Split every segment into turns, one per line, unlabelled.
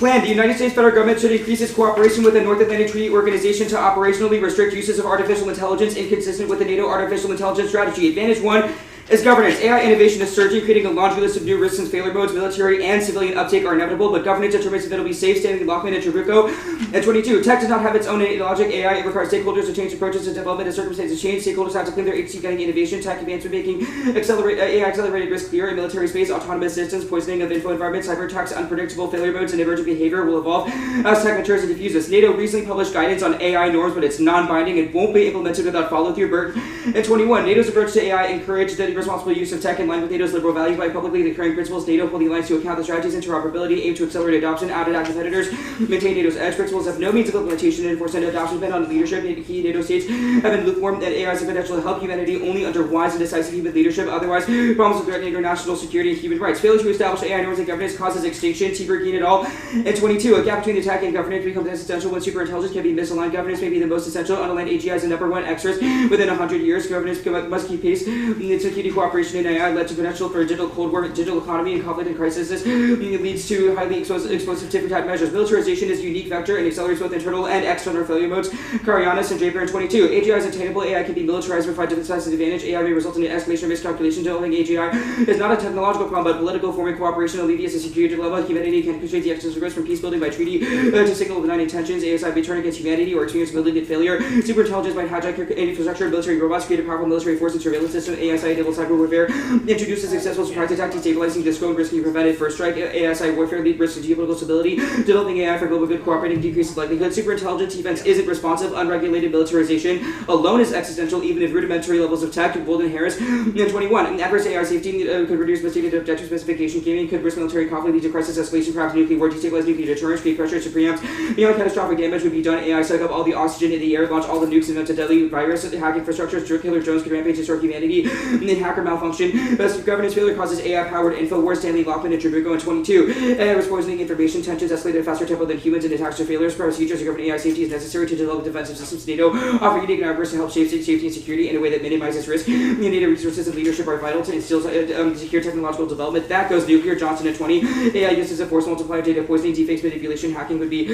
Plan. The United States federal government should increase its cooperation with the North Atlantic Treaty Organization to operationally restrict uses of artificial intelligence inconsistent with the NATO artificial intelligence strategy. Advantage 1 is governance. AI innovation is surging, creating a laundry list of new risks and failure modes. Military and civilian uptake are inevitable, but governance determines if it will be safe. Stanley Lockman and Trabuco. And 22. Tech does not have its own innate logic. AI it requires stakeholders to change approaches to development as circumstances change. Stakeholders have to claim their agency guiding innovation. Tech advancement making AI accelerated risk clear in military space. Autonomous systems, poisoning of info environments, cyber attacks, unpredictable failure modes, and emergent behavior will evolve as tech matures and diffuses. NATO recently published guidance on AI norms, but it's non-binding and won't be implemented without follow-through. And 21. NATO's approach to AI encouraged the responsible use of tech in line with NATO's liberal values by publicly declaring principles. NATO hold the alliance to account the strategies, interoperability, aim to accelerate adoption, out-adapt competitors, maintain NATO's edge. Principles have no means of implementation and enforce adoption depend on leadership. Key NATO states have been lukewarm that AI has the potential to help humanity only under wise and decisive human leadership. Otherwise, problems will threaten international security and human rights. Failure to establish AI norms and governance causes extinction. Tibergine et al. And 22. A gap between the tech and governance becomes essential when superintelligence can be misaligned. Governance may be the most essential. Unaligned AGI is the number one extras within 100 years. Governance must keep pace. Security cooperation in AI led to potential for a digital Cold War, digital economy, and conflict and crisis. This leads to highly explosive tick-for-tack measures. Militarization is a unique vector and accelerates both internal and external failure modes. Karianis and Draper in 22. AGI is attainable. AI can be militarized and provide decisive advantage. AI may result in an escalation of miscalculation. Developing AGI is not a technological problem, but political. Forming cooperation alleviates the security dilemma. Humanity can persuade the excess risk from peace building by treaty to signal benign intentions. ASI may turn against humanity or experience malignant failure. Superintelligence might hijack infrastructure, military robots, create a powerful military force and surveillance system. ASI enables cyber warfare. Introduces successful surprise attack, destabilizing, disclosed, risk can be prevented. First strike. ASI warfare lead risk to geopolitical stability. Developing AI for global good, cooperating, decreases likelihood. Superintelligence defense isn't responsive. Unregulated militarization alone is existential, even if rudimentary levels of tech. Bolden Harris. And 21. Adverse AI safety could reduce misstated objective specification. Gaming could risk military conflict, lead to crisis escalation, perhaps nuclear war, destabilize nuclear deterrence, create pressure to preempt. Beyond catastrophic damage would be done. AI suck up all the oxygen in the air, launch all the nukes, invent a deadly virus, hack infrastructures, killer drones could rampage, destroy humanity, and then hacker malfunction. Best governance failure causes AI-powered InfoWars. Stanley Lockman and Trabuco in 22. AI was poisoning information. Tensions escalated at a faster tempo than humans, and attacks to failures. Procedures to govern AI safety is necessary to develop defensive systems. NATO offer unique numbers to help shape safety and security in a way that minimizes risk. NATO resources and leadership are vital to instill secure technological development. That goes nuclear. Johnson at 20. AI used as a force multiplier. Data poisoning, deepfakes, manipulation, hacking would be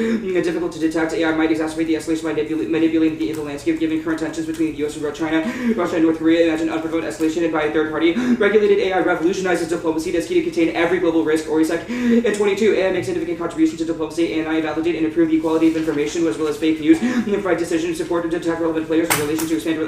difficult to detect. AI might exacerbate the escalation by manipulating the landscape, given current tensions between the U.S. and China, Russia, and North Korea. Imagine unprovoked escalation and by a third party. Regulated AI revolutionizes diplomacy. That's key to contain every global risk. ORISEC in 22. AI makes significant contributions to diplomacy. AI validate and improve the equality of information as well as fake news. And provide decision support to detect relevant players in relation to expand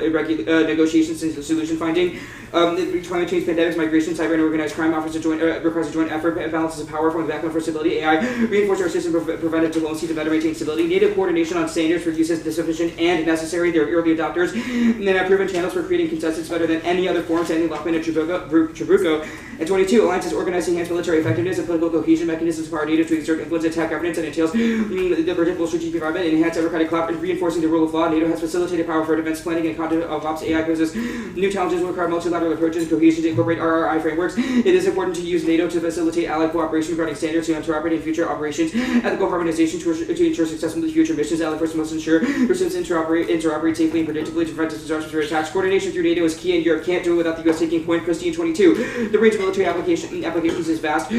negotiations and solution finding. Climate change, pandemics, migration, cyber, and organized crime requires a joint effort. Balances of power from the background for stability. AI reinforce our system, preventive diplomacy to better maintain stability. NATO coordination on standards for use is sufficient and necessary. They're early adopters. And then have proven channels for creating consensus better than any other form. Stanley Lockman and Trabuco. And 22. Alliances organize enhance military effectiveness and political cohesion mechanisms for our NATO to exert influence, attack governance, and entails the predictable strategic environment, enhance democratic collaboration, reinforcing the rule of law. NATO has facilitated power for defense planning and conduct of ops. AI poses new challenges require multilateral approaches, cohesion to incorporate RRI frameworks. It is important to use NATO to facilitate allied cooperation regarding standards to interoperate in future operations, ethical harmonization to ensure successful future missions. Allied forces must ensure persons interoperate safely and predictably to prevent disasters or attacks. Coordination through NATO is key, and Europe can't do it without the U.S. taking point. Christine 22. The range of military applications is vast.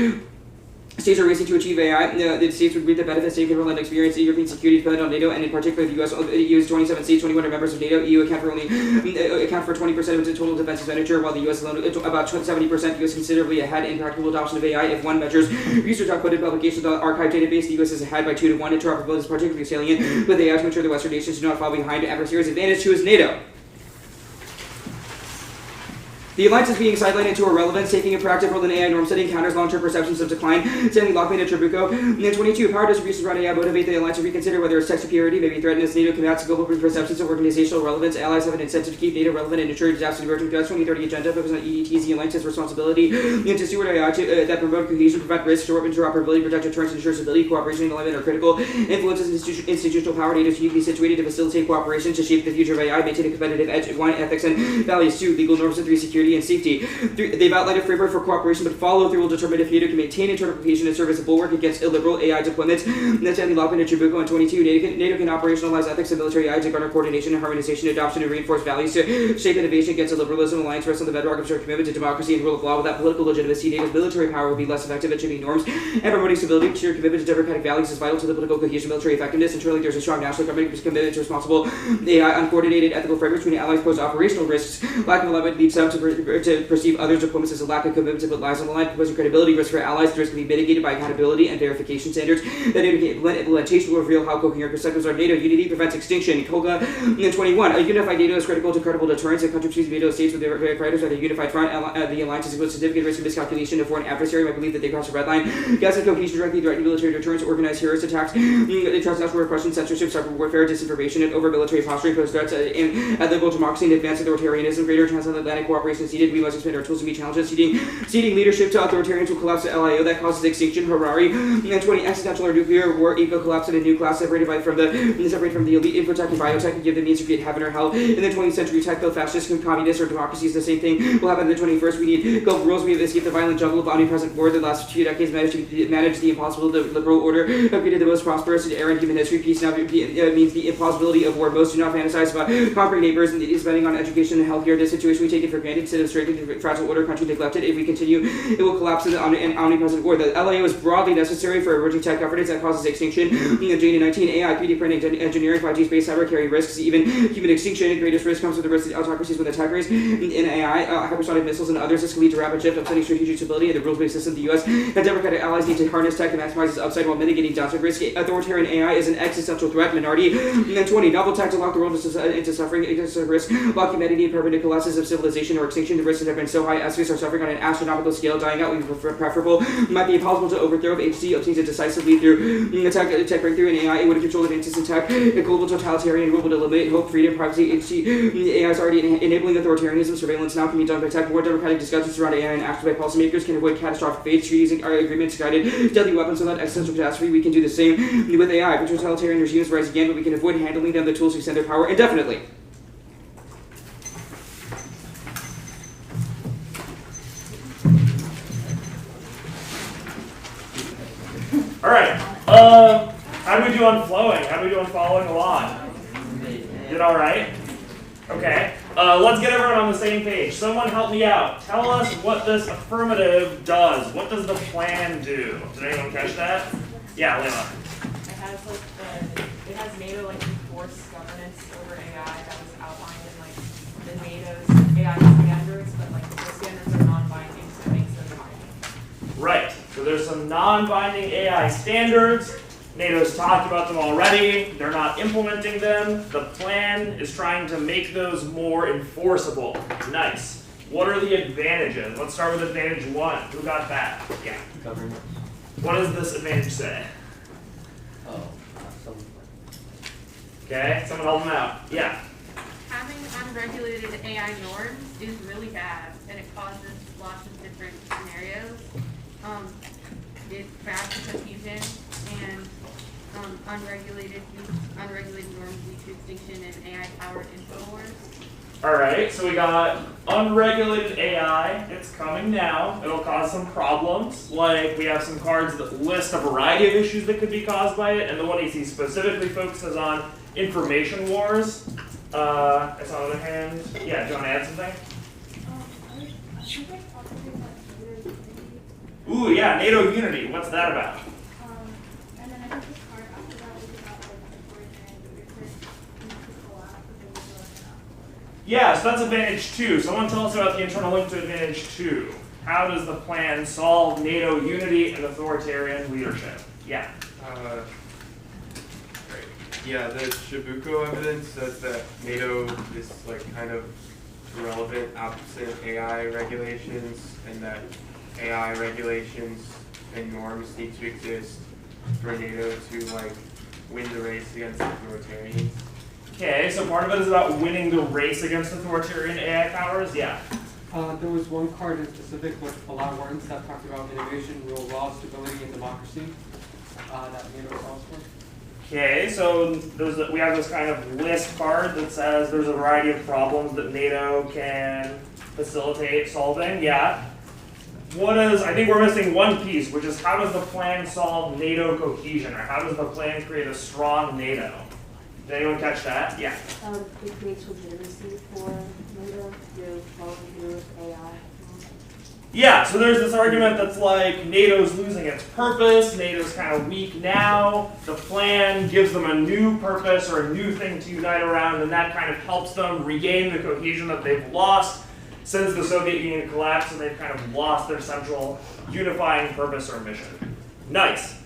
States are racing to achieve AI. The states would reap the benefits they can and experience. European security dependent on NATO, and in particular the U.S. EU's 27 states, 21 are members of NATO. EU account for 20% of its total defense expenditure, while the U.S. alone about 70%. U.S. considerably ahead in practical adoption of AI. If one measures research output and publications on the archive database, the U.S. is ahead by 2 to 1. Interoperability is particularly salient with AI to ensure the Western nations do not fall behind adversaries. Advantage 2 is NATO. The alliance is being sidelined into irrelevance, taking a proactive role in AI norm setting, counters long-term perceptions of decline. Stanley Lockman and Trabuco. And then 22. Power distributions around AI motivate the alliance to reconsider whether its tech superiority may be threatened as NATO combats global perceptions of organizational relevance. Allies have an incentive to keep NATO relevant and ensure it adapts to emerging threats. 2030 agenda focus on EDTs. The alliance's responsibility to steward AI that promote cohesion, prevent risk, short interoperability, protect deterrence, ensure stability, cooperation, and alignment are critical. Influences institutional power. NATO is uniquely situated to facilitate cooperation to shape the future of AI, maintain a competitive edge. 1. Ethics and values. 2. Legal norms. And 3. Security. security, and safety. They've outlined a framework for cooperation, but follow-through will determine if NATO can maintain internal cohesion and serve as a bulwark against illiberal AI deployments. That's Andy Lockman and Chibuko on 22. NATO can operationalize ethics and military AI to garner coordination and harmonization, adoption, and reinforce values to shape innovation against illiberalism. Alliance rests on the bedrock of shared commitment to democracy and rule of law. Without political legitimacy, NATO's military power will be less effective at shaping norms and promoting stability. Shared commitment to democratic values is vital to the political cohesion, military effectiveness. Internally, there's a strong national government commitment to responsible AI. Uncoordinated ethical frameworks between allies pose operational risks. Lack of alignment leads some to perceive others' deployments as a lack of commitment to put lives on the line, proposing credibility risks for allies. The risk can be mitigated by accountability and verification standards. The NATO implementation will reveal how coherent perspectives are. NATO unity prevents extinction. Koga 21. A unified NATO is critical to credible deterrence. A country between NATO states with their fighters at a unified front. The alliance is with significant risk of miscalculation of foreign adversary might believe that they cross a red line. Gas and cohesion directly threaten military deterrence, organized terrorist attacks, transnational repression, censorship, cyber warfare, disinformation, and over military posturing pose threats at liberal democracy and advanced authoritarianism. Greater transatlantic cooperation is needed. We must expand our tools to meet challenges. Ceding leadership to authoritarians will collapse the LIO that causes extinction. Harari. And 20. Existential or nuclear war eco collapse in a new class separated from the elite. Infotech and biotech and give them means to create heaven or hell. In the 20th century, tech, though fascist, communist, or democracy is the same thing, will happen in the 21st. We need global rules. We have escaped the violent jungle of omnipresent war. The last few decades managed the impossible. The liberal order created the most prosperous era in human history. Peace now means the impossibility of war. Most do not fantasize about conquering neighbors and spending on education and healthcare. This situation we take it for granted instead of strengthening the fragile order country neglected. If we continue, it will collapse in an omnipresent war. The LAO is broadly necessary for emerging tech governance that causes extinction. Jane 19. AI, 3D printing, engineering, 5G space, cyber carry risks, even human extinction. The greatest risk comes with the risk of autocracies with attack race. In AI, hypersonic missiles and others. This can lead to rapid shift, upsetting strategic stability and the rules-based system of the U.S. And democratic allies need to harness tech to maximize its upside while mitigating downside risk. Authoritarian AI is an existential threat. Minority. And 20. Novel tech to lock the world into suffering, against risk. Lock humanity in permanent collapses of civilization or extinction. The risks have been so high, estimates are suffering on an astronomical scale. Dying out would be preferable. Might be impossible to overthrow if HC obtains it decisively through tech breakthrough in AI. It would have controlled advances in tech. A global totalitarian rule would eliminate hope, freedom, privacy. HC AI is already enabling authoritarianism. Surveillance now can be done by tech. More democratic discussions around AI and acted by policymakers can avoid catastrophic fates. Using our agreements guided deadly weapons without existential catastrophe. We can do the same with AI. If totalitarian regimes rise again, but we can avoid handling them the tools to extend their power indefinitely.
All right. How do we do on flowing? How do we do on following along? Did all right? Okay. Let's get everyone on the same page. Someone help me out. Tell us what this affirmative does. What does the plan do? Did anyone catch that? Yeah, Lima.
It has NATO enforce governance over AI that was outlined in the NATO's AI standards, but the standards are non-binding, so it makes them binding.
Right. So there's some non-binding AI standards. NATO's talked about them already. They're not implementing them. The plan is trying to make those more enforceable. Nice. What are the advantages? Let's start with advantage 1. Who got that? Yeah.
Government.
What does this advantage say? Okay, someone help them out. Yeah.
Having unregulated AI norms is really bad, and it causes lots of different scenarios. It cracks cohesion, and unregulated norms lead to extinction and AI-powered info wars.
All right, so we got unregulated AI. It's coming now. It'll cause some problems. Like we have some cards that list a variety of issues that could be caused by it, and the one he specifically focuses on information wars. As on the other hand, yeah, do you want to add something? Ooh, yeah, NATO unity. What's that about?
And then I think this card after that was about authoritarian leadership to collapse because it was enough.
Yeah, so that's advantage 2. Someone tell us about the internal link to advantage 2. How does the plan solve NATO unity and authoritarian leadership? Yeah.
Right. Yeah, the Chibuko evidence says that NATO is kind of irrelevant absent AI regulations, and that AI regulations and norms need to exist for NATO to win the race against authoritarians.
Okay, so part of it is about winning the race against authoritarian AI powers? Yeah.
There was one card in specific with a lot of words that talked about innovation, rule of law, stability, and democracy that NATO calls for.
Okay, so we have this kind of list card that says there's a variety of problems that NATO can Facilitate solving, yeah. I think we're missing one piece, which is how does the plan solve NATO cohesion, or how does the plan create a strong NATO? Did anyone catch that? Yeah.
It creates legitimacy for NATO through following through with AI.
Yeah, so there's this argument that's like NATO's losing its purpose, NATO's kind of weak now, the plan gives them a new purpose or a new thing to unite around, and that kind of helps them regain the cohesion that they've lost since the Soviet Union collapsed, and they've kind of lost their central unifying purpose or mission. Nice.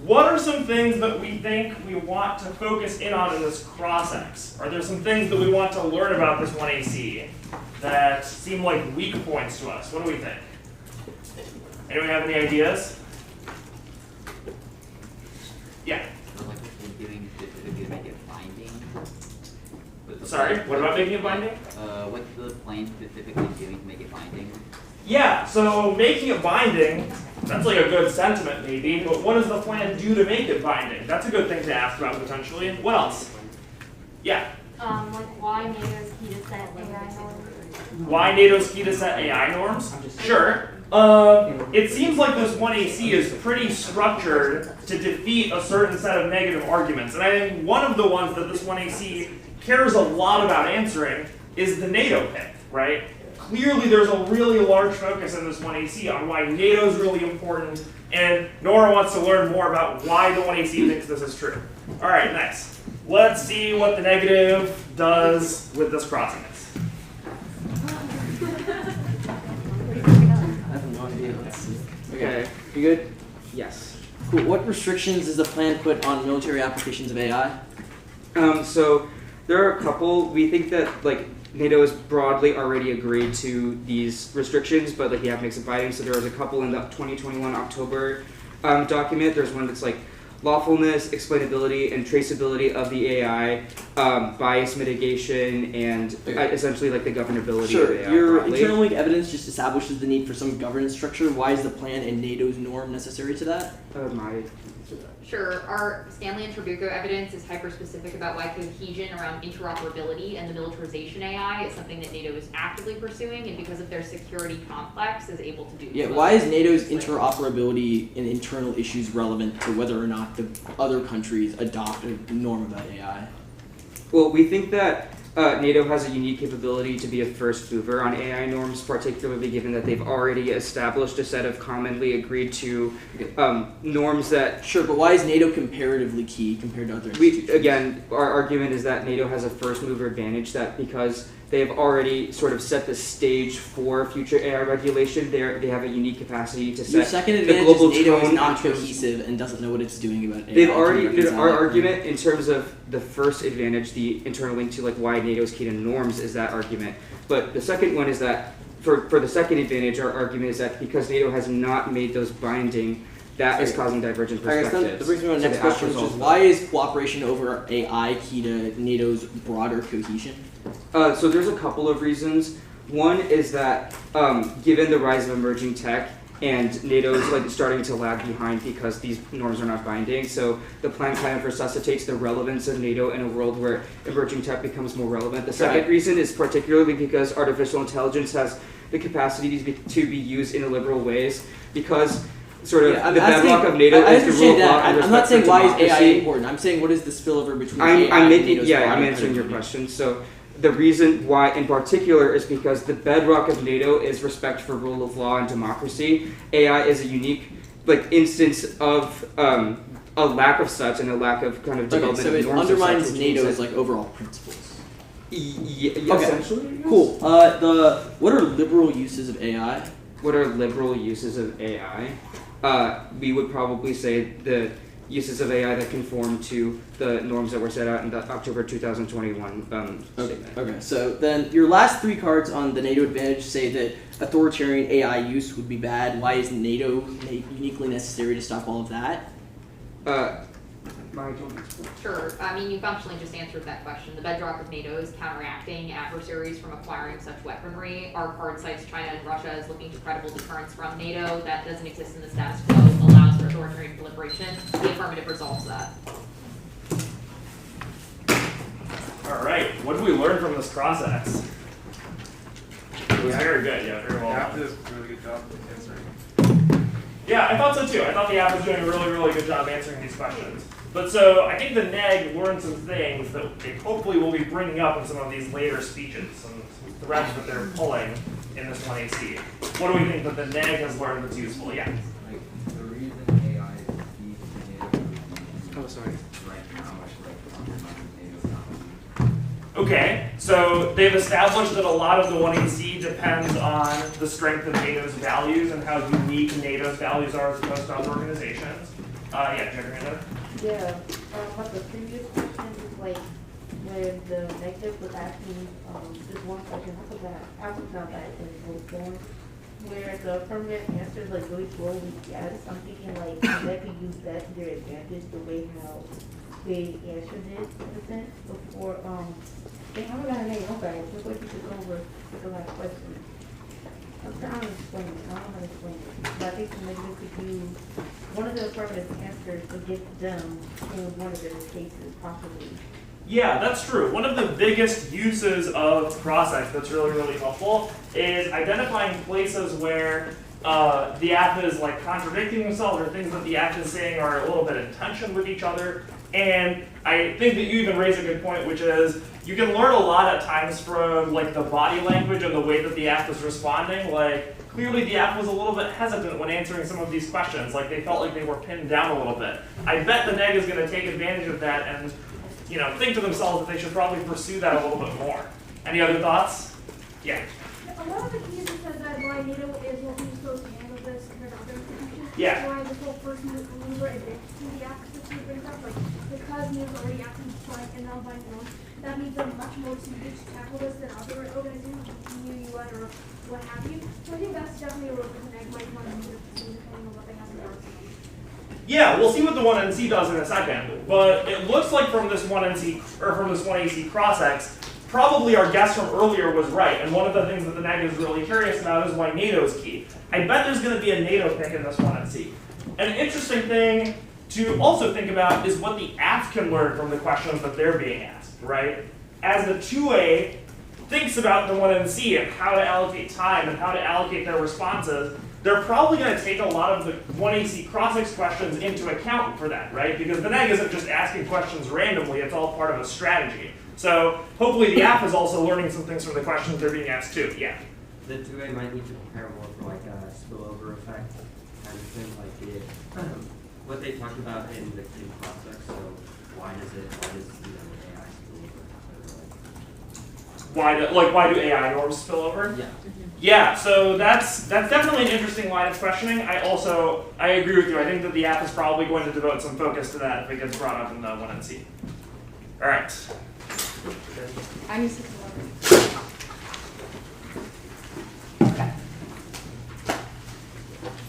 What are some things that we think we want to focus in on in this cross-X? Are there some things that we want to learn about this 1AC that seem like weak points to us? What do we think? Anyone have any ideas? Yeah.
Like doing specifically to make it binding.
Sorry, what about making it binding?
What's the plan specifically doing to make it binding?
Yeah, so making it binding, that's like a good sentiment maybe, but what does the plan do to make it binding? That's a good thing to ask about potentially. What else? Yeah.
Like why NATO's key to set AI norms?
Why NATO's key to set AI norms? Sure. It seems like this 1AC is pretty structured to defeat a certain set of negative arguments. And I think one of the ones that this 1AC cares a lot about answering is the NATO pick, right? Clearly there's a really large focus in this 1AC on why NATO is really important, and Nora wants to learn more about why the 1AC thinks this is true. All right, nice. Let's see what the negative does with this crossing.
Okay, you good? Yes. Cool. What restrictions does the plan put on military applications of AI?
So there are a couple. We think that like NATO has broadly already agreed to these restrictions, but like you have to make some binding. So there was a couple in the 2021 October document. There's one that's like lawfulness, explainability, and traceability of the AI, bias mitigation, and essentially like the governability of AI.
Your
broadly.
internal link evidence just establishes the need for some governance structure. Why is the plan and NATO's norm necessary to that?
Sure. Our Stanley and Trabuco evidence is hyper-specific about why cohesion around interoperability and the militarization AI is something that NATO is actively pursuing, and because of their security complex is able to do.
Yeah, why is NATO's interoperability and internal issues relevant to whether or not the other countries adopt a norm about AI?
Well, we think that NATO has a unique capability to be a first mover on AI norms, particularly given that they've already established a set of commonly agreed to norms that...
Sure, but why is NATO comparatively key compared to other institutions?
Again, our argument is that NATO has a first mover advantage, that because they have already sort of set the stage for future AI regulation, they have a unique capacity to set
Your second
the
advantage
global
is NATO
tone
is not cohesive and doesn't know what it's doing about AI.
They've already, our argument in terms of the first advantage, the internal link to like why NATO is key to norms, is that argument. But the second one is that for the second advantage, our argument is that because NATO has not made those binding, that is causing divergent perspectives.
That brings me to the next question, which is why is cooperation over AI key to NATO's broader cohesion?
So there's a couple of reasons. One is that given the rise of emerging tech, and NATO's like starting to lag behind because these norms are not binding. So the plan kind of resuscitates the relevance of NATO in a world where emerging tech becomes more relevant. The second reason is particularly because artificial intelligence has the capacity to be used in illiberal ways, because sort of the bedrock of NATO is the rule of law.
I'm not saying why is AI important. I'm saying what is the spillover between AI and NATO's
I'm answering your question. So the reason why in particular is because the bedrock of NATO is respect for rule of law and democracy. AI is a unique instance of a lack of such and a lack of kind of development of norms.
So it undermines NATO's overall principles.
Essentially.
Cool. What are liberal uses of AI?
What are liberal uses of AI? We would probably say the uses of AI that conform to the norms that were set out in the October 2021 statement.
Okay, so then your last three cards on the NATO advantage say that authoritarian AI use would be bad. Why is NATO uniquely necessary to stop all of that?
Sure. I mean, you functionally just answered that question. The bedrock of NATO is counteracting adversaries from acquiring such weaponry. Our card cites China and Russia as looking to credible deterrence from NATO. That doesn't exist in the status quo, allows for authoritarian proliferation. The affirmative resolves that.
All right. What did we learn from this cross-X? it was very good. Yeah, very well
app
done.
does a really good job of answering.
Yeah, I thought so too. I thought the app was doing a really, really good job answering these questions. But so I think the NEG learned some things that they hopefully will be bringing up in some of these later speeches, some threads that they're pulling in this 1AC. What do we think that the NEG has learned that's useful? Yeah.
Like the reason AI is key to NATO
Oh, sorry.
right now, NATO.
Okay, so they've established that a lot of the 1AC depends on the strength of NATO's values and how unique NATO's values are as opposed to other organizations. Yeah, Jared.
Yeah, but the previous question is like, where the negative was asking, this one question, I forgot that in full form, where the affirmative answer is like really slowly yes, I'm thinking like, they could use that to their advantage, the way how they answered it, in a sense, before, they haven't got a name, okay, just wait to go over with the last question. I'm trying to explain it, I don't know how to explain it, but I think the negative could use one of the affirmative answers to get them in one of their cases, possibly.
Yeah, that's true. One of the biggest uses of Cross-X that's really, really helpful is identifying places where the app is like contradicting themselves or things that the app is saying are a little bit in tension with each other. And I think that you even raise a good point, which is you can learn a lot at times from like the body language and the way that the app is responding. Like clearly the app was a little bit hesitant when answering some of these questions. Like they felt like they were pinned down a little bit. I bet the NEG is going to take advantage of that and think to themselves that they should probably pursue that a little bit more. Any other thoughts? Yeah.
A lot of the cases said that why NATO is what we're supposed to handle this compared to other institutions.
Yeah.
Why this whole first mover advantage to the act that you brings up, like because NATO's already acting like and now by now, that means they're much more suited to tackle this than other organizations like the UN or what have you. So I think that's definitely a role that the NEG might want to use depending on what they have in their arsenal.
Yeah, we'll see what the 1NC does in a second, but it looks like from this 1NC or from this 1AC Cross-X, probably our guess from earlier was right. And one of the things that the NEG is really curious about is why NATO is key. I bet there's going to be a NATO pick in this 1NC. An interesting thing to also think about is what the app can learn from the questions that they're being asked, right? As the 2A thinks about the 1NC and how to allocate time and how to allocate their responses, they're probably going to take a lot of the 1AC Cross-X questions into account for that, right? Because the NEG isn't just asking questions randomly, it's all part of a strategy. So hopefully the app is also learning some things from the questions they're being asked too. Yeah.
The 2A might need to prepare more for like a spillover effect kind of thing, like it, what they talked about in the Cross-X. So why does AI spill over?
Why do AI norms spill over?
Yeah.
Yeah, so that's definitely an interesting line of questioning. I agree with you. I think that the app is probably going to devote some focus to that if it gets brought up in the 1NC. All right.
I need 611.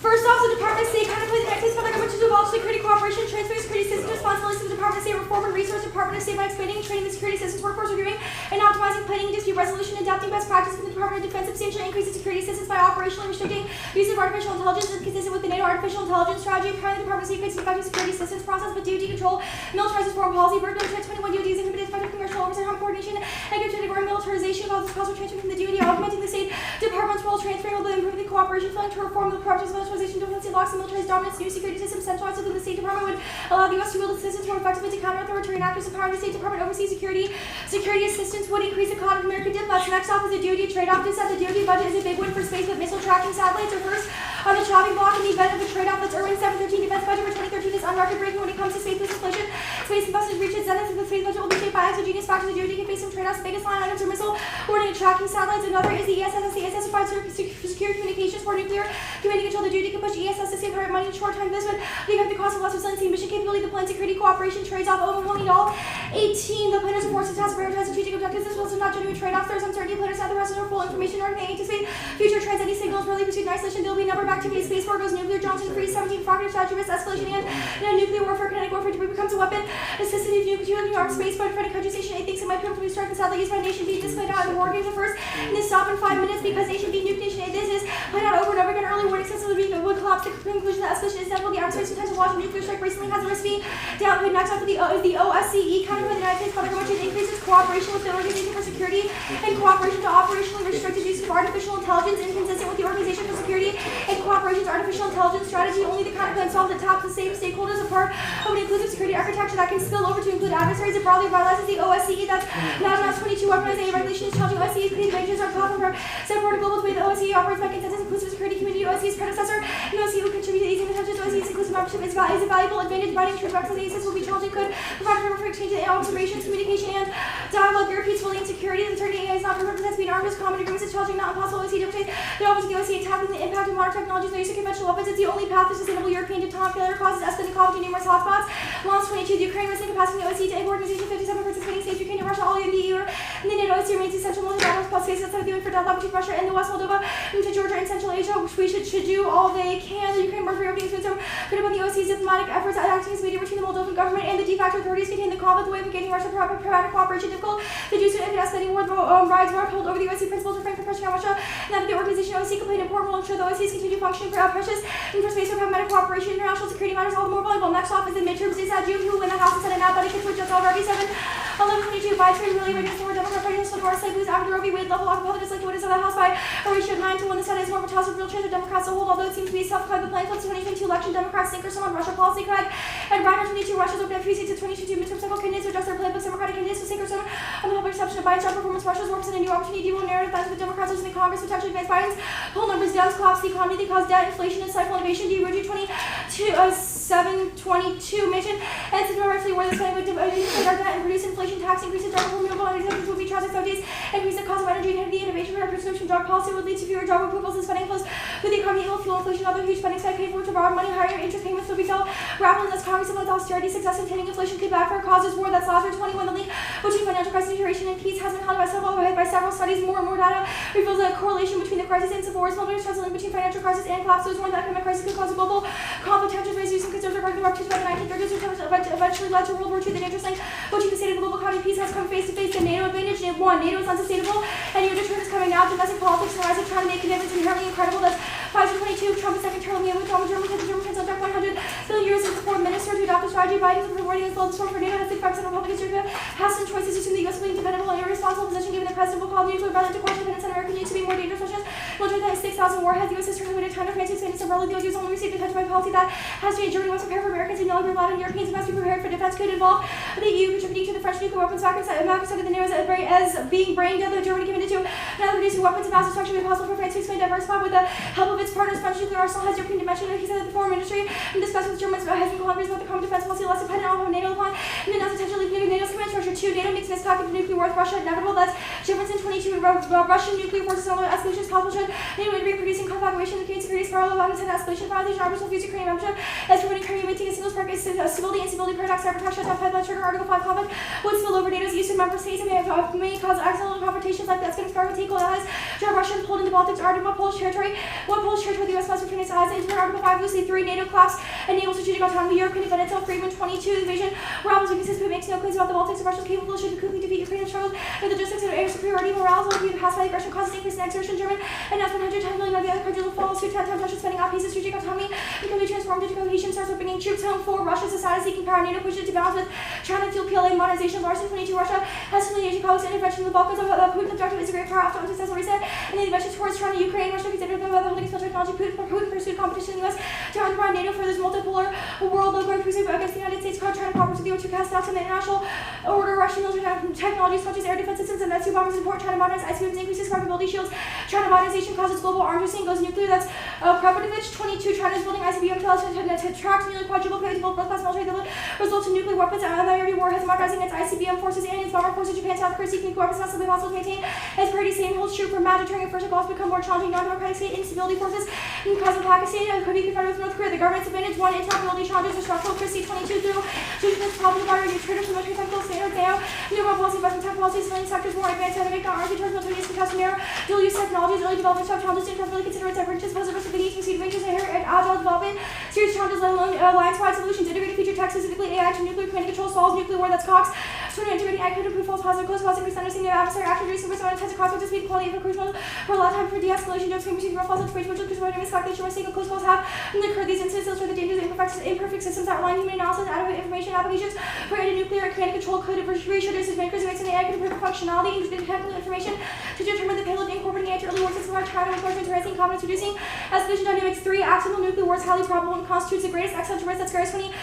First off, the Department of State contemplates the United States federal government to develop security cooperation, transfer security systems responsibilities to the Department of State, reform and resource the Department of State by expanding and training the security systems workforce, reviewing and optimizing planning and dispute resolution, adapting best practices from the Department of Defense, substantially increasing security systems by operationally restricting use of artificial intelligence and consistent with the NATO artificial intelligence strategy. Currently, the Department of State faces effective security systems process, but DoD control militarizes foreign policy. Burden 2021 DoD is inhibited effective congressional oversight, harm coordination, and category militarization causes cost transfer from the DoD, augmenting the State Department's role, transferring will improving the cooperation fund to reform the practice of militarization, defense, locks, and militarized dominance. New security systems centralized within the State Department would allow the U.S. to wield its systems more effectively to counter authoritarian actors. Empowering the State Department overseas security. Security assistance would increase the economy of American diplomats. Next off is the DoD trade-off. This at the DoD budget is a big win for space, but missile tracking satellites are first on the chopping block in the event of a trade-off. That's Irwin's 713 defense budget for 2013 is unrecord-breaking when it comes to space inflation. Space investment reaches zenith, and the space budget will be shaped by exogenous factors. The DoD can face some trade-offs. Biggest line items are missile coordinated tracking satellites. Another is the ESS. The ESS provides secure communications for nuclear command and control. The DoD can push ESS to save the right money in short time. This would become the cost of less resiliency and mission capability. The plan security cooperation trades off overwhelming all. 18. The planners report to task prioritize strategic objectives. This will also not genuine trade-offs. There's uncertainty. Planners have the rest of their full information or they anticipate future trends. Any signals really pursued in isolation. There will be a number of activities. Space Force goes nuclear. Johnson freeze 17 provocative strategy risk escalation and nuclear warfare. Kinetic warfare debris becomes a weapon. Assisted nuclear New York space but Frederick country station 8 thinks it might prove to be strike the satellite used by Nation B. This played out in the war games at first. And this stop in 5 minutes because Nation B nuke Nation A. This is played out over and over again. Early warning systems would collapse. The conclusion that escalation is inevitable. The adversary's potential launch of nuclear strike recently has a risk being downplayed. Next up, the OSCE counter by the United States federal government increases cooperation with the Organization for Security and cooperation to operationally restricted use of of artificial intelligence inconsistent with the Organization for Security and Cooperation's artificial intelligence strategy. Only the kind of plan solved that taps the same stakeholders as part of an inclusive security architecture that can spill over to include adversaries. It broadly violates the OSCE. That's now 22 weaponized AI regulations challenging OSCE's creative advantages are platform for separate global way the OSCE operates by consensus inclusive security community. OSCE's predecessor, and OSCE will contribute to these intentions. OSCE's inclusive membership is a valuable advantage. Binding true representations will be challenging, could provide a framework for exchange and observations, communication, and dialogue. European stability and security. The uncertainty AI is not represented being armed as common agreements is challenging, not impossible. OSCE demonstrates the opposite of the OSCE tackling the impact of modern technologies, no use of conventional weapons. It's the only path to sustainable European detente failure causes escalating conflict in numerous hotspots. Launch 22, the Ukraine risking capacity of the OSCE to aid organization 57 participating states, Ukraine and Russia, all in the EU, and the NATO OSCE remains essential multilateral plus space outside of the UN for deadlock between Russia and the West Moldova into Georgia and Central Asia, which we should do all they can. The Ukraine mercenary opening has been so good about the OSCE's diplomatic efforts at acting as mediator between the Moldovan government and the de facto authorities containing the conflict. The way of engaging Russia private cooperation difficult to do so if it has spending war rides more uphold over the OSCE principles refrain from pressure on Russia. Now that the organization OSCE can play an important role ensure the OSCE's continue functioning for precious and for space for pragmatic cooperation. International security matters all the more valuable. Next off is the midterms. Is that June who win the House and Senate now, but it could switch us already 11:22 by trade really ready for Democrat presidential to our side who's after Roe v. Wade level off Republicans like what is in the House by a ratio of 9 to 1. The Senate is more of a toss of real chance of Democrats to hold, although it seems to be self-claimed. The playing field 2022 election Democrats think or some on Russia policy Craig and Reiner 22 Russia's open up 3 seats to 2022 midterm cycle candidates to adjust their playbooks. Democratic candidates to sink or swim on the public perception of Biden's job performance. Russia's works in a new opportunity deal narrative that with Democrats losing the Congress potentially advance Biden's poll numbers down, collapse the economy, they cause debt, inflation, and stifle innovation. Derradji 722 mission and September roughly where the spending would and produce inflation, tax increases, drug renewable energy sectors would be transit subsidies, increase the cost of energy, and the innovation for prescription drug policy would lead to fewer drug approvals and spending flows with the economy. It will fuel inflation. Other huge spending side paid for to borrow money, higher interest payments will be felt rapidly as Congress implements austerity. Success in taming inflation could backfire. Causes war that's lasted 21. The link between financial crisis, duration, and peace has been held by several studies. More and more data reveals a correlation between the crisis and civil wars. Multiple the link between financial crisis and collapse. Those warned that economic crisis could cause a global conflict. Tensions raised using concerns regarding war by the 1930s, which eventually led to World War II. The dangerous link between the state of the global economy peace has come face to face. The NATO advantage. One, NATO is unsustainable, and your deterrent is coming out. Domestic politics and rise of trying to make commitments inherently incredible. That's 522. Trump is second term. With Donald Trump, the German chancellor, 100 billion euros as the foreign minister to adopt a strategy. Biden is rewarding as well as for NATO. Has 65% Republicans. Has some choices to assume the U.S. will be independent and irresponsible position given the president will call the nuclear battle into question. Independence and America needs to be more dangerous missions. Military that has 6,000 warheads. The U.S. has turned away to China, France, Spain, and several of the U.S. only received attention by policy that has to be a journey once prepared for Americans and young Latin Europeans must be prepared for defense could involve the EU contributing to the French nuclear weapons factory. America said that the NATO as being brain dead. The Germany committed to now producing weapons of mass destruction made possible for France to expand diversify with the help of its partners. French nuclear arsenal has European dimension. He said that the foreign ministry discussed with Germans has been Congress about the common defense policy less dependent on NATO upon and then as potentially leaving NATO's command structure. 2. NATO makes mistalk of nuclear war with Russia inevitable. That's Jefferson 22 and Russian nuclear forces and other escalation is possible. Should NATO integrate producing conflagration and Ukraine security spiral of and escalation violation arbitral refuse Ukrainian membership as preventing Crimea maintain a single spark is civility and civility paradox cyber attack shutdown pipeline trigger Article 5 conflict would spill over NATO's eastern member states and may cause accidental confrontations like that's going to spark a take allies to have Russia pulled into Baltics Arctic what Polish territory the U.S. must return its allies into Article 5 loosely 3 NATO collapse and naval strategic autonomy European independence until Freeman 22 invasion Robbins weaknesses but makes no claims about the Baltics. Russia capable should quickly defeat Ukraine and struggles with logistics and air superiority. Morale will be passed by the aggression causes increase in exertion. German and now 110 million of the other countries will follow suit. 10 times Russia spending out pieces strategic autonomy and can be transformed into cohesion. Starts with bringing troops home. 4 Russia's society seeking power. NATO pushes it to balance with China fuel PLA modernization. Larson 22 Russia has humiliation colleagues intervention in the Balkans. Putin's objective is a great power after unsuccessful reset and the invention towards China, Ukraine. Russia considered the holding spell technology. Putin pursued competition in the U.S. to undermine NATO for this multipolar world. Low guard cruiser against the United States. Trying to cooperate with the O2 cast out to the international order. Russian military technologies such as air defense systems and S-2 bombers import. China modernize ICBMs, increases capability shields. China modernization causes global arms race goes nuclear. That's Prevodovich 22. China's building ICBM to track nearly quadruple both class military that results in nuclear weapons. Every war has modernizing its ICBM forces and its bomber forces. Japan, South Korea seeking nuclear weapons not simply possible to maintain. As parity same holds true for mass deterring first also become more challenging. Non-democratic state instability forces in cause of Pakistan could be confronted with North Korea. The government's advantage 1 interoperability challenges the structural C 22 through this problem about new traders from military technical standards now. New policy, investment tech policies, civilian sectors more advanced dynamic arms towards military use because narrow dual use technologies, early development stuff challenges to really consider its divergences, pose a risk of the need to proceed ranges and agile development, serious challenges, let alone alliance-wide solutions, integrated feature tech, specifically AI to nuclear command control, solves nuclear war that's Cox, sort of integrating I could improve false positive, close calls, increase understanding of adversary action, reducing risk on intensive crossroads, speed, quality, and crucial for a lot of time for de-escalation, to extreme receiving false information, which is what miscalculation, where single close calls have occurred. These incidents illustrate the dangers of imperfect systems that rely on human analysis, adequate information applications for anti-nuclear command and control could reassure decision makers and AI could improve functionality and technical information to determine the payload incorporating anti-early war nuclear system are tried with large interesting confidence reducing. Escalation dynamics 3, accidental nuclear war is highly probable and constitutes the greatest accidental risk that scares 22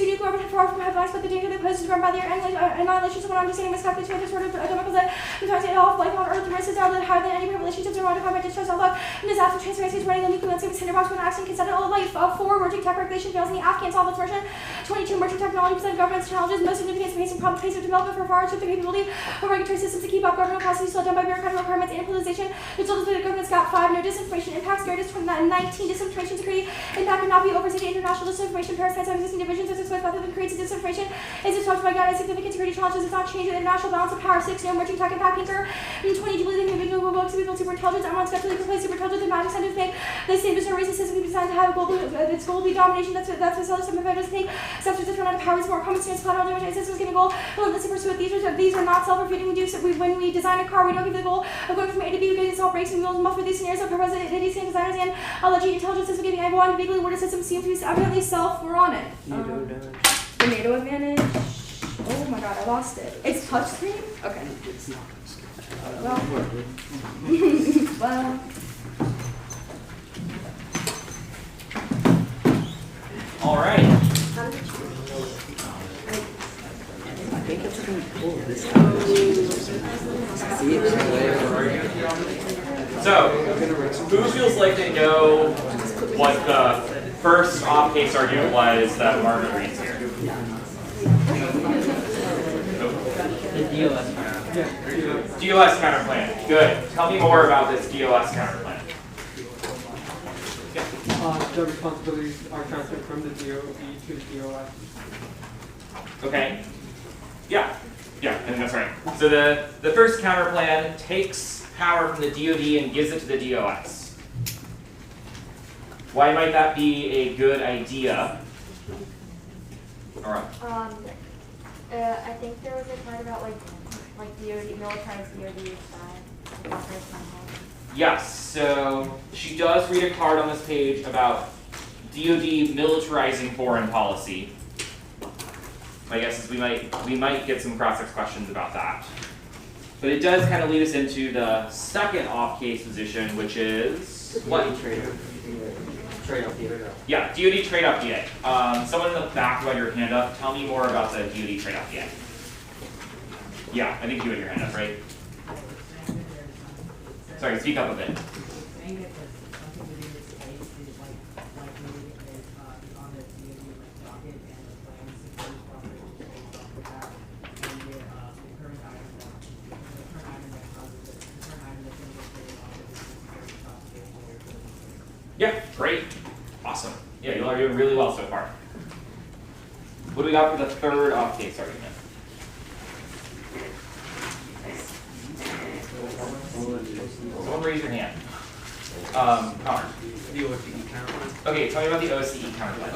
nuclear weapons far from headlines, but the danger that poses to ground by their annihilation is one understanding miscalculation of this sort of atomic that sometimes it off life on Earth. The risk is higher than any relationships are modified by discharge of love. And disaster transparency is running the nuclear landscape tinderbox when an accident can set it all life. 4, emerging tech regulation fails in the Afghan solvents version. 22, emerging technology present government's challenges. Most significant pace of development for far the capability of regulatory systems to keep up government policies still done by bureaucratic requirements and politicization. The results of the government's got 5, no disinformation impacts. Garrett 19, disinformation security impact cannot be overstated. International disinformation parasites on existing divisions as exposed rather than creates disinformation. Is disrupted by God significant security challenges. It's not change the international balance of power. 6, no emerging tech impact thinker. 20, do you believe in individual books people super intelligence? Everyone's got to replace super intelligence and mad incentives make. They say there's no reason system can be designed to have a goal. Its goal will be domination. That's what some offenders think. Substance is run out of power. It's more common sense. Collateral damage systems give a goal. Let's pursue it. These are not self-refuting. When we design a car, we don't give the goal of going from A to B. We get install brakes and wheels and muffler these scenarios. So purpose DDI designers and alleged intelligence system giving angle on legally where the system seems to be evidently self. We're on it. The NATO advantage. Oh my god, I lost it. It's touchscreen? Okay.
It's not.
Well.
All right.
I think it's going to pull this out. See it
So, who feels like they know what the first off-case argument was that Margaret reads here?
The DOS counterplan.
DOS counterplan. Good. Tell me more about this DOS counterplan.
The responsibilities are transferred from the DOD to the DOS.
Okay. Yeah, and that's right. So the first counterplan takes power from the DoD and gives it to the DOS. Why might that be a good idea? All right.
I think there was a part about like DoD, militarized DoD side.
Yes, so she does read a card on this page about DoD militarizing foreign policy. My guess is we might get some cross-ex questions about that. But it does kind of lead us into the second off-case position, which is what?
Trade-off DA.
Yeah, DoD trade-off DA. Someone in the back who had your hand up, tell me more about the DoD trade-off DA. Yeah, I think you had your hand up, right? Sorry, speak up a bit. Yeah, great. Awesome. Yeah, you all are doing really well so far. What do we got for the third off-case argument? Someone raise your hand. Connor.
The OSCE counterplan.
Okay, tell me about the OSCE counterplan.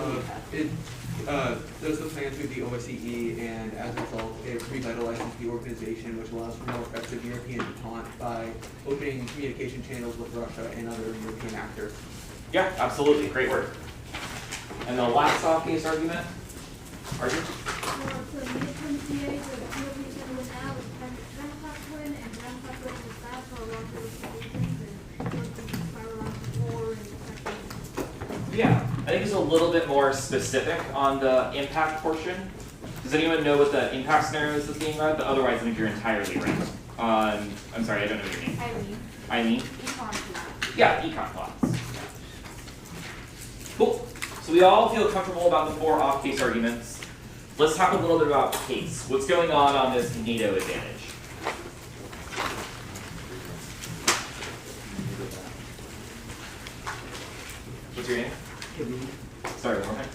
Does the plan through the OSCE, and as a result, it revitalizes the organization, which allows for more effective European detente by opening communication channels with Russia and other European actors.
Yeah, absolutely. Great work. And the last off-case argument? Arvind?
So the midterm DA, the DoD was now with Twin and Twin was bad for a long time.
Yeah, I think it's a little bit more specific on the impact portion. Does anyone know what the impact scenario is that's being read? But otherwise, I think you're entirely right. I'm sorry, I don't know your name. Eileen. Econ. Yeah, econ class. Cool. So we all feel comfortable about the 4 off-case arguments. Let's talk a little bit about case. What's going on this NATO advantage? What's your name?
Khabib.
Sorry, one more time.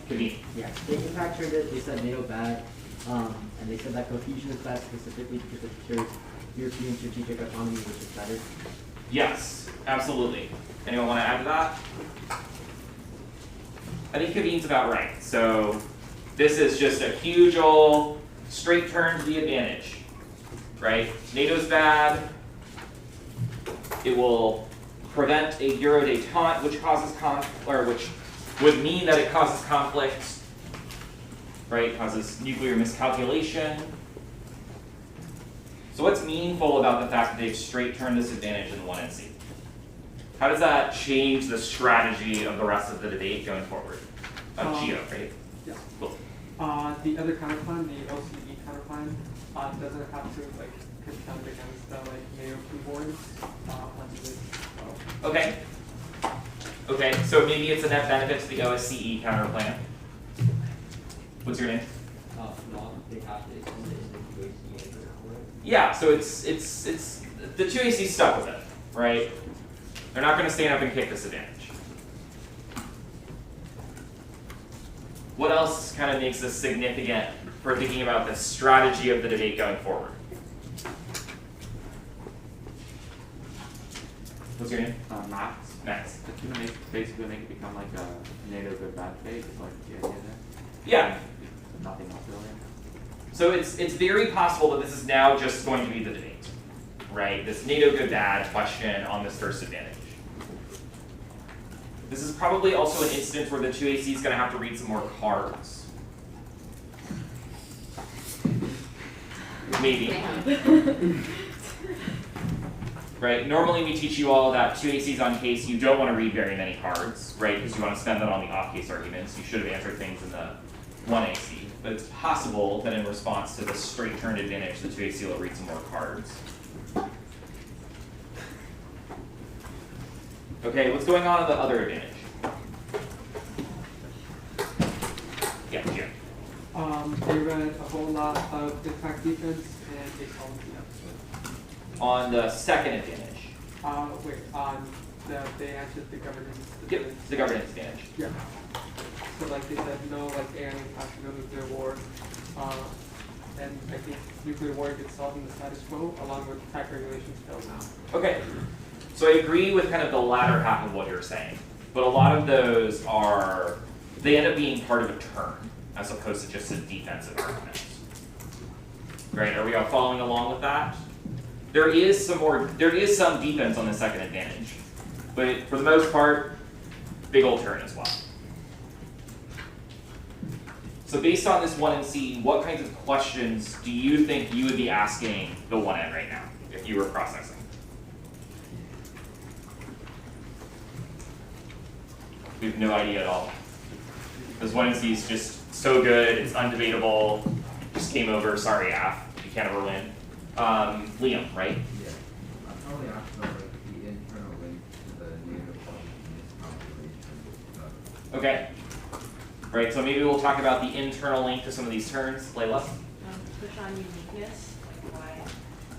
Khabib.
Yeah. They impacted it. They said NATO bad, and they said that cohesion is bad specifically because it secures European strategic autonomy, which is better.
Yes, absolutely. Anyone want to add to that? I think Khabib's about right. So this is just a huge old straight turn to the advantage, right? NATO's bad. It will prevent a Euro détente, which causes which would mean that it causes conflict, right? Causes nuclear miscalculation. So what's meaningful about the fact that they've straight turned this advantage in the 1NC? How does that change the strategy of the rest of the debate going forward? Geo, right?
Yeah.
Cool.
The other counterplan, the LCE counterplan, doesn't have to like contend against the like NATO keyboards onto this.
Okay. Okay, so maybe it's a net benefit to the OSCE counterplan. What's your name?
No, they have to extend it into UAC and
Yeah, so it's the 2AC stuck with it, right? They're not going to stand up and kick this advantage. What else kind of makes this significant for thinking about the strategy of the debate going forward? What's your name?
Max.
Max.
It's gonna basically make it become like a NATO good bad fate, is like the idea there.
Yeah.
Nothing else really.
So it's very possible that this is now just going to be the debate, right? This NATO good bad question on this first advantage. This is probably also an instance where the 2AC is going to have to read some more cards. Maybe. Right? Normally we teach you all that 2AC is on case you don't want to read very many cards, right? Because you want to spend that on the off-case arguments. You should have answered things in the 1AC. But it's possible that in response to the straight turned advantage, the 2AC will read some more cards. Okay, what's going on in the other advantage? Yeah, Jim.
They read a whole lot of attack defense and they called it.
On the second advantage.
They answered the governance.
Yep, the governance advantage.
Yeah. So like they said, no like AI impact, no nuclear war, and I think nuclear war gets solved in the status quo along with attack regulations fail now.
Okay, so I agree with kind of the latter half of what you're saying, but a lot of those they end up being part of a turn as opposed to just a defensive argument. Right? Are we all following along with that? There is some defense on the second advantage, but for the most part, big old turn as well. So based on this 1NC, what kinds of questions do you think you would be asking the 1N right now if you were processing? We have no idea at all. This 1NC is just so good, it's undebatable. Just came over, sorry Af, you can't ever win. Liam, right?
Yeah. I'm probably asking about like the internal link to the NATO calculation.
Okay. Right, so maybe we'll talk about the internal link to some of these turns. Layla?
Push on uniqueness, like why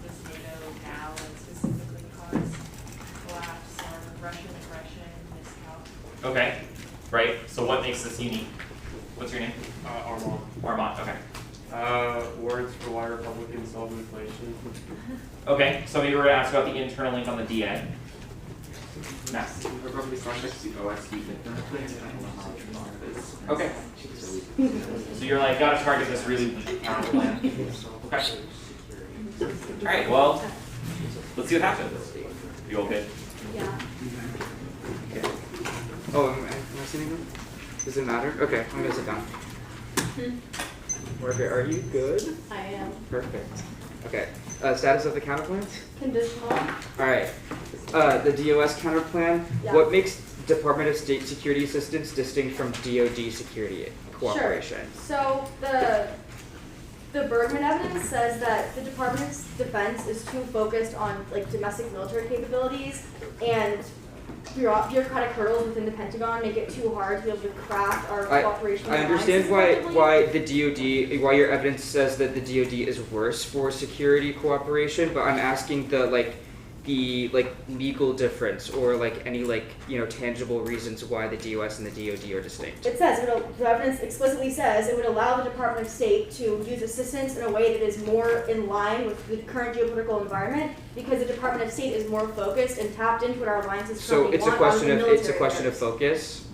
does NATO now and specifically cause collapse or Russian aggression, miscalc?
Okay. Right, so what makes this unique? What's your name?
Armand.
Armand, okay.
Words for why Republicans solve inflation.
Okay, so maybe we're going to ask about the internal link on the DA. Max.
We're probably starting next to OSC internal thing. I don't know how long it is.
Okay. So you're like, gotta target this really powerful plan. Okay. Alright, well, let's see what happens. You all good?
Yeah.
Okay. Oh, am I sitting down? Does it matter? Okay, I'm gonna sit down. Margaret, are you good?
I am.
Perfect. Okay. Status of the counterplans?
Conditional.
Alright. The DOS counterplan.
Yeah.
What makes Department of State security assistance distinct from DoD security cooperation?
Sure. So the Bergman evidence says that the Department of Defense is too focused on like domestic military capabilities, and bureaucratic hurdles within the Pentagon make it too hard to be able to craft our cooperation.
I understand why the DoD, why your evidence says that the DoD is worse for security cooperation, but I'm asking the legal difference or like any tangible reasons why the DOS and the DoD are distinct.
It says, the evidence explicitly says it would allow the Department of State to use assistance in a way that is more in line with the current geopolitical environment, because the Department of State is more focused and tapped into what our alliances currently want on the military
it's a question of focus.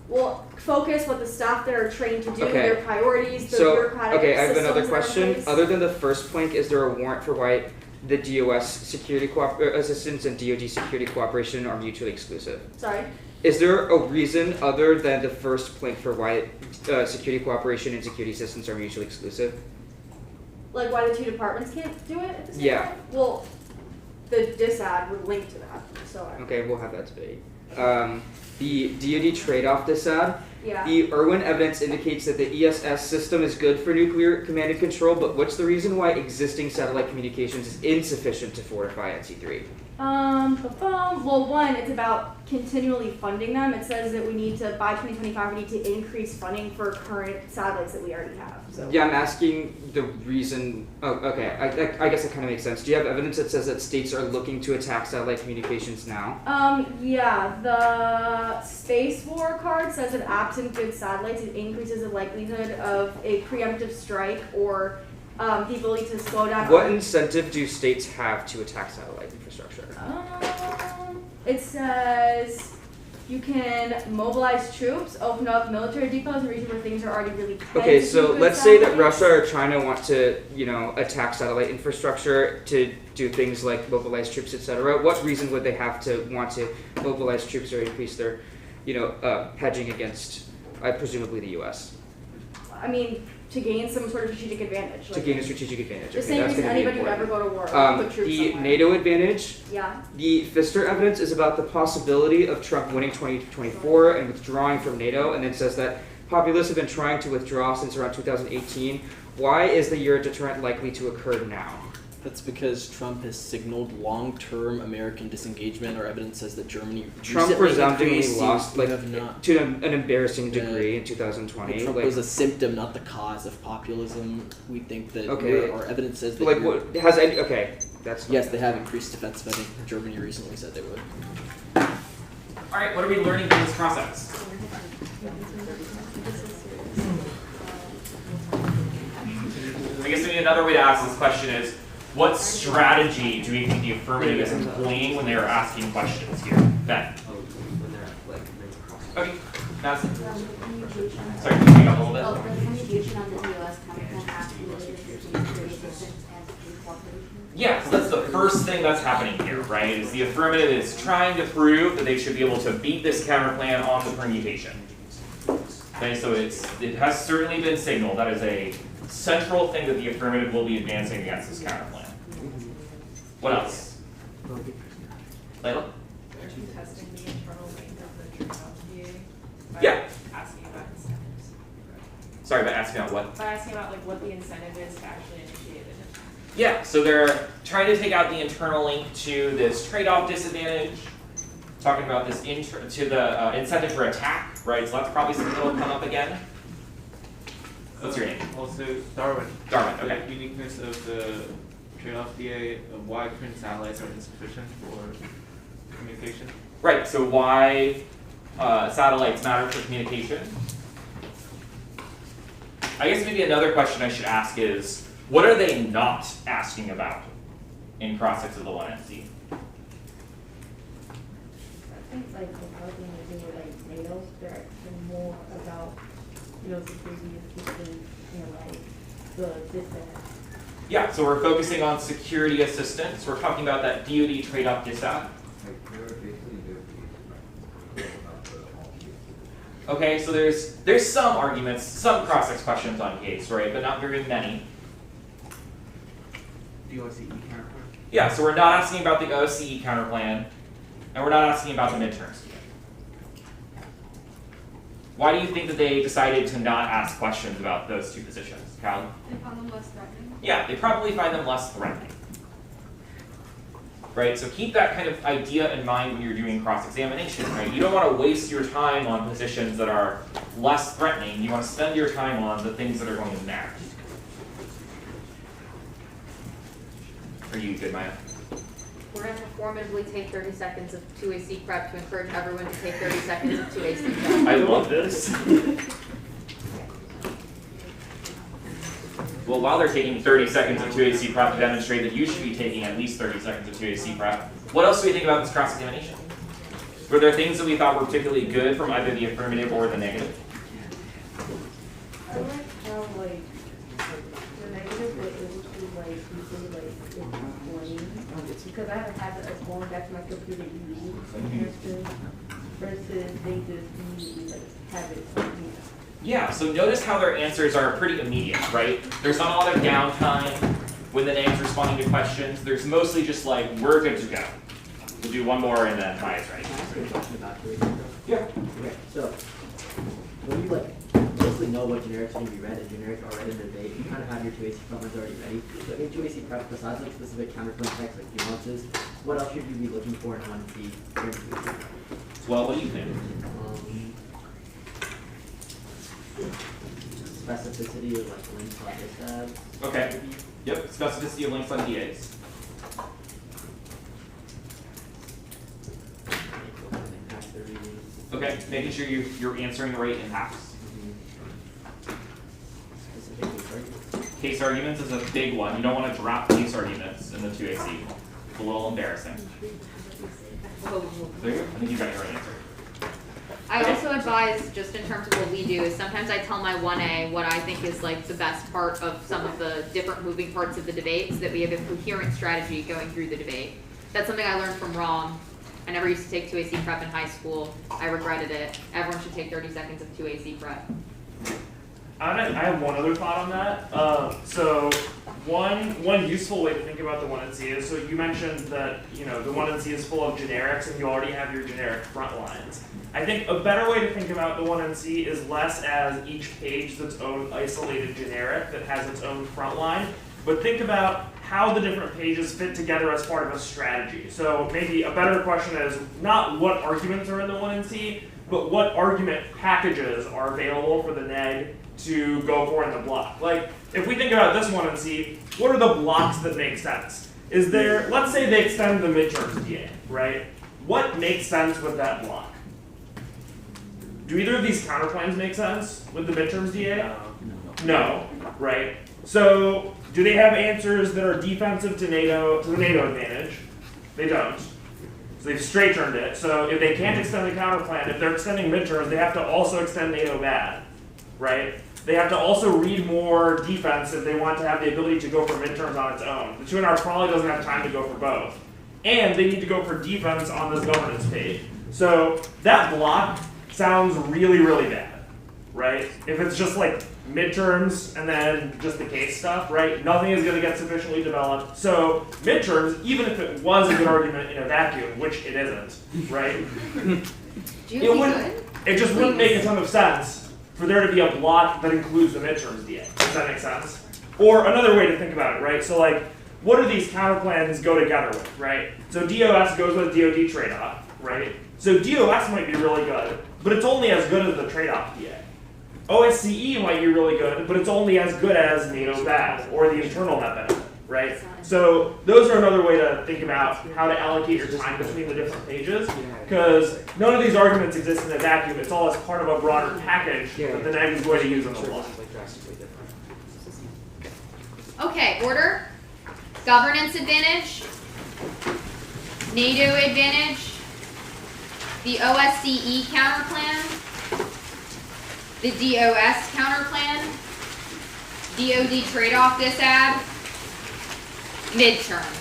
Well, focus what the staff that are trained to do, their priorities, their bureaucratic
I have another
systems that are in
question.
place.
Other than the first plank, is there a warrant for why the DOS security assistance and DoD security cooperation are mutually exclusive?
Sorry?
Is there a reason other than the first plank for why security cooperation and security assistance are mutually exclusive?
Like why the two departments can't do it at the same
Yeah.
time? Well, the disad would link to that, so
Okay, we'll have that debate. The DoD trade-off disad.
yeah.
The Irwin evidence indicates that the ESS system is good for nuclear command and control, but what's the reason why existing satellite communications is insufficient to fortify NC3?
Well, one, it's about continually funding them. It says that we need to, by 2025, we need to increase funding for current satellites that we already have. So.
Yeah, I'm asking the reason. Oh, okay. I guess that kind of makes sense. Do you have evidence that says that states are looking to attack satellite communications now?
Yeah, the Space War card says that absent good satellites, it increases the likelihood of a preemptive strike or the ability to slow down.
What incentive do states have to attack satellite infrastructure?
It says you can mobilize troops, open up military depots in regions where things are already really tense.
Okay, so let's say that
satellites.
Russia or China want to, attack satellite infrastructure to do things like mobilize troops, etc. What reason would they have to want to mobilize troops or increase their, hedging against, presumably the U.S.?
I mean, to gain some sort of strategic advantage.
To gain a strategic advantage.
The
Okay,
same
that's
reason
going to be
anybody would ever
important.
go to war. Put troops
The
somewhere.
NATO advantage.
Yeah.
The Pfister evidence is about the possibility of Trump winning 2024 and withdrawing from NATO, and then says that populists have been trying to withdraw since around 2018. Why is the euro deterrent likely to occur now?
That's because Trump has signaled long-term American disengagement. Our evidence says that Germany
Trump
recently
resoundingly
increased
lost,
you have not.
to an embarrassing degree in 2020.
Trump was a symptom, not the cause of populism. We think that our evidence says that.
What has any? Okay, that's
yes, they have increased defense spending. Germany recently said they would.
All right, what are we learning from this process? I guess maybe another way to ask this question is, what strategy do we think the affirmative is employing when they are asking questions here? Ben. Okay. That's sorry, can you speak up a little bit?
The communication on the U.S. counterplan has to be related to security assistance and security cooperation.
Yeah, so that's the first thing that's happening here, right? Is the affirmative is trying to prove that they should be able to beat this counterplan on the permutation. Okay, so it has certainly been signaled that is a central thing that the affirmative will be advancing against this counterplan. What else? Layla?
Testing the internal link of the Derradji by
Yeah.
asking about incentives.
Sorry, but asking about what?
By asking about what the incentive is to actually initiate an attack.
Yeah, so they're trying to take out the internal link to this trade-off disadvantage, talking about this to the incentive for attack, right? So that's probably something that will come up again. What's your name?
Also, Darwin.
Darwin, okay.
The uniqueness of the trade-off DA of why current satellites are insufficient for communication.
Right, so why satellites matter for communication? I guess maybe another question I should ask is, what are they not asking about in cross-6 of the 1NC?
I think like something to do with like NATO, they're asking more about, security assistance and like the disadvantage.
Yeah, so we're focusing on security assistance. We're talking about that DoD trade-off disad. Okay, so there's some arguments, some cross-6 questions on case, right, but not very many.
The OSCE counterplan?
Yeah, so we're not asking about the OSCE counterplan, and we're not asking about the midterms. Why do you think that they decided to not ask questions about those two positions, Cal?
They found them less threatening.
Yeah, they probably find them less threatening. Right, so keep that kind of idea in mind when you're doing cross-examination, right? You don't want to waste your time on positions that are less threatening. You want to spend your time on the things that are going to matter. Are you good, Maya?
We're going to performatively take 30 seconds of 2AC prep to encourage everyone to take 30 seconds of 2AC prep.
I love this. Well, while they're taking 30 seconds of 2AC prep to demonstrate that you should be taking at least 30 seconds of 2AC prep, what else do we think about this cross-examination? Were there things that we thought were particularly good from either the affirmative or the negative?
I like how like the negative was able to like easily like explain because I have a habit of going back to my computer to read some answers versus they just immediately like have it something.
Yeah, so notice how their answers are pretty immediate, right? There's not a lot of downtime when the name's responding to questions. There's mostly just like, we're good to go. We'll do one more and then Maya's ready.
Can I ask you a question about it?
Yeah.
Okay, so when you like mostly know what generics are going to be read and generics are read in the debate, you kind of have your 2AC prep lines already ready. So in 2AC prep, besides like specific counterpoint text like nuances, what else should you be looking for in 1C during 2AC prep?
Well, what do you think?
Specificity of like links on this tab.
Okay. Yep, specificity of links on DAs. Okay, making sure you're answering the right impacts. Case arguments is a big one. You don't want to drop case arguments in the 2AC. It's a little embarrassing. There you go. I think you got your right answer.
I also advise, just in terms of what we do, is sometimes I tell my 1A what I think is like the best part of some of the different moving parts of the debate so that we have a coherent strategy going through the debate. That's something I learned from Rom. I never used to take 2AC prep in high school. I regretted it. Everyone should take 30 seconds of 2AC prep.
I have one other thought on that. So one useful way to think about the 1NC is, so you mentioned that the 1NC is full of generics and you already have your generic front lines. I think a better way to think about the 1NC is less as each page its own isolated generic that has its own front line, but think about how the different pages fit together as part of a strategy. So maybe a better question is not what arguments are in the 1NC, but what argument packages are available for the neg to go for in the block. Like, if we think about this 1NC, what are the blocks that make sense? Is there, let's say they extend the midterms DA, right? What makes sense with that block? Do either of these counterplans make sense with the midterms DA? No, right? So, do they have answers that are defensive to NATO, to the NATO advantage? They don't. So they've straight turned it. So if they can't extend the counterplan, if they're extending midterms, they have to also extend NATO bad, right? They have to also read more defense if they want to have the ability to go for midterms on its own. The 2NR probably doesn't have time to go for both. And they need to go for defense on this governance page. So that block sounds really, really bad, right? If it's just like midterms and then just the case stuff, right? Nothing is going to get sufficiently developed. So midterms, even if it was a good argument in a vacuum, which it isn't, right? It just wouldn't make a ton of sense for there to be a block that includes the midterms DA. Does that make sense? Or another way to think about it, right? So like, what do these counterplans go together with, right? So DOS goes with DOD trade-off, right? So DOS might be really good, but it's only as good as the trade-off DA. OSCE might be really good, but it's only as good as NATO bad or the internal net benefit, right? So those are another way to think about how to allocate your time between the different pages, because none of these arguments exist in a vacuum. It's all as part of a broader package that the neg is going to use in the block.
Okay, order. Governance advantage. NATO advantage. The OSCE counterplan. The DOS counterplan. DOD trade-off disad. Midterms.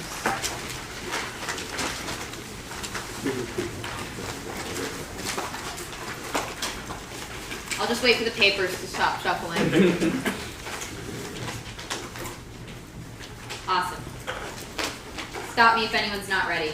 I'll just wait for the papers to stop shuffling. Awesome. Stop me if anyone's not ready.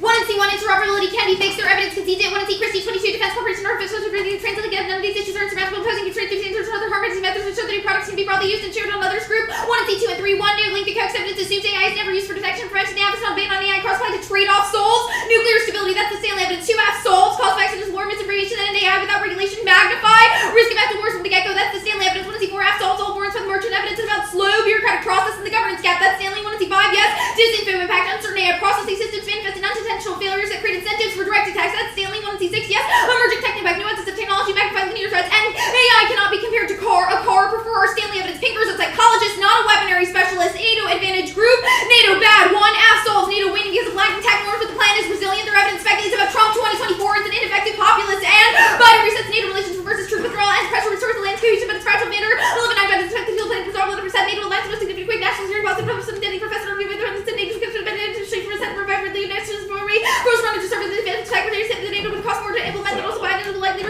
1NC1 interoperability can be fixed through evidence conceded. 1NC Christie 22 defense corporation artificial ability to translate again. None of these issues are insurmountable. Opposing constraints between other harmonizing methods to show that new products can be broadly used and shared on others group. 1NC 2 and 3. 1 new link to coax evidence assumes AI is never used for detection and prevention. The app is not banned on AI cross-play to trade-off souls. Nuclear stability, that's the Stanley evidence. 2 half solves. Cause facts such as war, misinformation, and AI without regulation magnify. Risk of active wars from the get-go, that's the Stanley evidence. 1NC 4 half solves all warrants for the merchant evidence is about slow bureaucratic process and the governance gap. That's Stanley. 1NC 5, yes. Disinfo impact, uncertain AI processing systems manifest in unintentional failures that create incentives for direct attacks. That's Stanley. 1NC 6, yes. Emerging technical nuances of technology magnify linear threats, and AI cannot be compared to car. A car prefer Stanley evidence. Pinkers a psychologist, not a weaponry specialist. NATO advantage group. NATO bad. 1 half solves. NATO winning because of lack of attack norms, but the plan is resilient. Their evidence speculates about Trump 2024 is an ineffective populist, and Biden resets NATO relations, reverses troop withdrawal, and pressure restores the land cohesion, but it's fragile manner. 11 9 by the expected field plan preserve 11% NATO alliance most significant quick national security policy from some Denny professor review with the NATO comes to benefit to shape for the national for me. First runner to serve as the advantage secretary said the NATO would cost more to implement, but also Biden will likely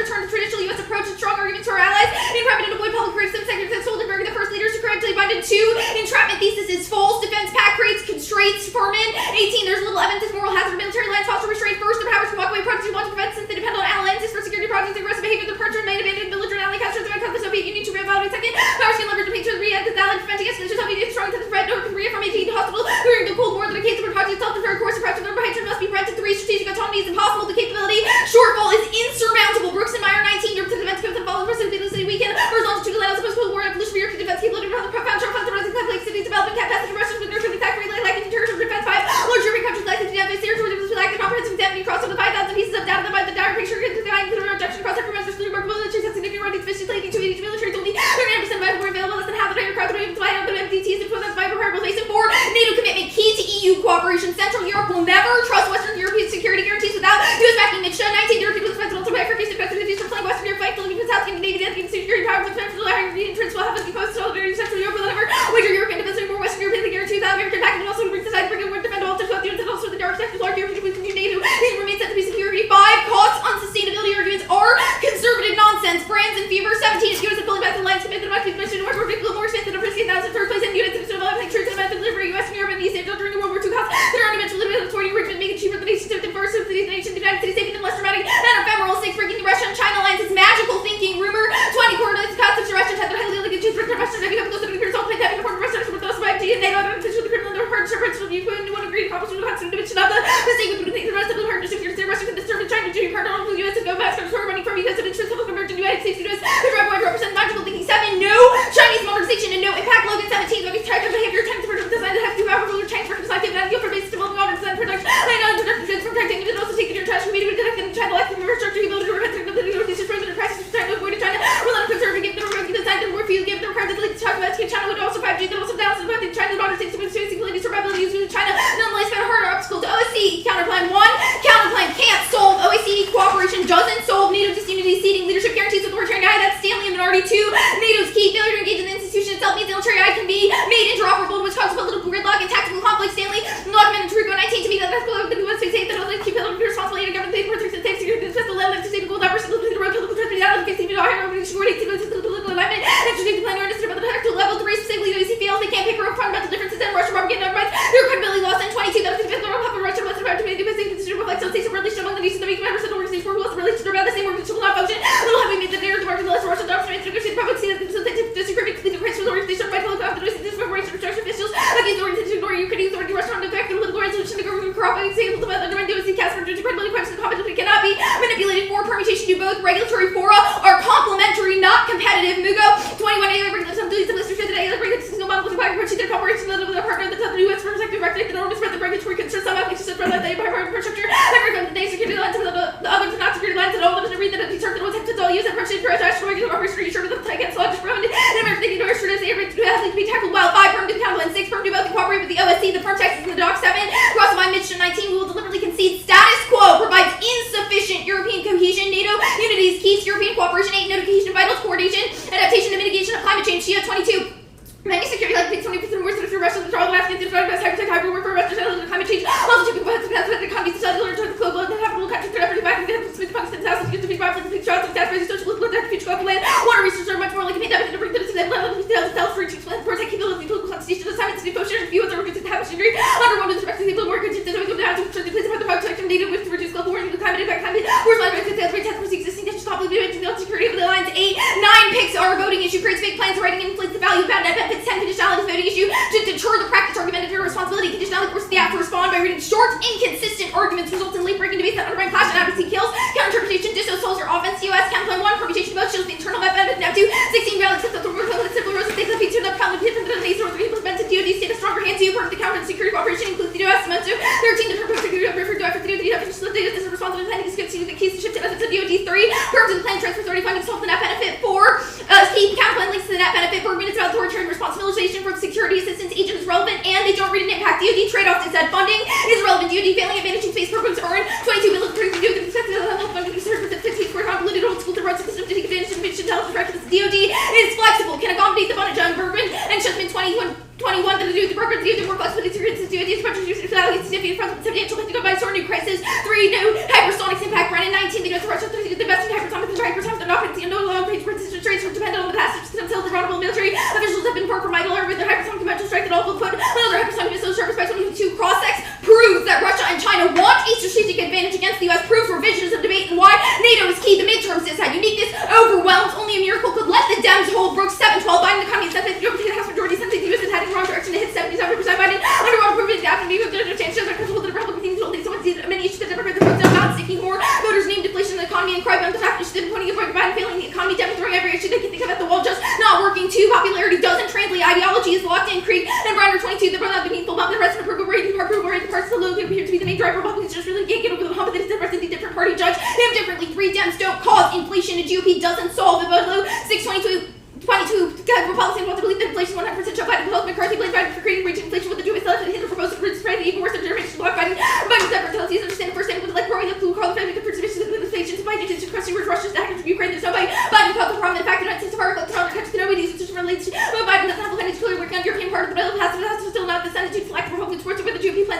cooperation. Central Europe will never trust Western European security guarantees without U.S. backing. Mid 19 European was defensive also by African defensive for playing Western Europe fight, Philippines, South Scandinavia, the security powers of central European entrance will have to be posted to all very Central Europe will never wager European defensive more Western European guarantee without American backing and also brings the side bring more defend all throughout the units and also the dark sectors large European between NATO and remains set to be security. 5 cost unsustainability arguments are conservative nonsense. Brands and fever. 17 is U.S. and pulling back the lines to make the market mission more predictable, more expensive, and risky. 3rd place in units and still having troops and events delivery U.S. and Europe and the East Asia during the World War II costs that are eventually limited to 40 Richmond, making cheaper than nations to the first of the nation, the United States, saving them less dramatic and ephemeral. 6 breaking the Russia and China lines is magical thinking. Rumor 20 coordinates costs of Russia had their highly illegal Jews breaking Russia and close to the appearance all played having important Russia with those 5G and NATO and official the criminal and hard servants will be put into one agreed proposition of the dimension of the mistake between the rest of the hard distributors. Russia can disturb the China Jew part of the U.S. and go back to money from U.S. and interest of American United States U.S. The drug wide represent magical thinking. 7 no Chinese modernization and no impact. Logan 17 Logan's type of behavior tends to design that have to have ruler change for deciding that for basic development modern design production and non-production from protecting and also taking your trash from media and China life from infrastructure ability to protect the organization further and practice to avoid China will not conserve and give them a design that more few give them private to talk about China would also 5G that also down about the China modern states with security survivability using China nonetheless found harder obstacle to OSCE counterplan 1 counterplan can't solve OSCE cooperation doesn't solve NATO disunity seating leadership guarantees authoritarian eye that's Stanley and Minority 2 NATO's key failure to engage in the institution itself means the military eye can be made interoperable which causes political gridlock and tactical conflict. Stanley Lockman and Tarico 19 to me that that's the US to say that all the keep responsibility to government protects and takes security the level of sustainable diversity the road to the reality 15 higher security to the political alignment and to take the plan earnest about the tactical level to raise specifically the OEC fails they can't paper up fundamental differences in Russia propaganda and rights their credibility lost in 22 that was the Russia must have to be the distributive like some states of relation among the nations that make members of the organization who will relate to about the same organization will not function little have we made the narrative market the less Russia documents to the public see that the disagreement the difference for the organization by political after this information restriction officials against the organization ignore Ukraine authority restaurant effect the political resolution the government corrupt say the undermine the OEC cast for credibility questions the competence cannot be manipulated for permutation to both regulatory fora are complementary not competitive Mugo 21 bring some duties to list for today bring the single model to back approach their cooperation with the partner the U.S. for protective recognize the norms spread the regulatory concerns some applications from that they by infrastructure every from the day security lines to the others not security lines and all of them to read that it determined what to all use and purchase for attached to regular operation sure with the against law just ruined and American thinking to assure they every to be tackled while 5 perm to council and 6 perm to both cooperate with the OSC the perm taxes in the dock 7 cross line mission 19 we will deliberately concede status quo provides insufficient European cohesion NATO unity is keys European cooperation 8 NATO cohesion vitals coordination adaptation and mitigation of climate change Shia 22 many security like 20% more to the rest of the trial of Afghanistan best high-tech hybrid work for rest of the climate change also to people the economy cellular to the global and have countries that are back and with Pakistan thousands to be brought to the big shots of death by social political future global land water resources are much more like a pandemic to bring them to that level of self for each protect people of the political constitution assignments to the ocean and view as a workers to have a degree underwater to respect the people more conditions and we have to the place of the protection data with to reduce global warming the climate impact climate where's my right to sales rate test for existing nations top of the security of the lines 8 9 picks are a voting issue creates fake plans writing inflates the value of bad net benefits 10 conditionality voting issue to deter the practice argument of your responsibility conditionality forces the act to respond by reading short inconsistent arguments results in late breaking debates that undermine clash and advocacy kills counter-interpretation disso solves your offense US counterplan 1 permutation both shows the internal net benefit now 2 16 valid except that the word of the simple rose states that feature the problem different than the nature of the implemented DOD state a stronger hand 2 part of the counter and security cooperation includes the US month 2 13 the purpose of security referred to after the DOD have to data this is responsible planning to continue the keys to shift to the DOD 3 purpose of the plan transfer authority funding solve the net benefit 4 key counterplan links to the net benefit 4 minutes about authoritarian responsibilization from security assistance agent is relevant and they don't read an impact DOD trade-off is that funding is relevant DOD failing at managing space programs earn 22 military to do the success of the funding reserve with the 15 square convoluted old school to run system to take advantage of mission intelligence practices DOD is flexible can accommodate the budget John Bergman and Shutman 21 to do the program DOD more flexibility to DOD is much reduced significant from substantial to go by sort of new crisis 3 new hypersonics impact Brandon 19 the US Russia the best in hypersonics and hypersonics are not no long range precision traits are dependent on the past themselves the vulnerable military officials have been for my dollar with the hypersonic conventional strike that all will put another hypersonic missile service by 2022 cross-sex proves that Russia and China want a strategic advantage against the US proves revisions of debate and why NATO is key the midterms is how uniqueness overwhelms only a miracle could let the Dems hold Brooks 7-12 Biden economy and the House majority since the US is heading in the wrong direction to hit 77% Biden underwater proving the after new change shows that control the Republican things holding so many issues that never heard the votes about seeking more voters named deflation in the economy and cry about the fact that she didn't pointing a Biden failing the economy demonstrating every issue they can think of at the wall just not working too popularity doesn't translate ideology is locked in Creek and Briner 22 the brother of the meaningful bump the rest of the approval rating part approval rating parts of the low appear to be the main driver Republicans just really can't get over the hump that it's different the different party judge him differently 3 Dems don't cause inflation the GOP doesn't solve the vote low 622 Republicans want to believe that inflation 100% show Biden McCarthy blamed Biden for creating raging inflation with the Jewish left and Hitler proposed to spread even worse than Germany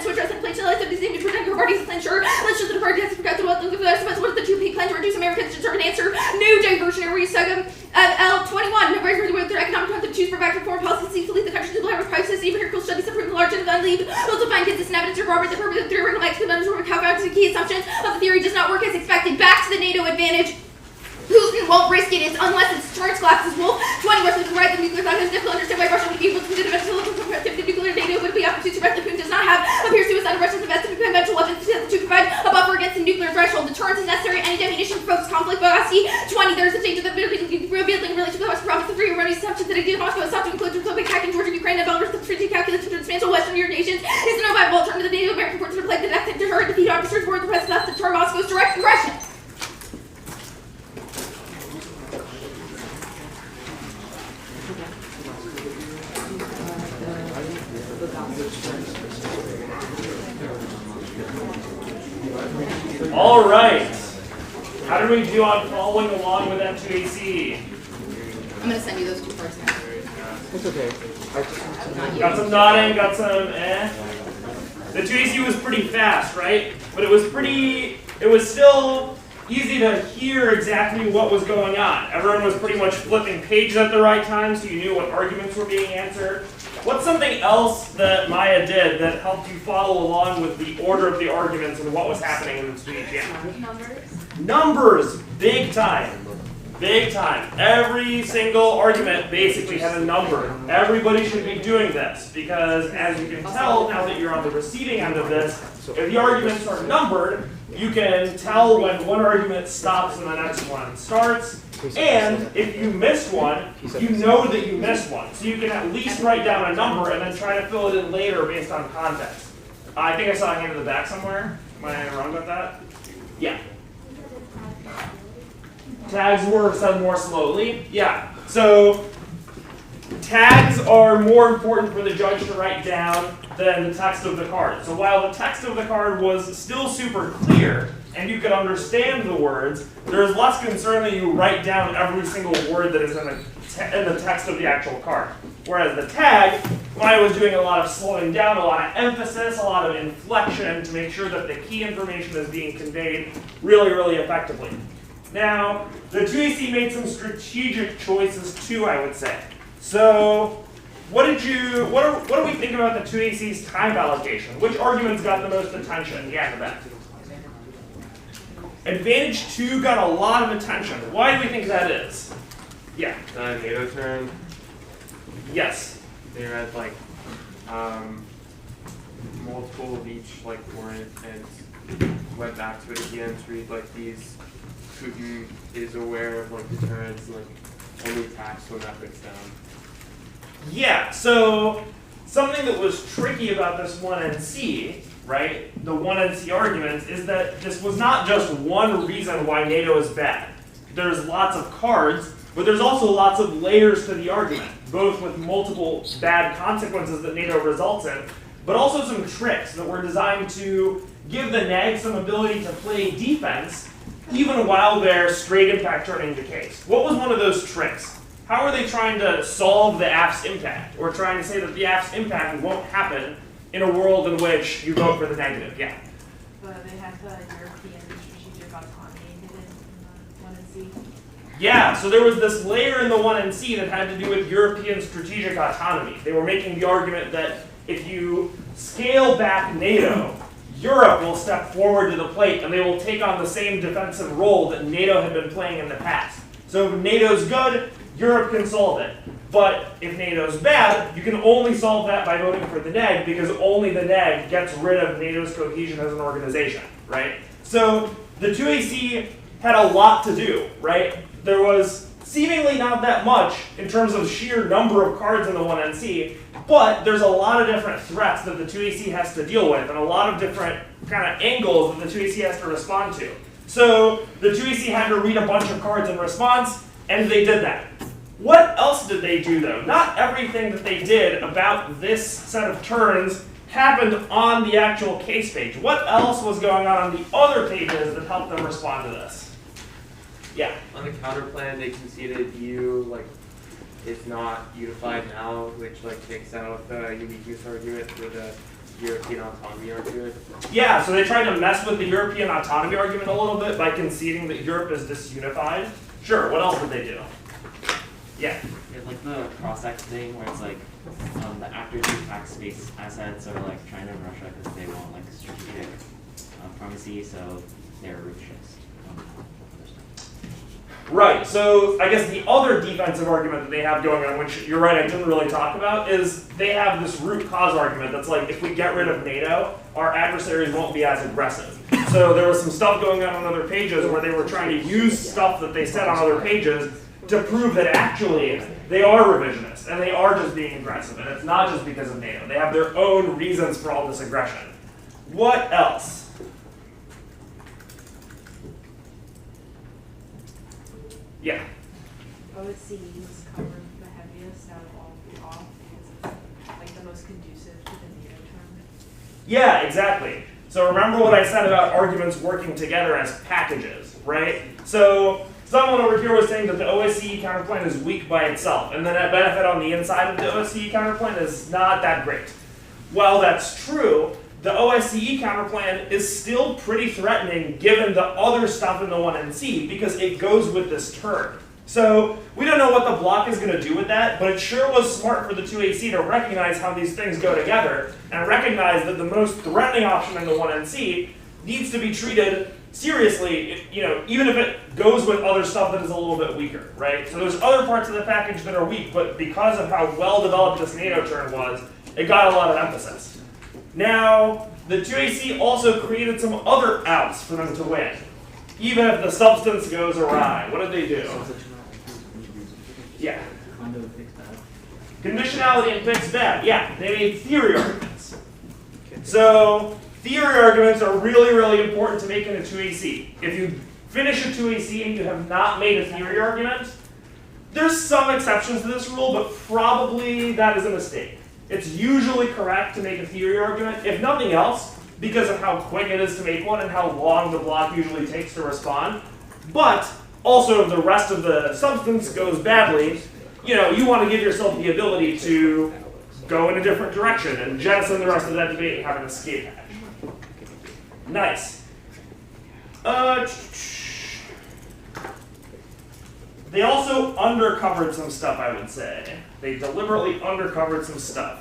plans to address inflation, like these to protect your parties and ensure, let's show the party has to forget the wealth of the estimates. What is the 2P plan to reduce Americans' determined answer? New diversionary segment L21. November with their economic plans to choose for back foreign policy seems to lead the country to the level of crisis. Even critical studies have proven large and unlead. Also find consistent evidence to corroborate the purpose of theoretical experiments where calculating the key assumptions of the theory does not work as expected. Back to the NATO advantage. Putin won't risk it unless its deterrence collapses. Wolf 20 Russia to rise the nuclear threat. It's difficult to understand why Russia would be able to do the eventual activity nuclear NATO would be opportunity to Putin does not have appears to us that Russia's invested in conventional weapons to provide a buffer against the nuclear threshold. Deterrence is necessary. Any ammunition provokes conflict. But I see 20. There is a danger that revealing relationship with Western province of three erroneous assumptions that exist Moscow is sought to include Republic attack in Georgia, Ukraine, and Belarus. The strategic calculus to dismantle Western European nations is no viable alternative to the NATO American forces to play the next deterrent defeat officers were the president to deter Moscow's direct aggression.
All right. How did we do on following along with M2AC?
I'm going to send you those 2 cards now.
It's okay.
Got some nodding, got some eh. The 2AC was pretty fast, right? But it was still easy to hear exactly what was going on. Everyone was pretty much flipping pages at the right time, so you knew what arguments were being answered. What's something else that Maya did that helped you follow along with the order of the arguments and what was happening in the speech? Yeah. Numbers! Big time. Big time. Every single argument basically had a number. Everybody should be doing this because, as you can tell now that you're on the receiving end of this, if the arguments are numbered, you can tell when one argument stops and the next one starts. And if you missed one, you know that you missed one. So you can at least write down a number and then try to fill it in later based on context. I think I saw a hand in the back somewhere. Am I wrong about that? Yeah. Tags were said more slowly. Yeah. So tags are more important for the judge to write down than the text of the card. So while the text of the card was still super clear and you could understand the words, there's less concern that you write down every single word that is in the text of the actual card. Whereas the tag, Maya was doing a lot of slowing down, a lot of emphasis, a lot of inflection to make sure that the key information is being conveyed really, really effectively. Now, the 2AC made some strategic choices too, I would say. So, what do we think about the 2AC's time allocation? Which arguments got the most attention? Yeah, in the back. Advantage 2 got a lot of attention. Why do we think that is? Yeah.
NATO turn.
Yes.
They had like multiple of each like warrant and went back to it again to read like these. Putin is aware of like deterrence, like only attacks when that breaks down.
Yeah. So something that was tricky about this 1NC, right? The 1NC arguments is that this was not just one reason why NATO is bad. There's lots of cards, but there's also lots of layers to the argument, both with multiple bad consequences that NATO results in, but also some tricks that were designed to give the NAG some ability to play defense even while they're straight impact turning the case. What was one of those tricks? How are they trying to solve the AF's impact, or trying to say that the AF's impact won't happen in a world in which you vote for the negative? Yeah.
But they had the European strategic autonomy hidden in the 1NC.
Yeah, so there was this layer in the 1NC that had to do with European strategic autonomy. They were making the argument that if you scale back NATO, Europe will step forward to the plate and they will take on the same defensive role that NATO had been playing in the past. So if NATO's good, Europe can solve it. But if NATO's bad, you can only solve that by voting for the neg, because only the neg gets rid of NATO's cohesion as an organization, right? So the 2AC had a lot to do, right? There was seemingly not that much in terms of sheer number of cards in the 1NC, but there's a lot of different threats that the 2AC has to deal with, and a lot of different kind of angles that the 2AC has to respond to. So the 2AC had to read a bunch of cards in response, and they did that. What else did they do, though? Not everything that they did about this set of turns happened on the actual case page. What else was going on the other pages that helped them respond to this? Yeah.
On the counter plan, they conceded U, like, it's not unified now, which like takes out the uniqueness argument for the European autonomy argument?
Yeah, so they tried to mess with the European autonomy argument a little bit by conceding that Europe is disunified. Sure, what else did they do? Yeah.
Yeah, like the cross-X thing where it's like the actors who tax space assets are like China and Russia because they want like strategic primacy, so they're revisionist.
Right, so I guess the other defensive argument that they have going on, which you're right, I didn't really talk about, is they have this root cause argument that's like, if we get rid of NATO, our adversaries won't be as aggressive. So there was some stuff going on other pages where they were trying to use stuff that they said on other pages to prove that actually they are revisionist and they are just being aggressive, and it's not just because of NATO. They have their own reasons for all this aggression. What else? Yeah.
OSCE was covered the heaviest out of all because it's like the most conducive to the NATO term.
Yeah, exactly. So remember what I said about arguments working together as packages, right? So someone over here was saying that the OSCE counterpoint is weak by itself, and the net benefit on the inside of the OSCE counterpoint is not that great. While that's true, the OSCE counterplan is still pretty threatening given the other stuff in the 1NC because it goes with this turn. So we don't know what the block is going to do with that, but it sure was smart for the 2AC to recognize how these things go together and recognize that the most threatening option in the 1NC needs to be treated seriously, even if it goes with other stuff that is a little bit weaker, right? So there's other parts of the package that are weak, but because of how well developed this NATO turn was, it got a lot of emphasis. Now, the 2AC also created some other outs for them to win, even if the substance goes awry. What did they do? Yeah. Conditionality and fixed bad. Yeah, they made theory arguments. So, theory arguments are really, really important to make in a 2AC. If you finish a 2AC and you have not made a theory argument, there's some exceptions to this rule, but probably that is a mistake. It's usually correct to make a theory argument, if nothing else, because of how quick it is to make one and how long the block usually takes to respond. But also, if the rest of the substance goes badly, you want to give yourself the ability to go in a different direction and jettison the rest of that debate and have an escape hatch. Nice. They also undercovered some stuff, I would say. They deliberately undercovered some stuff.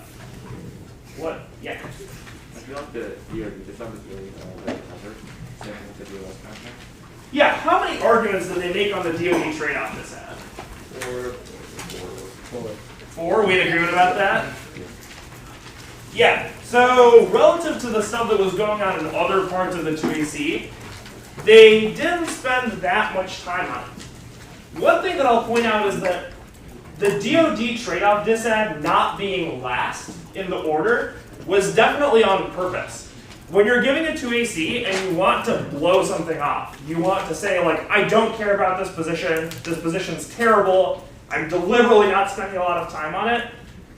What? Yeah.
I feel like the stuff is really covered. The DOS contract.
Yeah, how many arguments did they make on the DoD trade-off this ad? Four? We in agreement about that? Yeah, so relative to the stuff that was going on in other parts of the 2AC, they didn't spend that much time on it. One thing that I'll point out is that the DoD trade-off disad not being last in the order was definitely on purpose. When you're giving a 2AC and you want to blow something off, you want to say like, I don't care about this position's terrible, I'm deliberately not spending a lot of time on it,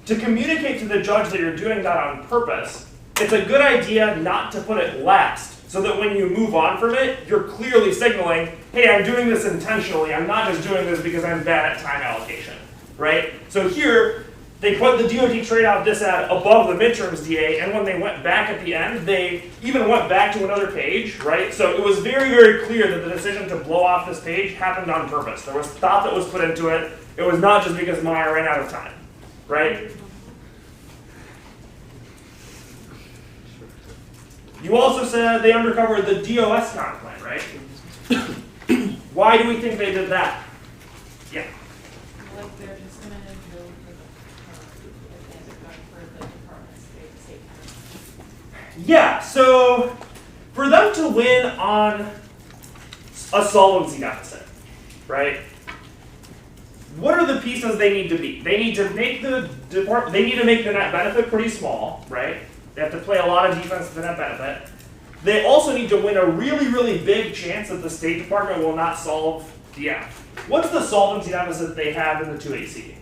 to communicate to the judge that you're doing that on purpose, it's a good idea not to put it last, so that when you move on from it, you're clearly signaling, hey, I'm doing this intentionally, I'm not just doing this because I'm bad at time allocation, right? So here, they put the DoD trade-off disad above the midterms DA, and when they went back at the end, they even went back to another page, right? So it was very, very clear that the decision to blow off this page happened on purpose. There was thought that was put into it. It was not just because Maya ran out of time, right? You also said they uncovered the DOS counterplan, right? Why do we think they did that? Yeah.
Like they're just going to go for the Department of State
Yeah, so for them to win on a solvency deficit, right? What are the pieces they need to be? They need to make the net benefit pretty small, right? They have to play a lot of defense to the net benefit. They also need to win a really, really big chance that the State Department will not solve DF. What's the solvency deficit they have in the 2AC?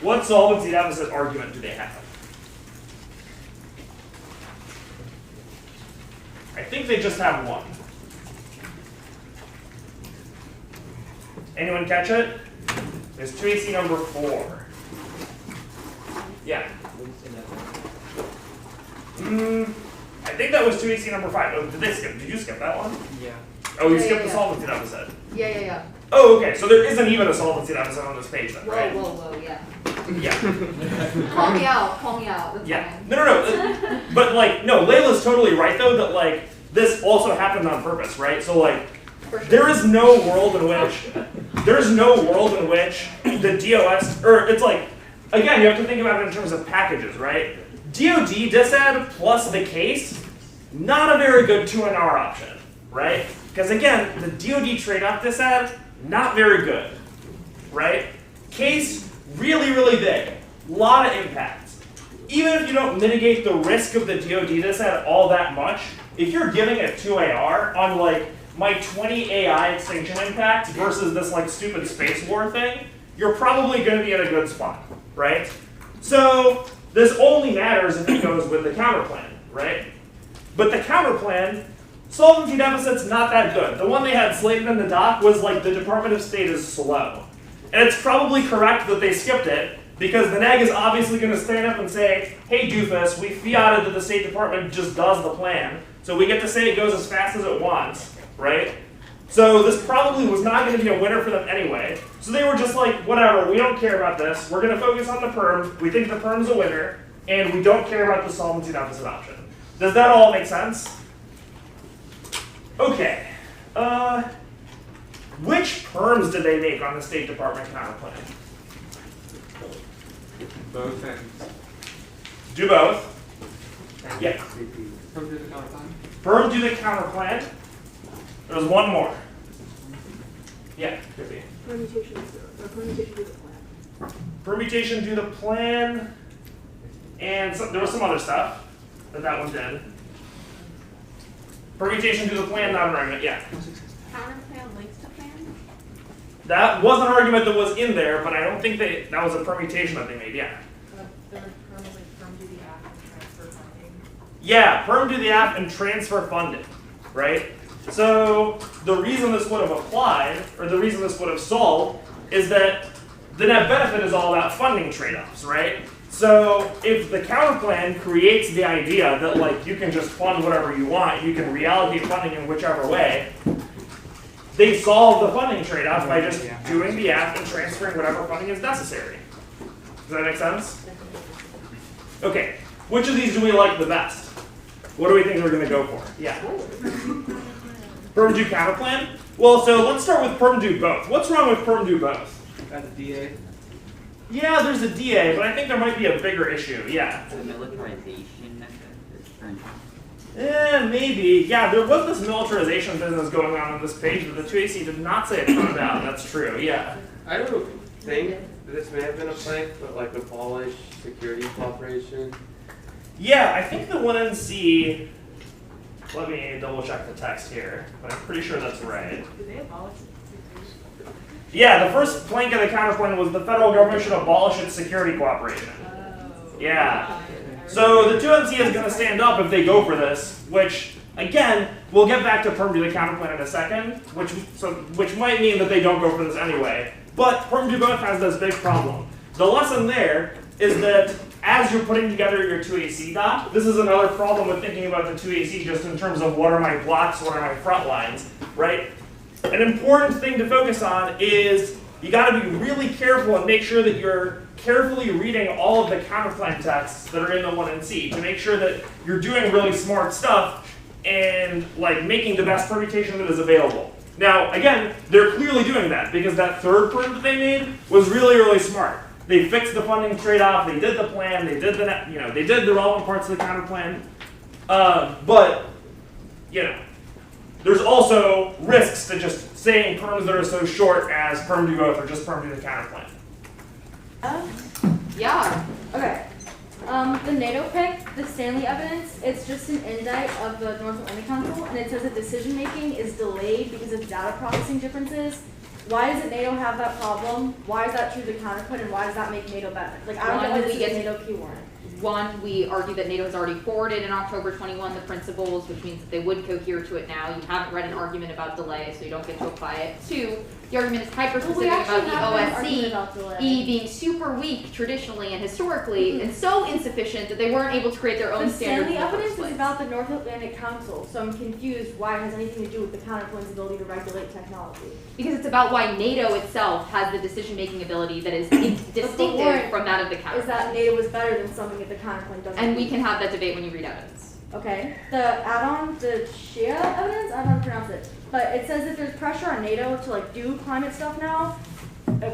What solvency deficit argument do they have? I think they just have one. Anyone catch it? There's 2AC number 4. Yeah. I think that was 2AC number 5. Oh, did they skip? Did you skip that one?
Yeah.
Oh, you
Yeah,
skipped
yeah,
the
yeah.
solvency deficit.
Yeah.
Oh, okay. So there isn't even a solvency deficit on this page then, right?
Whoa, yeah.
Yeah.
Call me out. That's
Yeah.
fine.
No. But like, no, Layla's totally right though that like this also happened on purpose, right? So like, there is no world in which the DOS, or it's like, again, you have to think about it in terms of packages, right? DoD disad plus the case, not a very good 2NR option, right? Because again, the DoD trade-off disad, not very good, right? Case, really, really big, lot of impacts. Even if you don't mitigate the risk of the DoD disad all that much, if you're giving it 2AR on like my 20 AI extinction impact versus this like stupid space war thing, you're probably going to be in a good spot, right? So this only matters if it goes with the counter plan, right? But the counter plan, solvency deficit's not that good. The one they had slated in the doc was like the Department of State is slow. And it's probably correct that they skipped it because the NEG is obviously going to stand up and say, hey doofus, we fiated that the State Department just does the plan, so we get to say it goes as fast as it wants, right? So this probably was not going to be a winner for them anyway. So they were just like, whatever, we don't care about this. We're going to focus on the perm. We think the perm's a winner, and we don't care about the solvency deficit option. Does that all make sense? Okay. Which perms did they make on the State Department counterplan?
Both ends.
Do both. Yeah.
Perm do the counterplan.
Perm do the counterplan. There's one more. Yeah, could be.
Permutation do the plan.
Permutation do the plan, and there was some other stuff that one did. Permutation do the plan, not an argument. Yeah.
Counter plan links to plan?
That was an argument that was in there, but I don't think that was a permutation that they made. Yeah.
There was perm do the app and transfer funding.
Yeah, perm do the app and transfer funding, right? So the reason this would have applied, or the reason this would have solved, is that the net benefit is all about funding trade-offs, right? So if the counter plan creates the idea that like you can just fund whatever you want, you can reallocate funding in whichever way, they solve the funding trade-off by just doing the app and transferring whatever funding is necessary. Does that make sense? Okay, which of these do we like the best? What do we think we're going to go for? Yeah. Perm do counter plan? Well, so let's start with perm do both. What's wrong with perm do both?
Got the DA.
Yeah, there's a DA, but I think there might be a bigger issue. Yeah.
The militarization
Maybe. Yeah, there was this militarization business going on this page that the 2AC did not say a ton about. That's true. Yeah.
I don't think this may have been a plank, but like abolish security cooperation.
Yeah, I think the 1NC. Let me double check the text here, but I'm pretty sure that's right.
Did they abolish security?
Yeah, the first plank of the counterplan was the federal government should abolish its security cooperation. Yeah. So the 2NC is going to stand up if they go for this, which, again, we'll get back to perm do the counterplan in a second, which might mean that they don't go for this anyway. But perm do both has this big problem. The lesson there is that as you're putting together your 2AC doc, this is another problem with thinking about the 2AC just in terms of what are my blocks, what are my front lines, right? An important thing to focus on is you got to be really careful and make sure that you're carefully reading all of the counterplan texts that are in the 1NC to make sure that you're doing really smart stuff and like making the best permutation that is available. Now, again, they're clearly doing that because that third perm that they made was really, really smart. They fixed the funding trade-off. They did the plan. They did they did the relevant parts of the counter plan. But there's also risks to just saying perms that are so short as perm do both or just perm do the counter plan.
Yeah. Okay. The NATO pick, the Stanley evidence, it's just an indictment of the North Atlantic Council, and it says that decision making is delayed because of data processing differences. Why doesn't NATO have that problem? Why is that true to counterput, and why does that make NATO better? Like, I don't get why this is a NATO key warrant.
One, we argue that NATO has already forwarded in October 21 the principles, which means that they would cohere to it now. You haven't read an argument about delay, so you don't get to apply it. Two, the argument is hyper-specific about the OSCE being super weak traditionally and historically, and so insufficient that they weren't able to create their own standards.
The evidence is about the North Atlantic Council, so I'm confused why it has anything to do with the counterpoint's ability to regulate technology.
Because it's about why NATO itself has the decision-making ability that is distinctive from that of the counterpoint.
Is that NATO is better than something that the counterpoint doesn't.
And we can have that debate when you read evidence.
Okay. The add-on, the Shia evidence, I don't know how to pronounce it, but it says that there's pressure on NATO to like do climate stuff now.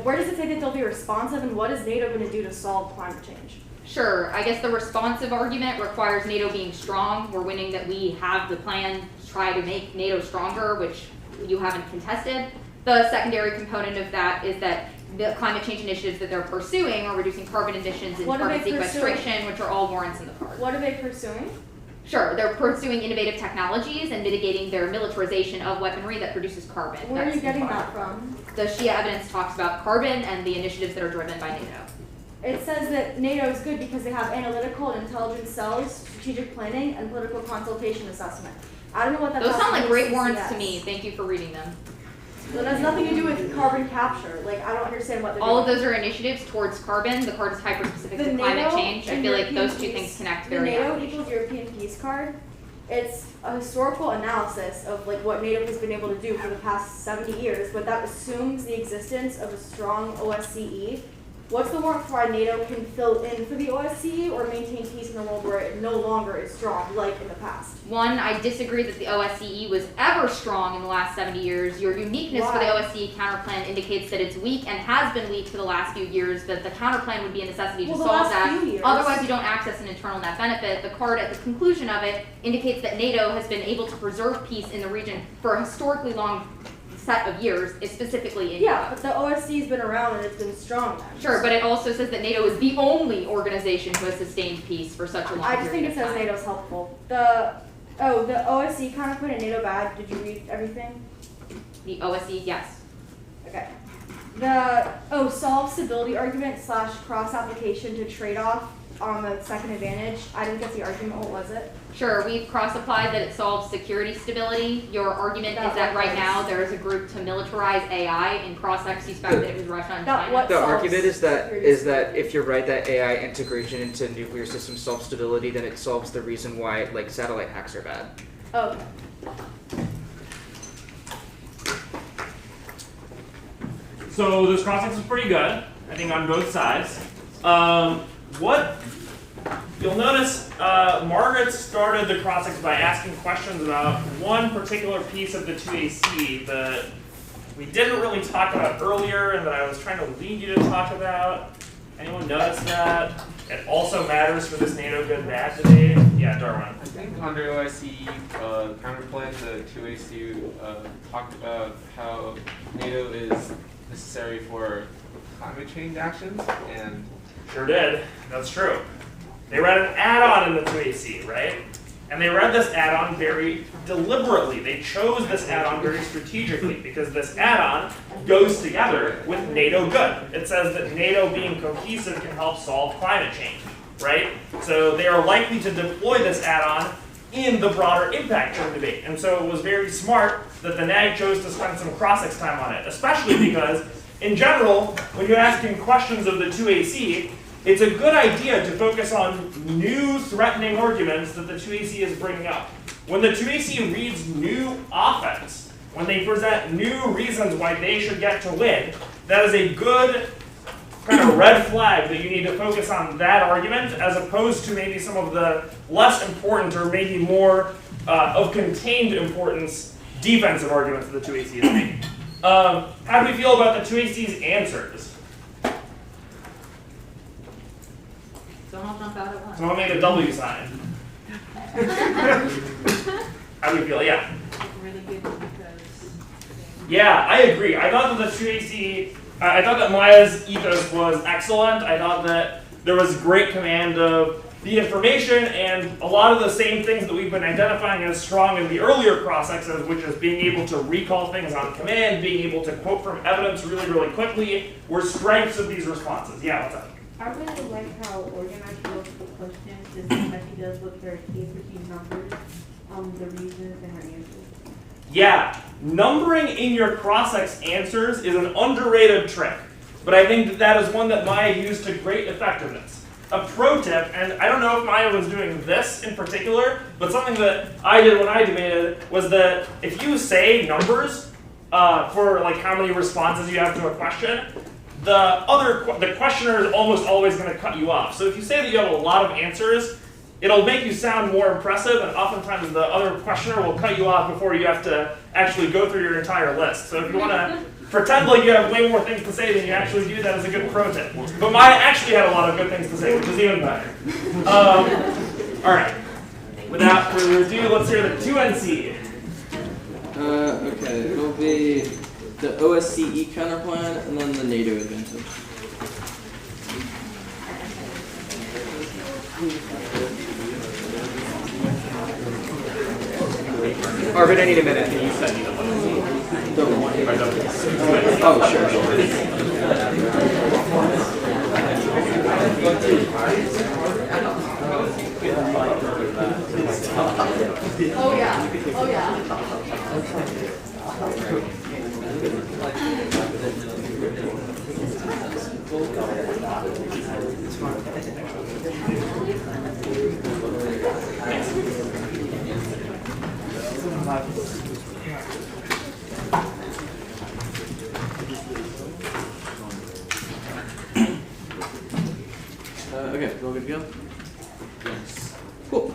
Where does it say that they'll be responsive, and what is NATO going to do to solve climate change?
Sure. I guess the responsive argument requires NATO being strong. We're winning that we have the plan to try to make NATO stronger, which you haven't contested. The secondary component of that is that the climate change initiatives that they're pursuing are reducing carbon emissions and carbon sequestration, which are all warrants in the card.
What are they pursuing?
Sure, they're pursuing innovative technologies and mitigating their militarization of weaponry that produces carbon.
Where are you getting that from?
The Shia evidence talks about carbon and the initiatives that are driven by NATO.
It says that NATO is good because they have analytical and intelligence cells, strategic planning, and political consultation assessment. I don't know what that.
Those sound like great warrants to me. Thank you for reading them.
Well, it has nothing to do with carbon capture. Like, I don't understand what they're
All of
doing.
those are initiatives towards carbon. The card is hyper-specific to climate change. I feel like those two things connect very
The NATO
heavily.
equals European peace card. It's a historical analysis of like what NATO has been able to do for the past 70 years, but that assumes the existence of a strong OSCE. What's the warrant for why NATO can fill in for the OSCE or maintain peace in a world where it no longer is strong, like in the past?
One, I disagree that the OSCE was ever strong in the last 70 years. Your uniqueness for the OSCE counterplan indicates that it's weak and has been weak for the last few years, that the counterplan would be a necessity to
Well, the
solve
last
that.
few years.
Otherwise, you don't access an internal net benefit. The card at the conclusion of it indicates that NATO has been able to preserve peace in the region for a historically long set of years, is specifically in
Yeah, but the OSCE's been around and it's been strong then.
Sure, but it also says that NATO is the only organization who has sustained peace for such a long
I just think
period
it
of
says
time.
NATO's helpful. The OSCE counterpoint and NATO bad. Did you read everything?
The OSCE, yes.
Okay. The solve stability argument / cross application to trade off on the second advantage. I didn't get the argument. What was it?
Sure, we've cross-applied that it solves security stability. Your argument is that right now there is a group to militarize AI, and cross-ex you spec that it was Russia and China.
The argument is that if you're right that AI integration into nuclear systems solves stability, then it solves the reason why like satellite hacks are bad.
Okay.
So this cross-sex is pretty good, I think, on both sides. What you'll notice, Margaret started the cross-sex by asking questions about one particular piece of the 2AC that we didn't really talk about earlier and that I was trying to lead you to talk about. Anyone notice that? It also matters for this NATO good bad debate. Yeah, Darwin.
I think under OSCE counterplan, the 2AC talked about how NATO is necessary for climate change actions, and
Sure did. That's true. They read an add-on in the 2AC, right? And they read this add-on very deliberately. They chose this add-on very strategically because this add-on goes together with NATO good. It says that NATO being cohesive can help solve climate change, right? So they are likely to deploy this add-on in the broader impact term debate. And so it was very smart that the NAG chose to spend some cross-ex time on it, especially because in general, when you're asking questions of the 2AC, it's a good idea to focus on new threatening arguments that the 2AC is bringing up. When the 2AC reads new offense, when they present new reasons why they should get to win, that is a good kind of red flag that you need to focus on that argument as opposed to maybe some of the less important or maybe more of contained importance defensive arguments that the 2AC is making. How do we feel about the 2AC's answers?
Don't all jump out at once.
Someone made a W sign. How do we feel? Yeah.
Really good because
Yeah, I agree. I thought that the 2AC, I thought that Maya's ethos was excellent. I thought that there was great command of the information and a lot of the same things that we've been identifying as strong in the earlier cross-exes, which is being able to recall things on command, being able to quote from evidence really, really quickly, were strengths of these responses. Yeah, what's up?
I really like how organized you were to the question this actually does look very case with these numbers, the reasons and her answers.
Yeah, numbering in your cross-ex answers is an underrated trick, but I think that is one that Maya used to great effectiveness. A pro tip, and I don't know if Maya was doing this in particular, but something that I did when I debated was that if you say numbers for like how many responses you have to a question, the questioner is almost always going to cut you off. So if you say that you have a lot of answers, it'll make you sound more impressive, and oftentimes the other questioner will cut you off before you have to actually go through your entire list. So if you want to pretend like you have way more things to say than you actually do, that is a good pro tip. But Maya actually had a lot of good things to say, which is even better. All right. Without further ado, let's hear the 2NC.
Okay, it'll be the OSCE counterplan and then the NATO advantage.
Arvind, I need a minute.
You said you don't want to.
Oh, sure.
Oh yeah. Oh yeah.
Okay, we're all good to go? Yes. Cool.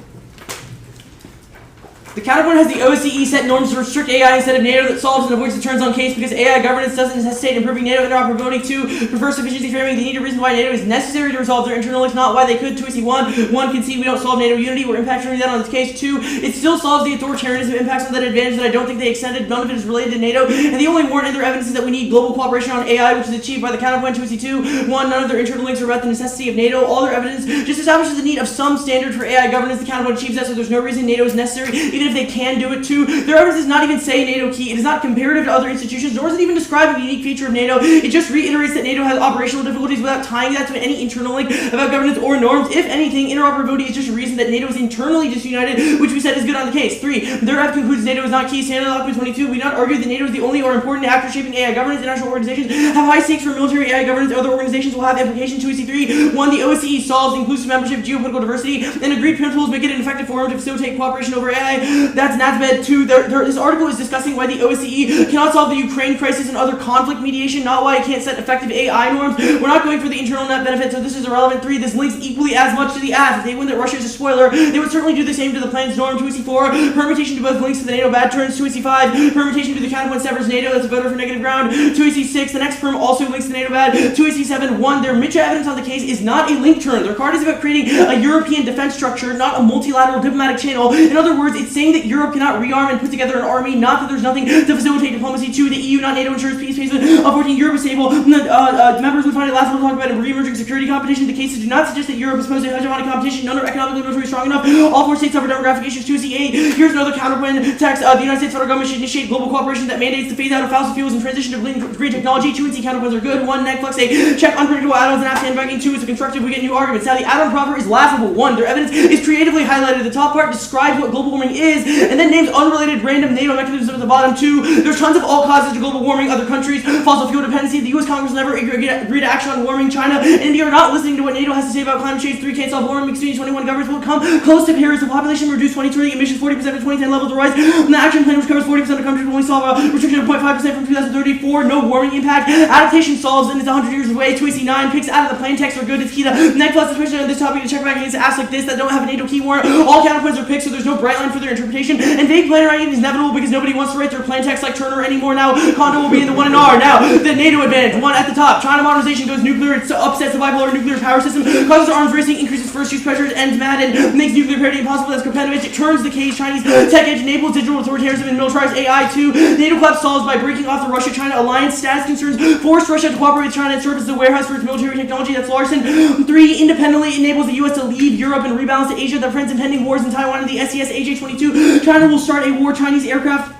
The counterpoint has the OSCE set norms to restrict AI instead of NATO that solves and avoids the turns on case because AI governance doesn't necessitate improving NATO interoperability. 2. Prefers sufficiency framing. They need a reason why NATO is necessary to resolve their internal links, not why they could. 2AC 1 concede we don't solve NATO unity. We're impacting that on this case. 2. It still solves the authoritarianism impacts on that advantage that I don't think they extended. None of it is related to NATO. And the only warrant in their evidence is that we need global cooperation on AI, which is achieved by the counterpoint. 2AC 2 1. None of their internal links are about the necessity of NATO. All their evidence just establishes the need of some standard for AI governance. The counterpoint achieves that, so there's no reason NATO is necessary, even if they can do it. 2. Their evidence does not even say NATO key. It is not comparative to other institutions, nor does it even describe a unique feature of NATO. It just reiterates that NATO has operational difficulties without tying that to any internal link about governance or norms. If anything, interoperability is just a reason that NATO is internally disunited, which we said is good on the case. 3. Their evidence concludes NATO is not key. Standard document 22. We do not argue that NATO is the only or important actor shaping AI governance. International organizations have high stakes for military AI governance. Other organizations will have implications. 2AC3. 1. The OSCE solves inclusive membership, geopolitical diversity, and agreed principles make it an effective forum to facilitate cooperation over AI. That's NATSMED. 2. This article is discussing why the OSCE cannot solve the Ukraine crisis and other conflict mediation, not why it can't set effective AI norms. We're not going for the internal net benefit, so this is irrelevant. 3. This links equally as much to the ass. If they win that Russia is a spoiler, they would certainly do the same to the plan's norm. 2AC4. Permutation to both links to the NATO bad turns. 2AC5. Permutation to the counterpoint severs NATO. That's a voter for negative ground. 2AC6. The next perm also links to NATO bad. 2AC7. 1. Their Mitcha evidence on the case is not a link turn. Their card is about creating a European defense structure, not a multilateral diplomatic channel. In other words, it's saying that Europe cannot rearm and put together an army, not that there's nothing to facilitate diplomacy. 2. The EU, not NATO, ensures peace. Unfortunately, Europe is stable. Members would find it laughable to talk about a re-emerging security competition. The cases do not suggest that Europe is supposed to have hegemonic competition. None are economically military strong enough. All 4 states suffer demographic issues. 2AC8. Here's another counterpoint text. The United States federal government should initiate global cooperation that mandates the phase out of fossil fuels and transition to green technology. 2AC counterpoints are good. 1. Neg flex a check unpredictable add-ons and app sandbagging. 2 is a constructive. We get new arguments. Now the add-on proper is laughable. 1. Their evidence is creatively highlighted. The top part describes what global warming is, and then names unrelated random NATO mechanisms at the bottom. 2. There's tons of all causes to global warming. Other countries, fossil fuel dependency. The U.S. Congress will never agree to action on warming. China and India are not listening to what NATO has to say about climate change. 3. Can't solve warming. 21 governments will come close to Paris. The population will reduce 2020 emissions 40% to 2010 levels will rise. And the action plan, which covers 40% of countries, will only solve a restriction of 0.5% from 2030. 4. No warming impact. Adaptation solves and it's 100 years away. 2AC9. Picks out of the plain text are good. It's key to next plus especially on this topic to check back against asks like this that don't have a NATO key warrant. All counterpoints are picked, so there's no bright line for their interpretation. And vague plan writing is inevitable because nobody wants to write their plain text like Turner anymore now. Condo will be in the 1 and R. Now, the NATO advantage. 1 at the top. China modernization goes nuclear. It upsets the bipolar nuclear power system. Causes arms racing. Increases first use pressures. Ends mad and makes nuclear parity impossible. That's competitive. It turns the cage. Chinese tech edge enables digital authoritarianism and militarized AI. 2. NATO collapse solves by breaking off the Russia-China alliance. Status concerns forced Russia to cooperate with China and serve as the warehouse for its military technology. That's Larson. 3. Independently enables the U.S. to leave Europe and rebalance to Asia that prevents impending wars in Taiwan and the SES AJ-22. China will start a war. Chinese aircraft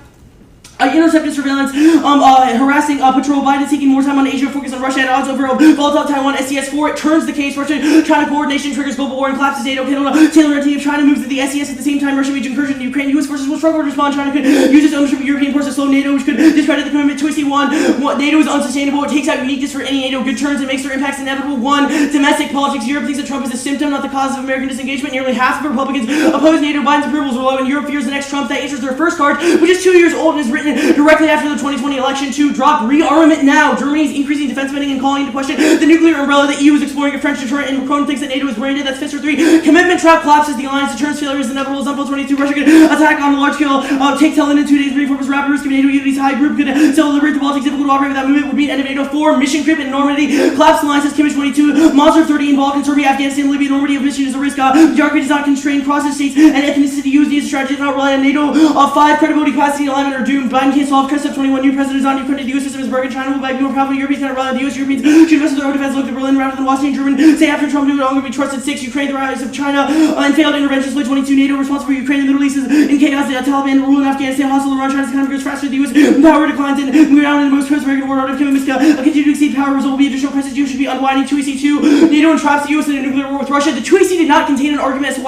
intercepted surveillance, harassing patrol. Biden taking more time on Asia, focus on Russia at odds over volatile Taiwan. SES4, it turns the case. Russia-China coordination triggers global war and collapses NATO. Taylor if China moves to the SES at the same time. Russia waged incursion in Ukraine. U.S. forces will struggle to respond. China could use its ownership of European forces to slow NATO, which could discredit the commitment to AC1. NATO is unsustainable. It takes out uniqueness for any NATO good turns and makes their impacts inevitable. 1. Domestic politics. Europe thinks that Trump is a symptom, not the cause of American disengagement. Nearly half of Republicans oppose NATO. Biden's approvals are low, and Europe fears the next Trump. That answers their first card, which is 2 years old and is written directly after the 2020 election. 2. Drop rearmament now. Germany is increasing defense spending and calling into question the nuclear umbrella. The EU is exploring a French deterrent, and Macron thinks that NATO is brain dead. That's Fister 3. Commitment trap collapses. The alliance deterrence failure is inevitable. Zumpo 22. Russia could attack on a large scale. Take Tallinn in 2 days. Reinforce rapid risk of NATO unity's high group could still liberate the Baltics. Difficult to operate without movement would be an end of NATO. 4. Mission creep in Normandy. Collapse alliance says Kimmich 22. Monster 30 involved in Serbia, Afghanistan, Libya. Normandy of mission is a risk. Geography does not constrain cross states and ethnicity. Use these strategies not rely on NATO. 5. Credibility, capacity, and alignment are doomed. Biden can't solve Step 21. New president is on Ukraine. The U.S. system is broken. China will beg more powerful. Europeans cannot rely on the U.S. Europeans should invest in their own defense. Look to Berlin rather than Washington. German say after Trump, no longer be trusted. 6. Ukraine, the rise of China and failed interventions. Split 22. NATO responsible for Ukraine. The Middle East is in chaos. The Taliban rule in Afghanistan. Hostile Iran. China's economy grows faster. The U.S. power declines and move down in the most post-American war. Out of commitments continue to exceed power. Result will be additional crisis. You should be unwinding 2AC2. NATO entraps the U.S. in a nuclear war with Russia. The 2AC did not contain an argument as to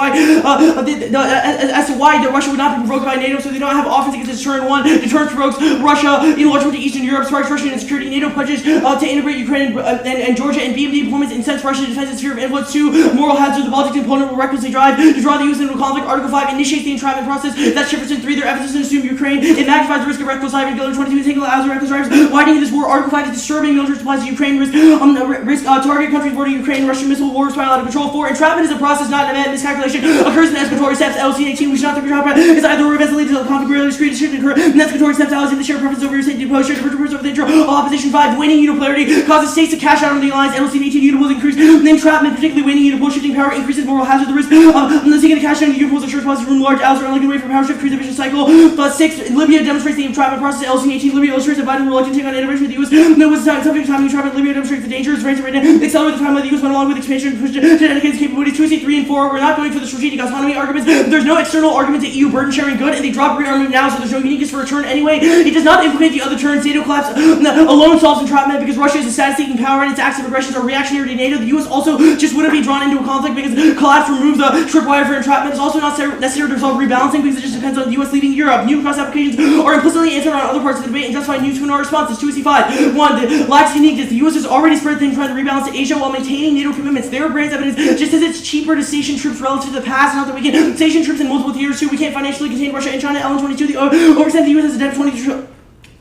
why Russia would not be provoked by NATO, so they don't have offense against turn 1. Deterrence provokes Russia in enlargement to Eastern Europe, sparks Russian insecurity. NATO pledges to integrate Ukraine and Georgia and BMD deployments incents Russia to defend its sphere of influence. 2. Moral hazard. The Baltic and Poland will recklessly drive to draw the U.S. into a conflict. Article 5 initiates the entrapment process. That's Jefferson. 3. Their emphasis on assume Ukraine. It magnifies the risk of reckless driving. Gilder 22. Take as reckless drivers. Widening this war. Article 5 is disturbing military supplies to Ukraine. Risk target countries bordering Ukraine. Russian missile war spiral out of control. 4. Entrapment is a process, not an event. Miscalculation occurs in escalatory steps. LC18. We should not think entrapment is either or events lead to the conflict rarely discreet. It shouldn't occur. Escalatory steps. Allies in the share preference over your safety. Depose. Share the purpose over the intro. All opposition. 5. Waning unipolarity causes states to cash out on the alliance. LC18 unipoles increase. Entrapment, particularly waning unipole shifting power, increases moral hazard. The risk of taking the cash out on unipoles ensures policy room large. Allies are unlikely to wait for power shift. Creates a vicious cycle. 6. Libya demonstrates the entrapment process. LC18. Libya illustrates that Biden will reluctant to take on integration with the U.S. No was subject to timing entrapment. Libya demonstrates the dangers. Right now. Accelerate the timeline. The U.S. went along with expansion to dedicate its capabilities. 2C3 and 4. We're not going for the strategic autonomy arguments. There's no external argument to EU burden sharing good, and they drop rearmament now, so there's no uniqueness for a turn anyway. It does not implicate the other turns. NATO collapse alone solves entrapment because Russia is a status-seeking power and its acts of aggressions are reactionary to NATO. The U.S. also just wouldn't be drawn into a conflict because collapse removes the tripwire for entrapment. It's also not necessary to resolve rebalancing because it just depends on the U.S. leading Europe. New cross applications are implicitly answered on other parts of the debate and justify new twin responses. 2C5. 1. The lacks uniqueness. The U.S. has already spread things trying to rebalance to Asia while maintaining NATO commitments. There are brands evidence just as it's cheaper to station troops relative to the past. Not that we can station troops in multiple theaters too. We can't financially contain Russia and China. LN22. The overextend the U.S. has a debt of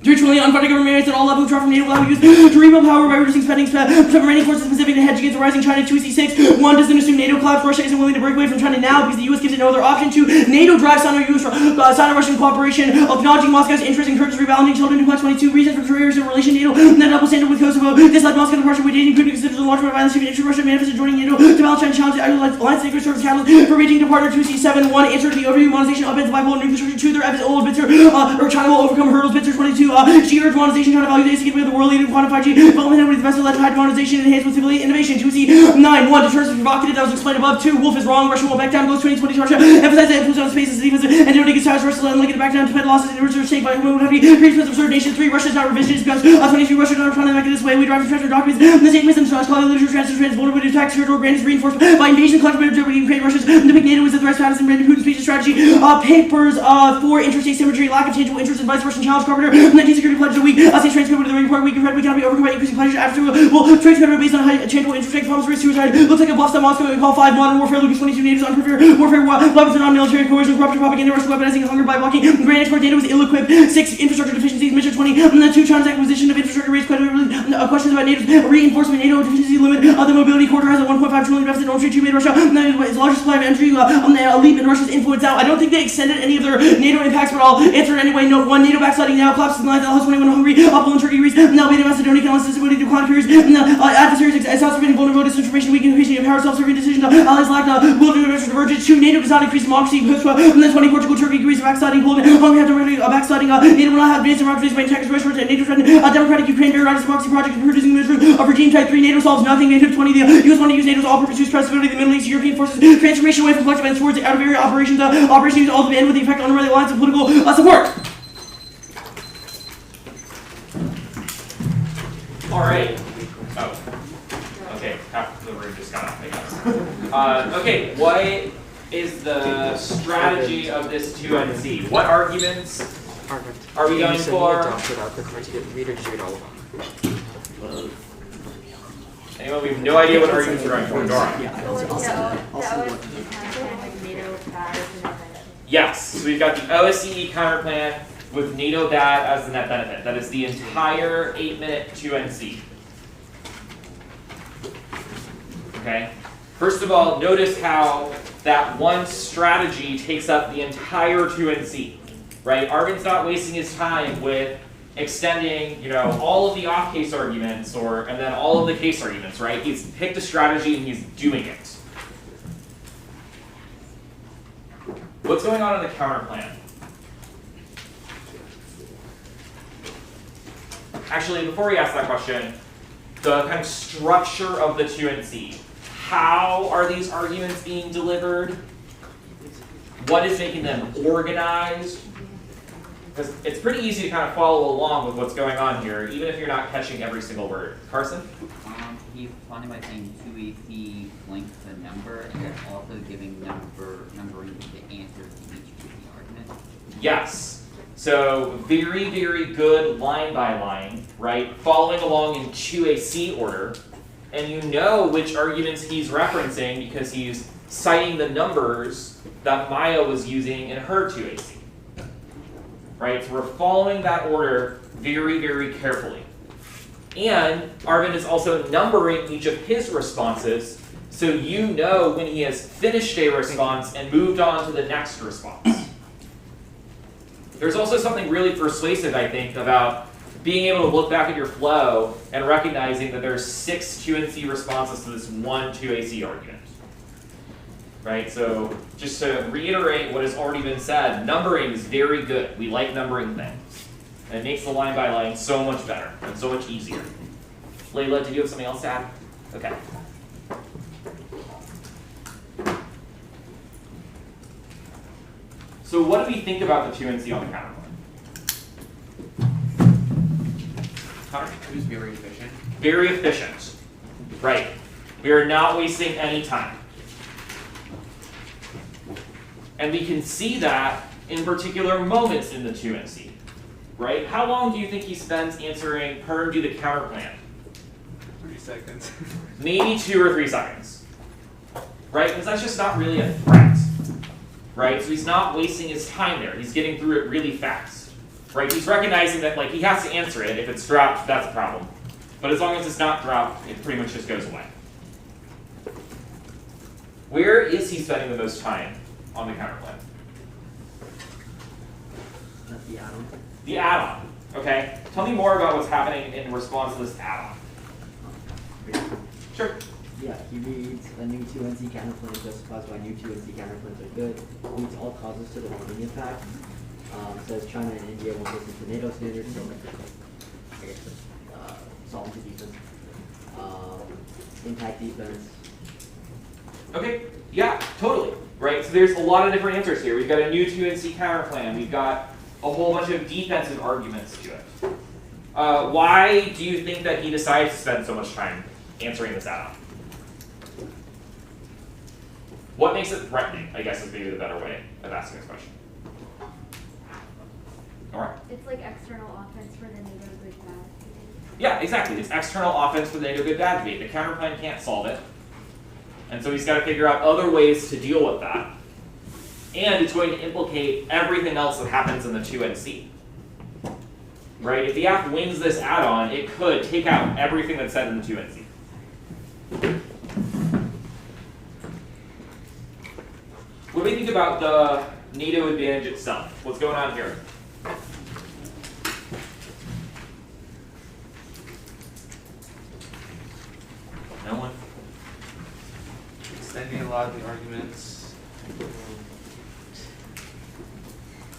3 trillion unfunded government mandates at all levels draw from NATO will use to rebuild power by reducing spending, remaining forces specific to hedge against the rising China. 2C6. 1. Doesn't assume NATO collapse. Russia isn't willing to break away from China now because the U.S. gives it no other option. 2. NATO drives Sino-Russian cooperation, acknowledging Moscow's interest in encourages rebalancing children to 22. Reasons for careers in relation to NATO, and then double standard with Kosovo. This led Moscow to Russia with dating, including considers the launch of violence to Russia manifested joining NATO to balance China challenge the alliance secret service catalyst for Beijing to partner. 2C7. 1. Answer to the overview monetization of bipolar nuclear structure. 2. Their evidence old Bitzer or China will overcome hurdles. Bitzer 22. She urged monetization China values ASIC with the world leading quantified G development with the best of led high monetization enhanced with civilian innovation. 2C9. 1. Deterrence is provocative that was explained above. 2. Wolf is wrong. Russia will back down. Goes 2020 to Russia. Emphasize the influence on space as defense and don't take its ties. Russia and link it back down to pet losses and research take by whom would have to be previous of third nation. 3. Russia is not revisionist because 23. Russia is not trying to make it this way. We drive the treasure documents. The statements and scholarly literature transfer vulnerability to attack territorial grand is reinforced by invasion collective majority in Ukraine. Russia's depict NATO as the threat status and Brandon Putin's speech strategy. Papers 4. Interstate symmetry, lack of tangible interest in vice Russian challenge carpenter. 19 security pledge a week. State transcript with the report we cannot be overcome by increasing pleasure after trade credit based on high tangible interest rate forms risk suicide. Looks like a bluff that Moscow we call 5. Modern warfare. Lucas 22. NATO's unprepared warfare. Weapons and non-military coercion, corruption, propaganda, Russia weaponizing hunger by blocking grain export. NATO is ill-equipped. 6. Infrastructure deficiencies. Mission 20. 2. China's acquisition of infrastructure raised credibility. Questions about NATO's reinforcement. NATO deficiency limit. The mobility corridor has a 1.5 trillion deficit. Nord Stream 2 made Russia its largest supply of entry. A leap in Russia's influence out. I don't think they extended any of their NATO impacts, but I'll answer it anyway. Note 1. NATO backsliding now. Collapses the lines. LH21 Hungary. Poland, Turkey, Greece. Now Albania, Macedonia, can less ability to decline periods. Adversaries self-serving vulnerable disinformation, weak increasing of power, self-serving decisions. Allies lack the will to divergence. 2. NATO does not increase democracy. Post 20. Portugal, Turkey, Greece, backsliding. Poland, Hungary have democratic backsliding. NATO will not have advanced democracy by attacks, restaurants, and NATO threatened democratic Ukraine, Derradji democracy project producing ministry of regime type 3. NATO solves nothing. NATO 20. The U.S. want to use NATO's all-purpose use stability of the Middle East, European forces, transformation away from collective and towards out of area operations. Operation use all the end with the effect on unreal alliance and political support.
All right. Oh. Okay, half the room just got up, I guess. Okay, what is the strategy of this 2NC? What arguments are we going for? Anyone? We have no idea what arguments we're going for. Dora. Yes, so we've got the OSCE counterplan with NATO bad as the net benefit. That is the entire 8-minute 2NC. Okay? First of all, notice how that one strategy takes up the entire 2NC. Right? Arvind's not wasting his time with extending, all of the off-case arguments and then all of the case arguments, right? He's picked a strategy and he's doing it. What's going on in the counterplan? Actually, before we ask that question, the kind of structure of the 2NC. How are these arguments being delivered? What is making them organized? Because it's pretty easy to kind of follow along with what's going on here, even if you're not catching every single word. Carson?
He's responding by saying 2AC blanks the number, and then also giving numbering the answer to each argument.
Yes. So very, very good line by line, right? Following along in 2AC order, and you know which arguments he's referencing because he's citing the numbers that Maya was using in her 2AC. Right? So we're following that order very, very carefully. And Arvind is also numbering each of his responses so you know when he has finished a response and moved on to the next response. There's also something really persuasive, I think, about being able to look back at your flow and recognizing that there's 6 2NC responses to this one 2AC argument. Right, so just to reiterate what has already been said, numbering is very good. We like numbering things. And it makes the line by line so much better and so much easier. Layla, did you have something else to add? Okay. So what do we think about the 2NC on the counterplan? Connor?
It was very efficient.
Very efficient. Right. We are not wasting any time. And we can see that in particular moments in the 2NC, right? How long do you think he spends answering Perm do the counterplan?
3 seconds.
Maybe 2 or 3 seconds, right? Because that's just not really a threat, right? So he's not wasting his time there. He's getting through it really fast, right? He's recognizing that he has to answer it. If it's dropped, that's a problem. But as long as it's not dropped, it pretty much just goes away. Where is he spending the most time on the counterplan?
The add-on.
The add-on. Okay. Tell me more about what's happening in response to this add-on. Sure.
Yeah, he reads a new 2NC counterplan, justifies why new 2NC counterplans are good, leads all causes to the warming impact, says China and India won't listen to NATO standards, so I guess solvency defense, impact defense.
Okay. Yeah, totally. Right, so there's a lot of different answers here. We've got a new 2NC counterplan. We've got a whole bunch of defensive arguments to it. Why do you think that he decides to spend so much time answering this add-on? What makes it threatening, I guess, is maybe the better way of asking this question. All right.
It's like external offense for the NATO good bad.
Yeah, exactly. It's external offense for the NATO good bad debate. The counterplan can't solve it. And so he's got to figure out other ways to deal with that. And it's going to implicate everything else that happens in the 2NC. Right? If the app wins this add-on, it could take out everything that's said in the 2NC. What do we think about the NATO advantage itself? What's going on here? No one?
Extending a lot of the arguments.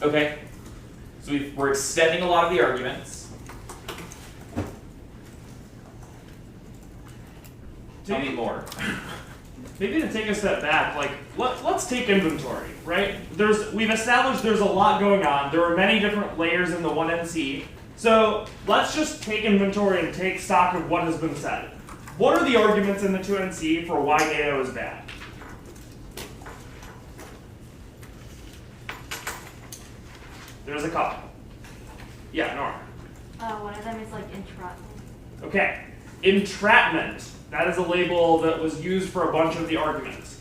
Okay. So we're extending a lot of the arguments. Tell me more. Maybe to take a step back, let's take inventory, right? We've established there's a lot going on. There are many different layers in the 1NC, So let's just take inventory and take stock of what has been said. What are the arguments in the 2NC for why NATO is bad? There's a couple. Yeah, Nora.
One of them is like entrapment.
Okay. Entrapment. That is a label that was used for a bunch of the arguments.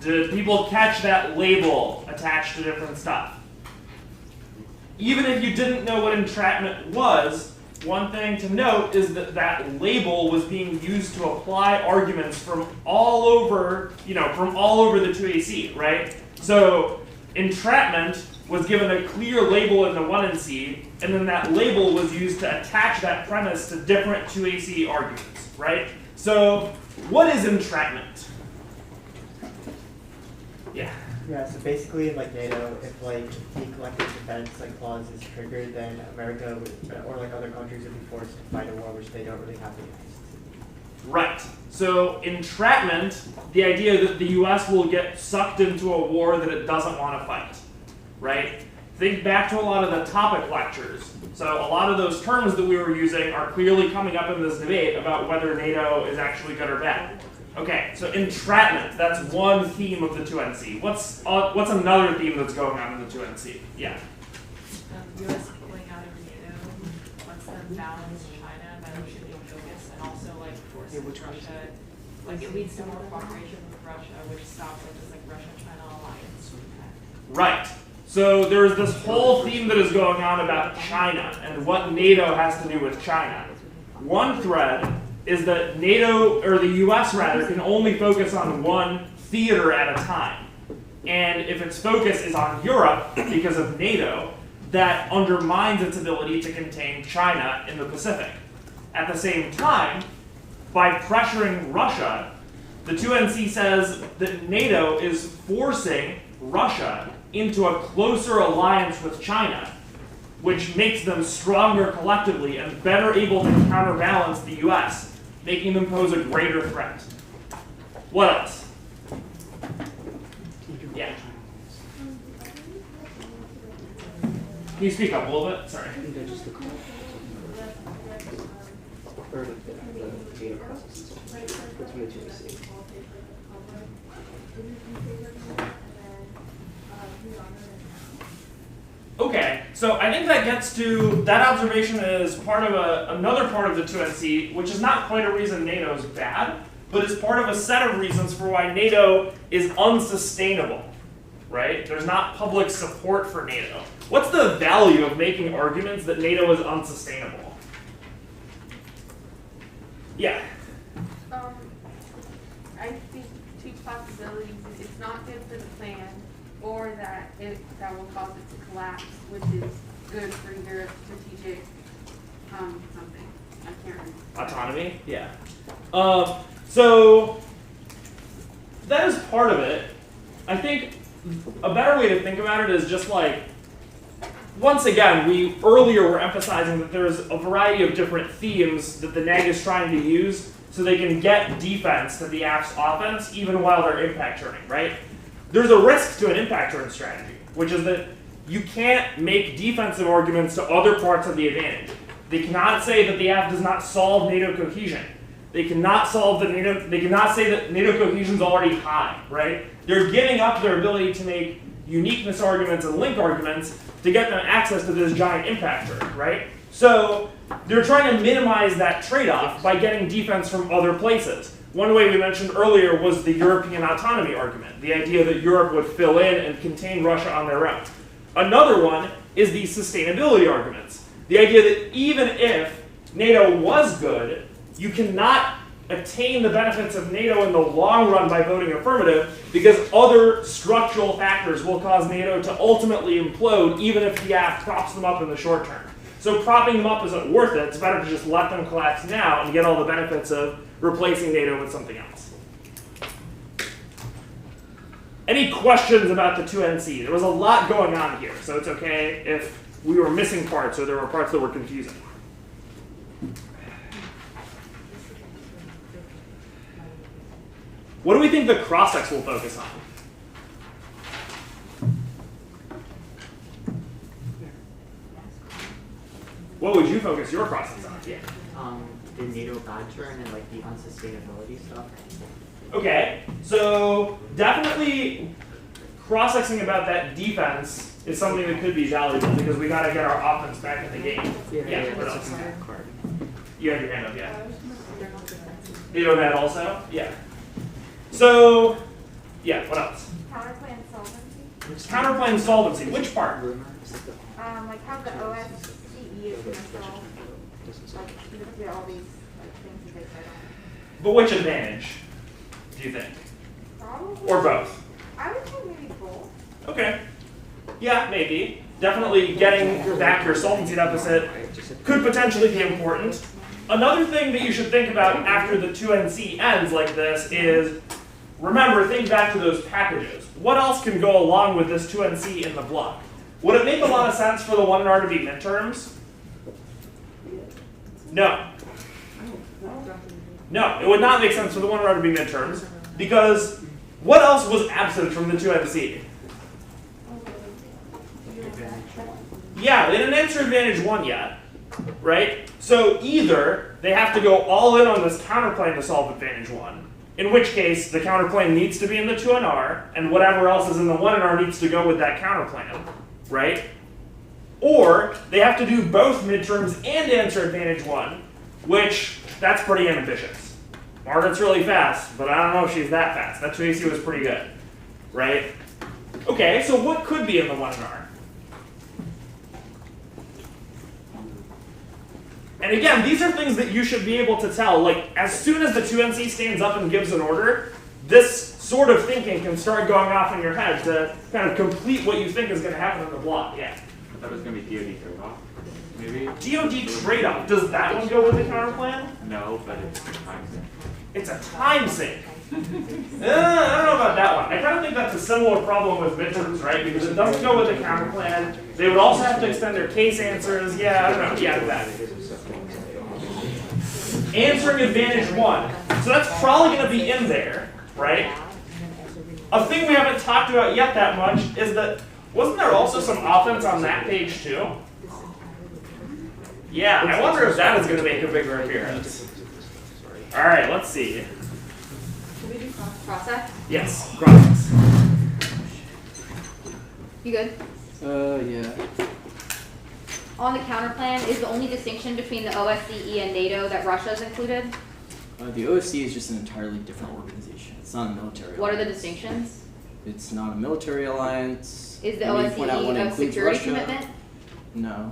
Did people catch that label attached to different stuff? Even if you didn't know what entrapment was, one thing to note is that that label was being used to apply arguments from all over, from all over the 2AC, right? So entrapment was given a clear label in the 1NC, and then that label was used to attach that premise to different 2AC arguments, right? So what is entrapment? Yeah.
Yeah, so basically in like NATO, if like the collective defense clause is triggered, then America would, or like other countries would be forced to fight a war which they don't really have the interest to.
Right. So entrapment, the idea that the US will get sucked into a war that it doesn't want to fight, right? Think back to a lot of the topic lectures. So a lot of those terms that we were using are clearly coming up in this debate about whether NATO is actually good or bad. Okay, so entrapment, that's one theme of the 2NC. What's another theme that's going on in the 2NC? Yeah.
U.S. pulling out of NATO lets them balance China by shifting focus and also like forces Russia, like it leads to more cooperation with Russia, which stops like this Russia-China alliance.
Right. So there's this whole theme that is going on about China and what NATO has to do with China. One thread is that NATO, or the US rather, can only focus on one theater at a time. And if its focus is on Europe because of NATO, that undermines its ability to contain China in the Pacific. At the same time, by pressuring Russia, the 2NC says that NATO is forcing Russia into a closer alliance with China, which makes them stronger collectively and better able to counterbalance the US, making them pose a greater threat. What else? Yeah. Can you speak up a little bit? Sorry. Okay, so I think that gets to, that observation is part of another part of the 2NC, which is not quite a reason NATO is bad, but is part of a set of reasons for why NATO is unsustainable, right? There's not public support for NATO. What's the value of making arguments that NATO is unsustainable? Yeah.
I think two possibilities. It's not good for the plan, or that will cause it to collapse, which is good for your strategic something. I can't remember.
Autonomy? Yeah. So that is part of it. I think a better way to think about it is just like, once again, we earlier were emphasizing that there's a variety of different themes that the NEG is trying to use so they can get defense to the AF's offense even while they're impact turning, right? There's a risk to an impact turn strategy, which is that you can't make defensive arguments to other parts of the advantage. They cannot say that the AF does not solve NATO cohesion. They cannot they cannot say that NATO cohesion is already high, right? They're giving up their ability to make uniqueness arguments and link arguments to get them access to this giant impact turn, right? So they're trying to minimize that trade-off by getting defense from other places. One way we mentioned earlier was the European autonomy argument, the idea that Europe would fill in and contain Russia on their own. Another one is the sustainability arguments, the idea that even if NATO was good, you cannot attain the benefits of NATO in the long run by voting affirmative because other structural factors will cause NATO to ultimately implode even if the AF props them up in the short term. So propping them up isn't worth it. It's better to just let them collapse now and get all the benefits of replacing NATO with something else. Any questions about the 2NC? There was a lot going on here, so it's okay if we were missing parts or there were parts that were confusing. What do we think the cross-sects will focus on? What focus your process on. Yeah.
The NATO bad turn and like the unsustainability stuff.
Okay, so definitely cross-sexing about that defense is something that could be valuable because we gotta get our offense back in the game. Yeah, what else? You had your hand up, yeah. NATO bad also? Yeah. So, yeah, what else?
Counterplan solvency.
Counterplan solvency, which part?
Like how the OSCE is gonna solve, like, all these like, things that they said on.
But which advantage do you think?
Probably.
Or both?
I would say maybe both.
Okay. Yeah, maybe. Definitely getting back your solvency deficit could potentially be important. Another thing that you should think about after the 2NC ends like this is, remember, think back to those packages. What else can go along with this 2NC in the block? Would it make a lot of sense for the 1R to be midterms? No. No, it would not make sense for the 1R to be midterms, because what else was absent from the 2NC? Yeah, they didn't answer Advantage 1 yet, right? So either they have to go all in on this counterplane to solve Advantage 1, in which case the counterplane needs to be in the 2NR, and whatever else is in the 1NR needs to go with that counterplane, right? Or they have to do both midterms and answer Advantage 1, which, that's pretty ambitious. Margaret's really fast, but I don't know if she's that fast. That 2AC was pretty good, right? Okay, so what could be in the 1NR? And again, these are things that you should be able to tell. Like, as soon as the 2NC stands up and gives an order, this sort of thinking can start going off in your head to kind of complete what you think is going to happen in the block. Yeah?
I thought it was going to be DOD trade-off. Maybe?
DOD trade-off. Does that one go with the counterplan?
No, but it's a time sink.
It's a time sink. I don't know about that one. I kind of think that's a similar problem with midterms, right? Because it doesn't go with the counterplan. They would also have to extend their case answers. Yeah, I don't know. Yeah, that. Answering Advantage 1. So that's probably going to be in there, right? A thing we haven't talked about yet that much is that, wasn't there also some offense on that page too? Yeah, I wonder if that is going to make a bigger appearance. All right, let's see.
Should we do cross-sex?
Yes, cross.
You good?
Yeah.
On the counterplan, is the only distinction between the OSCE and NATO that Russia is included?
The OSCE is just an entirely different organization. It's not a military
What are the
alliance.
distinctions?
It's not a military alliance.
Is the
I mean, point out one
OSCE a
includes
security
Russia.
commitment?
No.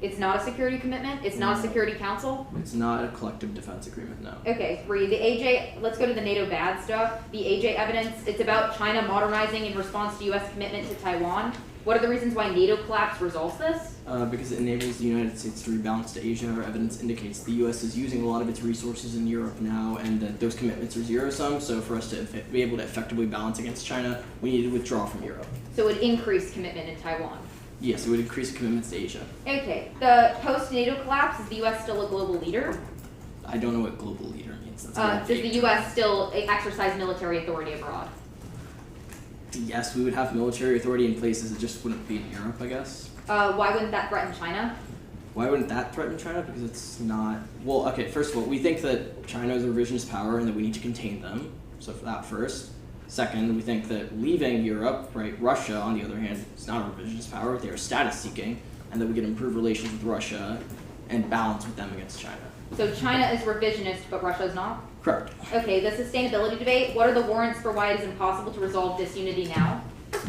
It's not a security commitment? It's not a security council?
It's not a collective defense agreement, no.
Okay, 3. The AJ, let's go to the NATO bad stuff. The AJ evidence, it's about China modernizing in response to U.S. commitment to Taiwan. What are the reasons why NATO collapse resolves this?
Because it enables the United States to rebalance to Asia. Our evidence indicates the U.S. is using a lot of its resources in Europe now, and that those commitments are zero-sum. So for us to be able to effectively balance against China, we need to withdraw from Europe.
So it would increase commitment in Taiwan.
Yes, it would increase commitments to Asia.
Okay, the post-NATO collapse, is the U.S. still a global leader?
I don't know what global leader means. That's a
Does
very
the
vague
U.S. still exercise military authority abroad?
Yes, we would have military authority in places. It just wouldn't be in Europe, I guess.
Why wouldn't that threaten China?
Why wouldn't that threaten China? Because it's not... Well, okay, first of all, we think that China is a revisionist power and that we need to contain them. So for that first. Second, we think that leaving Europe, right, Russia, on the other hand, is not a revisionist power. They are status-seeking, and that we can improve relations with Russia and balance with them against China.
So China is revisionist, but Russia is not?
Correct.
Okay, the sustainability debate. What are the warrants for why it is impossible to resolve disunity now?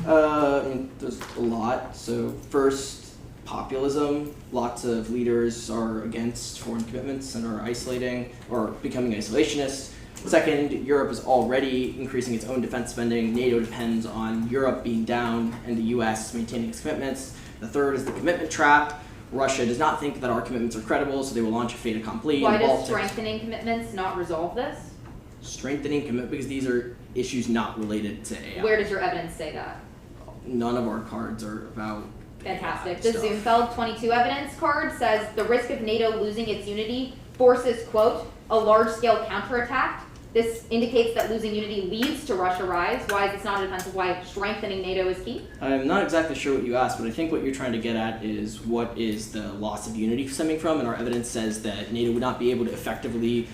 I mean, there's a lot. So first, populism. Lots of leaders are against foreign commitments and are isolating or becoming isolationists. Second, Europe is already increasing its own defense spending. NATO depends on Europe being down and the US maintaining its commitments. The third is the commitment trap. Russia does not think that our commitments are credible, so they will launch a fait accompli.
Why does strengthening commitments not resolve this?
Strengthening commitment, because these are issues not related to AI.
Where does your evidence say that?
None of our cards are about
Fantastic.
AI
The
stuff.
Zumfeld 22 evidence card says the risk of NATO losing its unity forces, quote, a large-scale counterattack. This indicates that losing unity leads to Russia rise. Why is this not a defense of why strengthening NATO is key?
I'm not exactly sure what you asked, but I think what you're trying to get at is what is the loss of unity stemming from, and our evidence says that NATO would not be able to effectively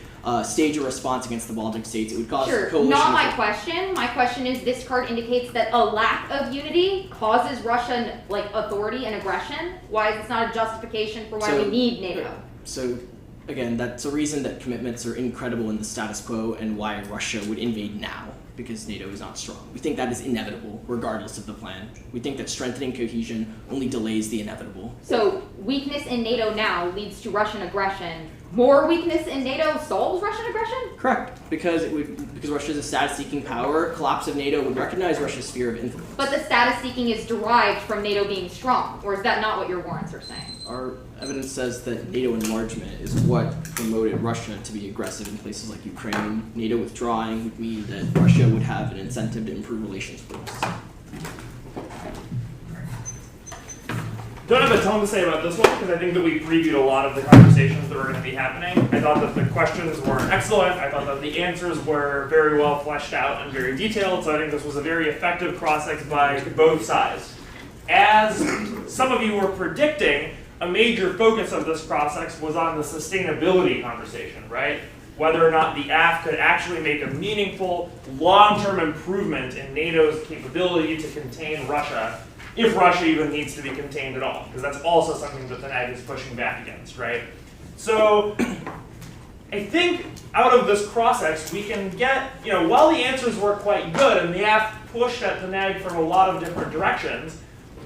stage a response against the Baltic states. It would cause
Sure,
coalition.
not my question. My question is this card indicates that a lack of unity causes Russian authority and aggression. Why is this not a justification for why we need NATO?
So again, that's a reason that commitments are incredible in the status quo and why Russia would invade now, because NATO is not strong. We think that is inevitable, regardless of the plan. We think that strengthening cohesion only delays the inevitable.
So weakness in NATO now leads to Russian aggression. More weakness in NATO solves Russian aggression?
Correct, because Russia is a status-seeking power. Collapse of NATO would recognize Russia's sphere of influence.
But the status seeking is derived from NATO being strong, or is that not what your warrants are saying?
Our evidence says that NATO enlargement is what promoted Russia to be aggressive in places like Ukraine. NATO withdrawing would mean that Russia would have an incentive to improve relations with us.
Don't have a ton to say about this one because I think that we previewed a lot of the conversations that were going to be happening. I thought that the questions were excellent. I thought that the answers were very well fleshed out and very detailed. So I think this was a very effective cross-ex by both sides. As some of you were predicting, a major focus of this cross-ex was on the sustainability conversation, right? Whether or not the AF could actually make a meaningful, long-term improvement in NATO's capability to contain Russia, if Russia even needs to be contained at all, because that's also something that the NAG is pushing back against, right? So I think out of this cross-ex, we can get, while the answers were quite good and the AF pushed at the NAG from a lot of different directions,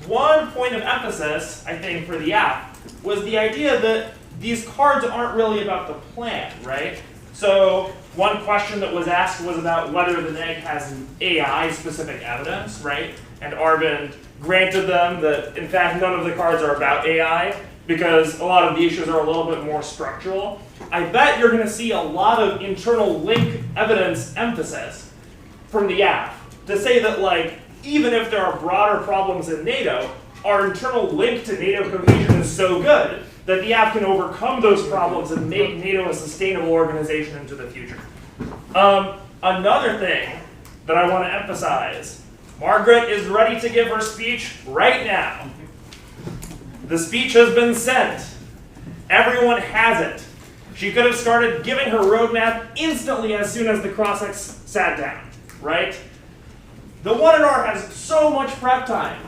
one point of emphasis, I think, for the AF was the idea that these cards aren't really about the plan, right? So one question that was asked was about whether the NAG has AI-specific evidence, right? And Arvind granted them that, in fact, none of the cards are about AI because a lot of the issues are a little bit more structural. I bet you're going to see a lot of internal link evidence emphasis from the AF to say that, even if there are broader problems in NATO, our internal link to NATO cohesion is so good that the AF can overcome those problems and make NATO a sustainable organization into the future. Another thing that I want to emphasize, Margaret is ready to give her speech right now. The speech has been sent. Everyone has it. She could have started giving her roadmap instantly as soon as the cross-ex sat down, right? The 1NR has so much prep time,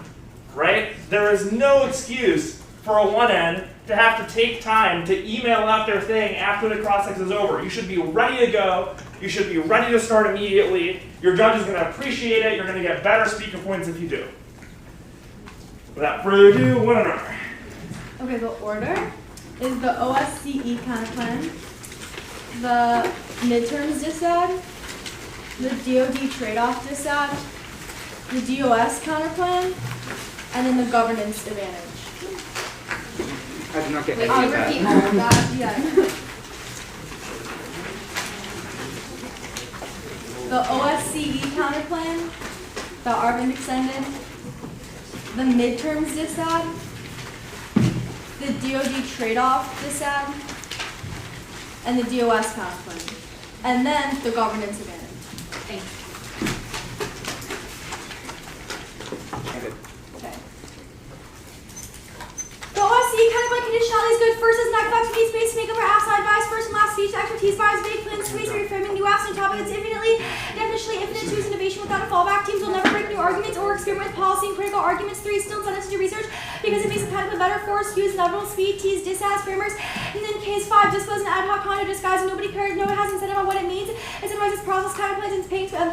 right? There is no excuse for a 1N to have to take time to email out their thing after the cross-ex is over. You should be ready to go. You should be ready to start immediately. Your judge is going to appreciate it. You're going to get better speaker points if you do. Without further ado, 1NR.
Okay, the order is the OSCE counterplan, the midterms dissad, the DoD trade-off dissad, the DOS counterplan, and then the governance advantage.
I did not get
Wait,
any of
repeat
that.
all of that. Yeah. The OSCE counterplan that Arvind extended, the midterms dissad, the DoD trade-off dissad, and the DOS counterplan, and then the governance advantage.
Thanks.
Okay. The OSCE counterplan conditionality is good. First is not back to need space to make up our outside bias. First and last speech expertise bias, big plans, space reframing new apps and topic that's infinitely, definitionally infinite. 2 is innovation without a fallback. Teams will never break new arguments or experiment with policy and critical arguments. 3 is still incentive to do research because it makes the counterplan better. 4 is Q is inevitable. Speed, T is dissaz framers. And then K is 5, dispo is an ad hoc condo disguise. Nobody cares. No one has incentive on what it means. It summarizes process counterplans and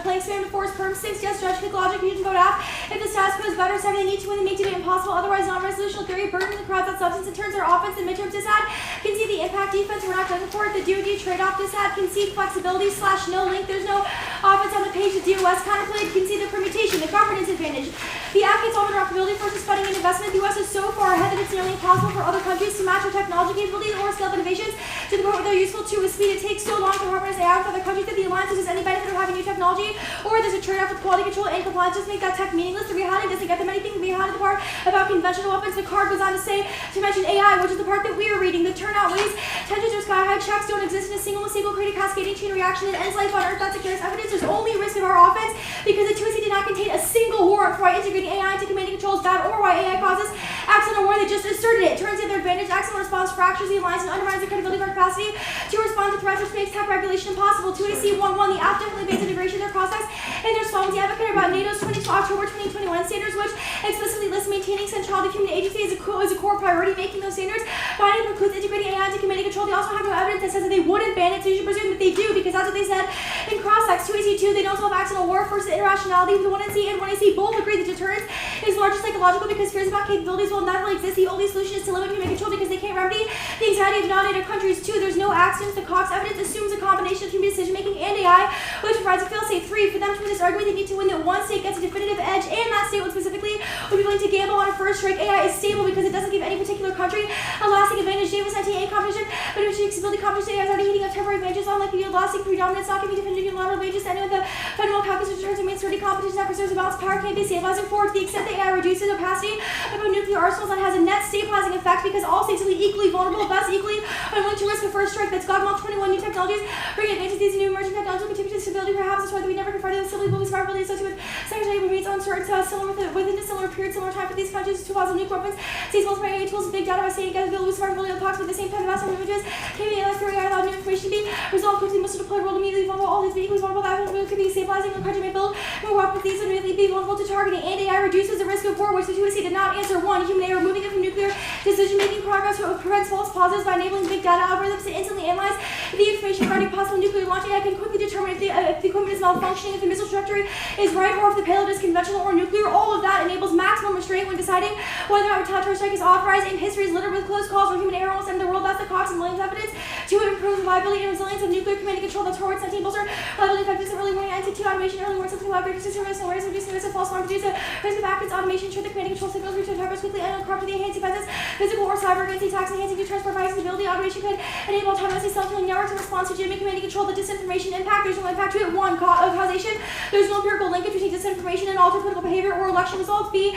playing spam. 4 is perm. 6, yes, judge, click logic, you can vote app. If the status quo is better, 7, they need to win, they make it impossible. Otherwise, non-resolutional theory, burden the crowd, that substance, it turns their offense and midterms dissad. Can see the impact defense, we're not going for it. The DoD trade-off dissad. Can see flexibility / no link. There's no offense on the page. The DOS counterplay. Can see the permutation, the governance advantage. The app gets all interoperability versus funding and investment. The US is so far ahead that it's nearly impossible for other countries to match our technology capabilities or scale up innovations to the point where they're useful too with speed. It takes so long to harmonize AI with other countries that the alliance loses any benefit of having new technology, or there's a trade-off with quality control and compliance. Just make that tech meaningless. The reality doesn't get them anything. The reality card about conventional weapons. The card goes on to say, to mention AI, which is the part that we are reading. The turnout weighs, tensions are sky high, checks don't exist in a single mistake will create a cascading chain reaction that ends life on Earth. That's the clearest evidence. There's only risk of our offense because the 2AC did not contain a single warrant for why integrating AI into command and control is bad or why AI causes accidental war. They just asserted it. It turns in their advantage. Accidental response fractures the alliance and undermines the credibility of our capacity to respond to threats, which makes tech regulation impossible. 2AC 1.1, the app definitely bans integration of their cross-sects and their response advocate about NATO's October 2021 standards, which explicitly lists maintaining centrality of human agency as a core priority, making those standards binding precludes integrating AI into command and control. They also have no evidence that says that they wouldn't ban it, so you should presume that they do, because that's what they said in cross-sects. 2AC2, they don't solve accidental war versus irrationality. The 1AC and 1AC both agree that deterrence is largely psychological because fears about capabilities will not really exist. The only solution is to limit human control because they can't remedy the anxiety of non-NATO countries. 2, there's no accidents. The Cox evidence assumes a combination of human decision-making and AI, which provides a fail-safe. 3, for them to win this argument, they need to win that one state gets a definitive edge, and that state would specifically would be willing to gamble on a first strike. AI is stable because it doesn't give any particular country a lasting advantage. Davis 19A competition, but if she stability competition, AI is already heating up temporary advantages, unlike the lasting predominance, not giving definitive unilateral advantages to anyone with the fundamental calculus which returns to main sturdy competition that preserves a balanced power can't be stabilizing. 4, to the extent that AI reduces opacity of nuclear arsenals, that has a net stabilizing effect because all states will be equally vulnerable, thus equally unwilling to risk a first strike. That's Godmall 21 new technologies bring advances. These new emerging technologies will contribute to stability. Perhaps that's why we never confronted the stability will be survivability associated with secondary remains uncertain, similar within a similar period, similar time for these countries, 2,000 nuclear weapons, sees multiple AI tools, big data by staying together, will lose survivability of the Cox, but at the same time, the vast number of images can be analyzed through AI allowed new information to be resolved quickly. Must deploy world immediately vulnerable. All these be equally vulnerable. That could be stabilizing. The country may build more weapons. These immediately be vulnerable to targeting, and AI reduces the risk of war, which the 2AC did not answer. 1, human AI removing it from nuclear decision-making progress prevents false positives by enabling big data algorithms to instantly analyze the information regarding possible nuclear launch. AI can quickly determine if the equipment is malfunctioning, if the missile trajectory is right, or if the payload is conventional or nuclear. All of that enables maximum restraint when deciding whether a retaliatory strike is authorized, and history is littered with close calls where human error almost ended the world. That's the Cox and Williams evidence. 2, it improves reliability and resilience of nuclear command and control. That's Horowitz 19 bolster reliability effectiveness of early warning, INT2 automation, early warning system, greater system risk, and reducing the risk of false alarm, reduce the risk of backwards automation, ensure the command and control signals reach the targets quickly, and uncorrupted the enhancing defenses, physical or cyber against attacks, enhancing the transport by stability. Automation could enable autonomously self-healing networks in response to legitimate command and control. The disinformation impact, there's no impact to it. 1, causation, there's no empirical linkage between disinformation and altered political behavior or election results. 2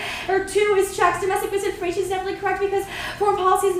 is checks. Domestic misinformation is definitely correct because foreign policies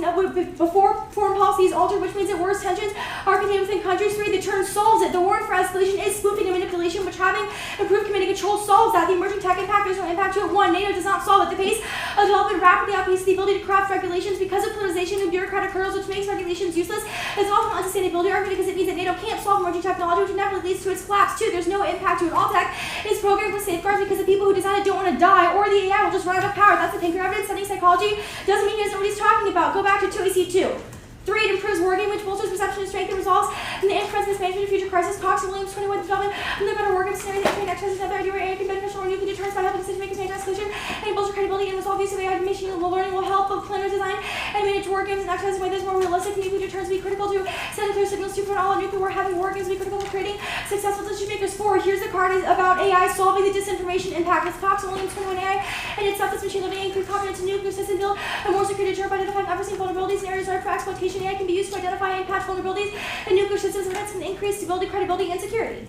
before foreign policy is altered, which means that worse tensions are contained within countries. 3, the term solves it. The warrant for escalation is spoofing and manipulation, which having improved command and control solves that. The emerging tech impact, there's no impact to it. 1, NATO does not solve it. The pace of development rapidly outpaces the ability to craft regulations because of politicization and bureaucratic hurdles, which makes regulations useless. It's also an unsustainability argument because it means that NATO can't solve emerging technology, which inevitably leads to its collapse. 2, there's no impact to it. All tech is programmed with safeguards because the people who design it don't want to die, or the AI will just run out of power. That's the thing. Your evidence studying psychology doesn't mean he doesn't know what he's talking about. Go back to 2AC2. 3, it improves wargaming, which bolsters perception and strength and resolves in the inference mismanagement of future crisis. Cox and Williams 21 development and the better wargame scenario that train exercises another idea where AI can beneficial or nuclear deterrence by helping decision makers manage escalation and bolster credibility and resolve use of AI. Machine learning will help both planners design and manage wargames and exercise in a way that's more realistic. Nuclear deterrence will be critical to sending clear signals to prevent all nuclear war. Having wargames will be critical for creating successful decision makers. 4, here's the card is about AI solving the disinformation impact. It's Cox and Williams 21 AI and its stuff is machine learning increased confidence in nuclear system build and more secure deterrent by identifying unforeseen vulnerabilities and areas ripe for exploitation. AI can be used to identify and patch vulnerabilities in nuclear systems and that's an increased stability, credibility, and security.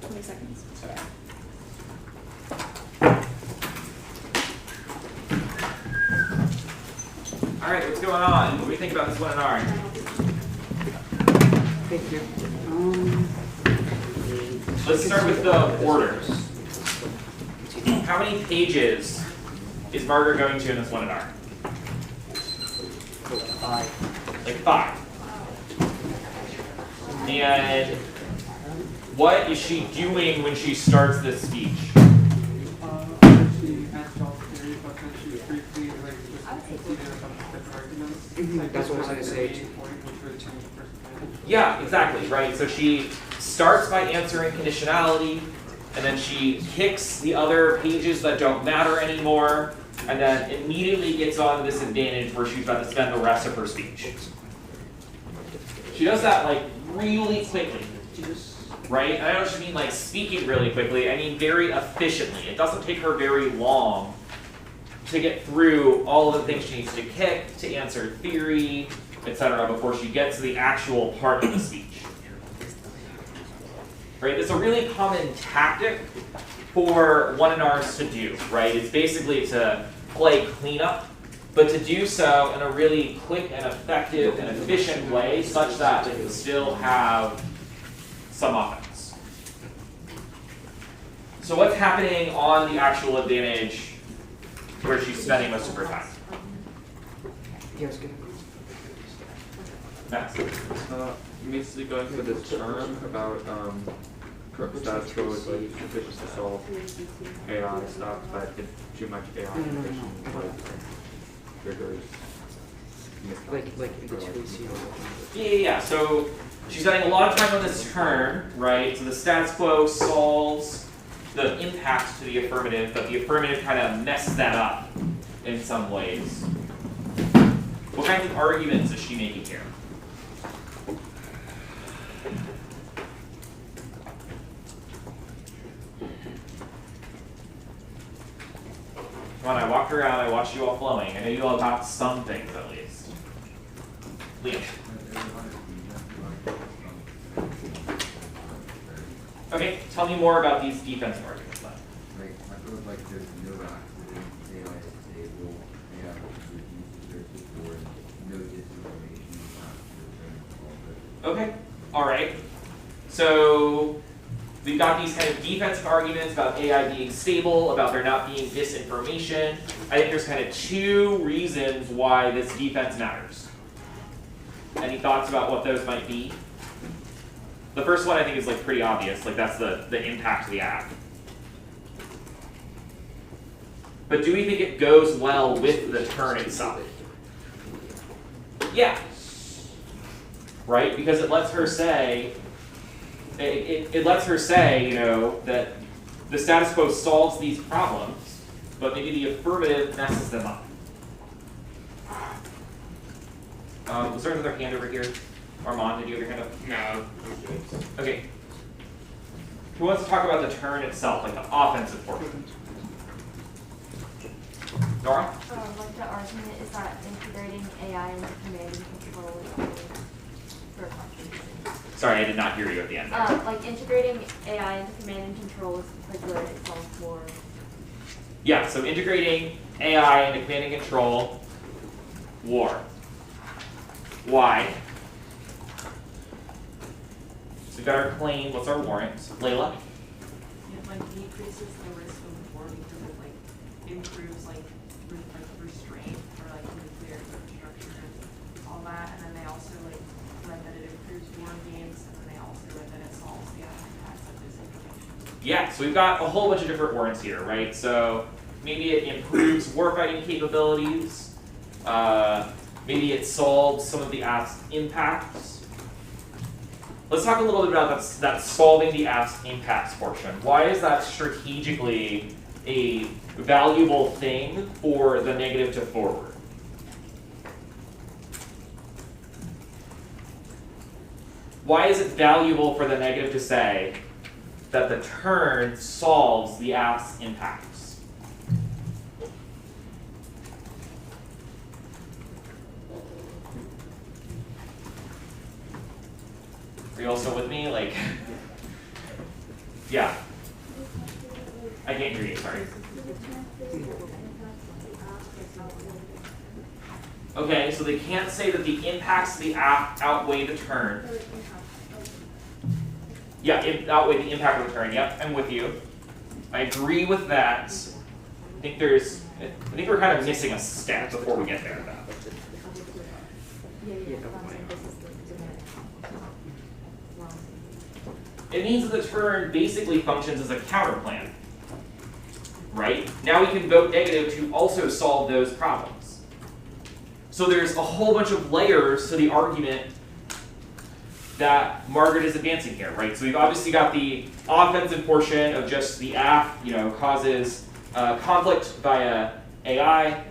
20 seconds. Sorry.
Alright, what's going on? What do we think about this 1R?
Thank you.
Let's start with the orders. How many pages is Margaret going to in this 1R?
5.
Like 5. And what is she doing when she starts this speech?
She answered all the theory, but then she briefly just conceded a bunch of different arguments.
That's what I was going to say.
Yeah, exactly, right? So she starts by answering conditionality, and then she kicks the other pages that don't matter anymore, and then immediately gets on this advantage where she's about to spend the rest of her speech. She does that like really quickly, right? And I don't just mean like speaking really quickly, I mean very efficiently. It doesn't take her very long to get through all of the things she needs to kick, to answer theory, etc. before she gets to the actual part of the speech. Right? It's a really common tactic for one and ours to do, right? It's basically to play cleanup, but to do so in a really quick and effective and efficient way such that they can still have some offense. So what's happening on the actual advantage where she's spending most of her time? Next.
Basically going for this term about status quo is like sufficient to solve AI stuff, but if too much AI integration triggers
Yeah. So she's spending a lot of time on this term, right? So the status quo solves the impact to the affirmative, but the affirmative kind of messes that up in some ways. What kinds of arguments is she making here? Come on, I walked around, I watched you all flowing. I know you all got some things at least. Liam. Okay, tell me more about these defensive arguments then.
I feel like there's no accident, AI is stable, AI reduces their support, no disinformation,
Okay, alright. So we've got these kind of defensive arguments about AI being stable, about there not being disinformation. I think there's kind of two reasons why this defense matters. Any thoughts about what those might be? The first one I think is like pretty obvious, like that's the impact of the app. But do we think it goes well with the turn itself? Yeah. Right? Because it lets her say, it lets her say, you know, that the status quo solves these problems, but maybe the affirmative messes them up. Was there another hand over here? Armand, did you have your hand up?
No.
Okay. Who wants to talk about the turn itself, like the offensive portion? Nora?
Like the argument is that integrating AI into command and control is for
Sorry, I did not hear you at the end.
like integrating AI into command and control is like good itself for.
Yeah, so integrating AI into command and control, war. Why? So we've got our claim, what's our warrant? Layla?
It like decreases the risk of war because it like improves like restraint or like nuclear infrastructure and all that, and then they also like read that it improves war games, and then they also read that it solves the impacts of disinformation.
Yeah, so we've got a whole bunch of different warrants here, right? So maybe it improves warfighting capabilities, maybe it solves some of the app's impacts. Let's talk a little bit about that solving the app's impacts portion. Why is that strategically a valuable thing for the negative to forward? Why is it valuable for the negative to say that the turn solves the app's impacts? Are you also with me? Like, yeah. I can't hear you, sorry. Okay, so they can't say that the impacts of the app outweigh the turn. Yeah, outweigh the impact of the turn. Yep, I'm with you. I agree with that. I think we're kind of missing a step before we get there, though. It means that the turn basically functions as a counter plan, right? Now we can vote negative to also solve those problems. So there's a whole bunch of layers to the argument that Margaret is advancing here, right? So we've obviously got the offensive portion of just the app, causes conflict via AI,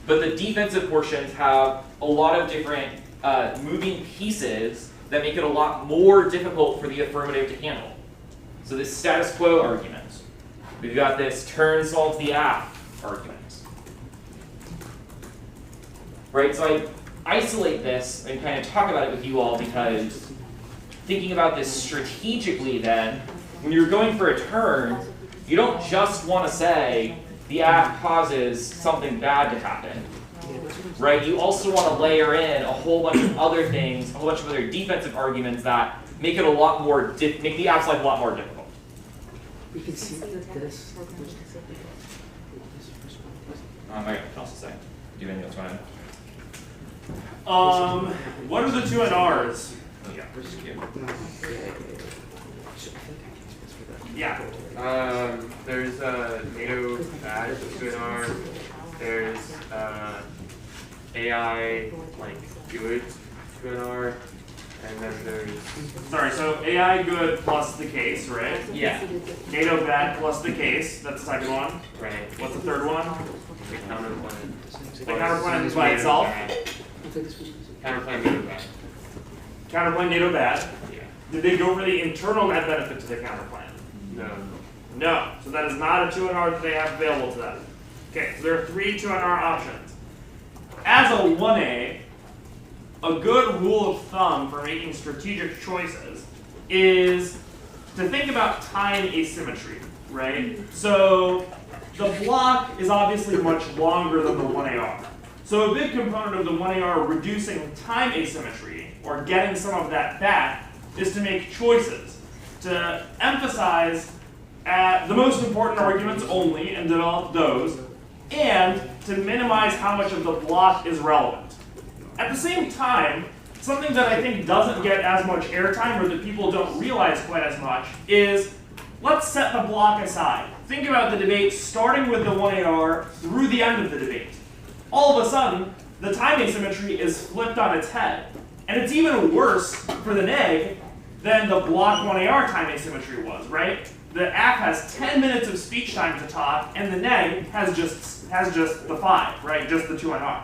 but the defensive portions have a lot of different moving pieces that make it a lot more difficult for the affirmative to handle. So this status quo argument. We've got this turn solves the app argument. Right, so I isolate this and kind of talk about it with you all because thinking about this strategically then, when you're going for a turn, You don't just want to say the app causes something bad to happen, right? You also want to layer in a whole bunch of other things, a whole bunch of other defensive arguments that make it a lot more, make the app's life a lot more difficult.
We can see that this.
I can also say, do anything else fine. What are the 2 and R's? Yeah.
There's a NATO badge 2NR. There's AI like good 2NR, and then there's.
Sorry, so AI good plus the case, right?
Yeah.
NATO bad plus the case. That's the second one.
Right.
What's the third one?
The counterplan.
The counterplan is by itself.
Counterplan NATO bad.
Counterplan NATO bad.
Yeah.
Did they go for the internal net benefit to the counterplan?
No.
No. So that is not a 2NR that they have available to them. Okay, so there are 3 2NR options. As a 1A, a good rule of thumb for making strategic choices is to think about time asymmetry, right? So the block is obviously much longer than the 1AR. So a big component of the 1AR reducing time asymmetry, or getting some of that back, is to make choices, to emphasize the most important arguments only and develop those, and to minimize how much of the block is relevant. At the same time, something that I think doesn't get as much airtime, or that people don't realize quite as much, is let's set the block aside. Think about the debate starting with the 1AR through the end of the debate. All of a sudden, the time asymmetry is flipped on its head. And it's even worse for the neg than the block 1AR time asymmetry was, right? The app has 10 minutes of speech time to talk, and the neg has just the 5, right? Just the 2NR.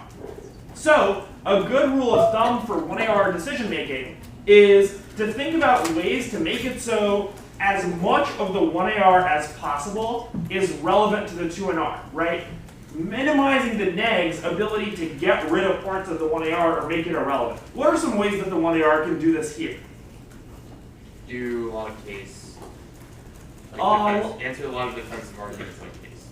So, a good rule of thumb for 1AR decision making is to think about ways to make it so as much of the 1AR as possible is relevant to the 2NR, right? Minimizing the neg's ability to get rid of parts of the 1AR or make it irrelevant. What are some ways that the 1AR can do this here?
Do a lot of case. Answer a lot of defensive arguments on case.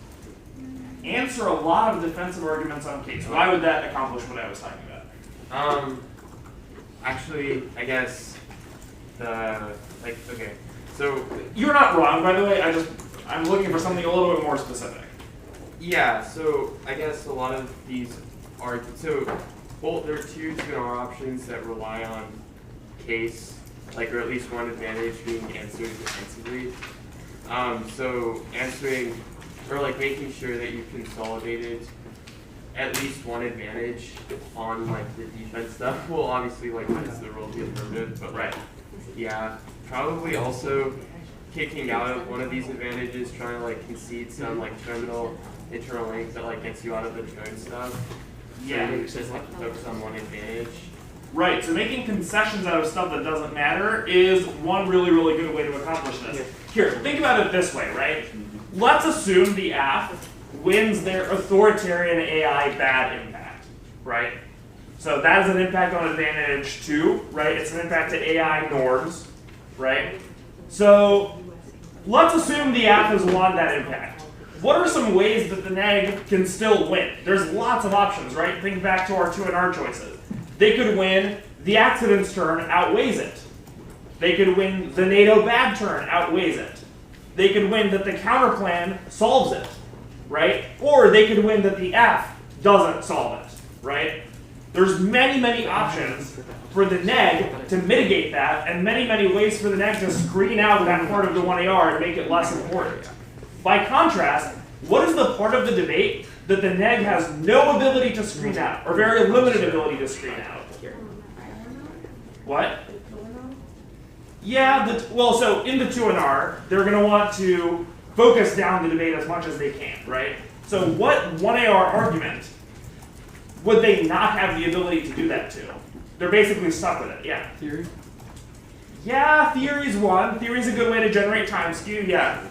Answer a lot of defensive arguments on case. Why would that accomplish what I was talking about?
Actually, I guess okay. So
you're not wrong, by the way. I'm looking for something a little bit more specific.
Yeah. So I guess a lot of these are there are 2 2NR options that rely on case, or at least one advantage being answered defensively. So answering or making sure that you consolidated at least one advantage on the defense stuff. Well, obviously that's the role of the affirmative, but yeah, probably also kicking out of one of these advantages, trying to concede some terminal internal link that gets you out of the drone stuff.
Yeah.
So you just focus on one advantage.
Right, so making concessions out of stuff that doesn't matter is one really, really good way to accomplish this. Here, think about it this way, right? Let's assume the app wins their authoritarian AI bad impact, right? So that is an impact on advantage 2, right? It's an impact to AI norms, right? So let's assume the app has won that impact. What are some ways that the neg can still win? There's lots of options, right? Think back to our 2NR choices. They could win the accidents turn outweighs it. They could win the NATO bad turn outweighs it. They could win that the counterplan solves it, right? Or they could win that the F doesn't solve it, right? There's many, many options for the neg to mitigate that, and many, many ways for the neg to screen out that part of the 1AR and make it less important. By contrast, what is the part of the debate that the neg has no ability to screen out, or very limited ability to screen out? What? Yeah, so in the 2NR, they're going to want to focus down the debate as much as they can, right? So what 1AR argument would they not have the ability to do that to? They're basically stuck with it, yeah.
Theory?
Yeah, theory's one. Theory's a good way to generate time skew, yeah.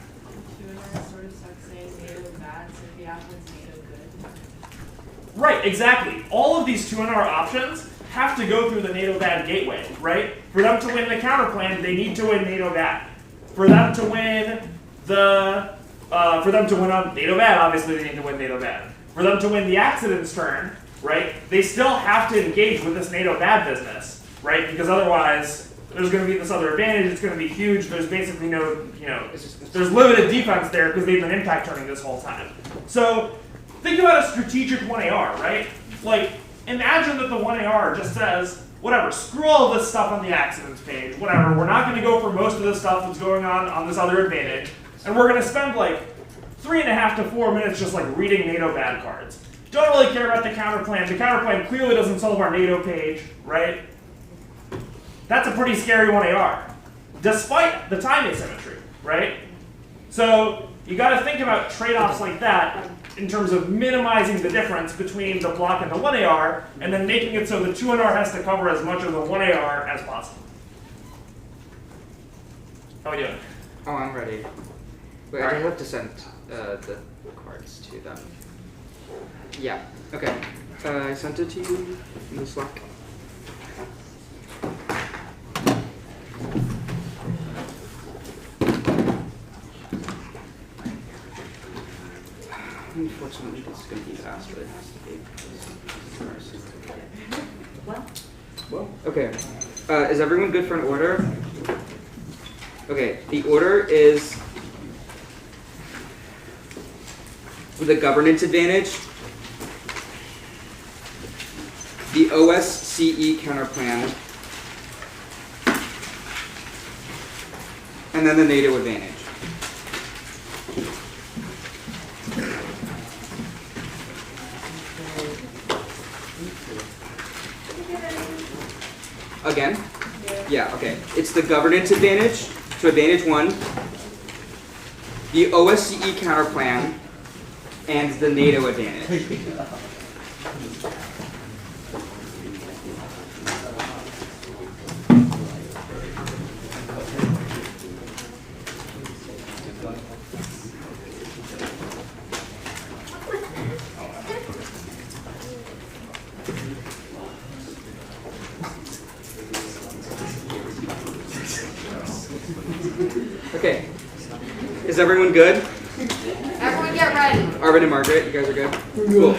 2NR sort of stuck saying NATO bad, so if the app wins NATO good.
Right, exactly. All of these 2NR options have to go through the NATO bad gateway, right? For them to win the counterplan, they need to win NATO bad. For them to win the for them to win on NATO bad, obviously they need to win NATO bad. For them to win the accidents turn, right, they still have to engage with this NATO bad business, right? Because otherwise, there's going to be this other advantage. It's going to be huge. There's basically no, there's limited defense there because they've been impact turning this whole time. So think about a strategic 1AR, right? Like, imagine that the 1AR just says, whatever, screw all this stuff on the accidents page, whatever. We're not going to go for most of the stuff that's going on this other advantage. And we're going to spend like 3.5 to 4 minutes just like reading NATO bad cards. Don't really care about the counterplan. The counterplan clearly doesn't solve our NATO page, right? That's a pretty scary 1AR, despite the time asymmetry, right? So you got to think about trade-offs like that in terms of minimizing the difference between the block and the 1AR, and then making it so the 2NR has to cover as much of the 1AR as possible. How are we doing?
Oh, I'm ready. Wait, I have to send the cards to them. Yeah, okay. I sent it to you in the Slack. Unfortunately, this is going to be fast, but it has to be. Well, okay. Is everyone good for an order? Okay, the order is the governance advantage, the OSCE counterplan, and then the NATO advantage. Again? Yeah, okay. It's the governance advantage, so advantage 1, the OSCE counterplan, and the NATO advantage. Okay. Is everyone good?
Everyone get ready.
Arvind and Margaret, you guys are good? Cool.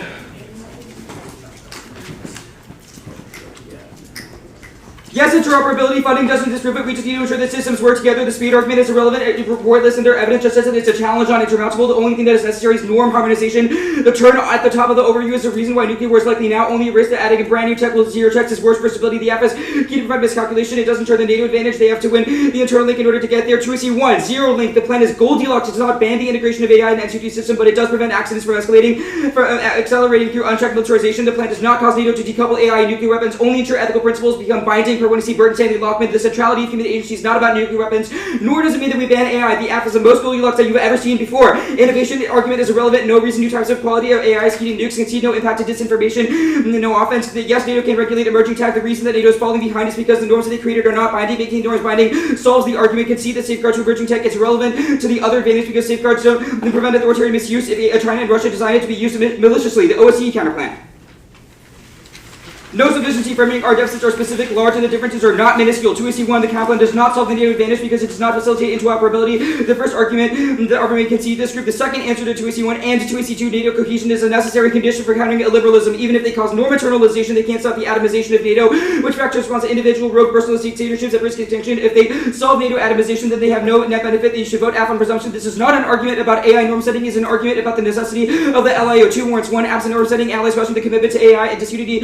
Yes, interoperability funding doesn't disprove it. We just need to ensure that systems work together. The speed argument is irrelevant. Reportless and their evidence just says that it's a challenge on intermountable. The only thing that is necessary is norm harmonization. The turn at the top of the overview is the reason why nuclear war is likely now. Only risk that adding a brand new tech will zero checks is worse for stability. The F is key to prevent miscalculation. It doesn't turn the NATO advantage. They have to win the internal link in order to get there. 2AC1, zero link. The plan is Goldilocks. It does not ban the integration of AI and NCT system, but it does prevent accidents from escalating, from accelerating through unchecked militarization. The plan does not cause NATO to decouple AI and nuclear weapons. Only ensure ethical principles become binding. Per 1AC Burton Stanley Lockman, the centrality of human agency is not about nuclear weapons, nor does it mean that we ban AI. The F is the most Goldilocks that you've ever seen before. Innovation argument is irrelevant. No reason new types of quality of AI is heating nukes. Concede no impact to disinformation. No offense. Yes, NATO can regulate emerging tech. The reason that NATO is falling behind is because the norms that they created are not binding. Making norms binding solves the argument. Concede that safeguards to emerging tech is relevant to the other advantage because safeguards don't prevent authoritarian misuse if China and Russia design it to be used maliciously. The OSCE counterplan. No sufficiency framing. Our deficits are specific, large, and the differences are not minuscule. 2AC1, the counterplan does not solve the NATO advantage because it does not facilitate interoperability. The first argument, the argument concede this group. The second answer to 2AC1 and to 2AC2, NATO cohesion is a necessary condition for countering illiberalism. Even if they cause norm internalization, they can't stop the atomization of NATO, which factors response to individual rogue personalist dictatorships at risk of extinction. If they solve NATO atomization, then they have no net benefit. They should vote F on presumption. This is not an argument about AI norm setting. It is an argument about the necessity of the LIO. 2 warrants 1, absent norm setting, allies question the commitment to AI and disunity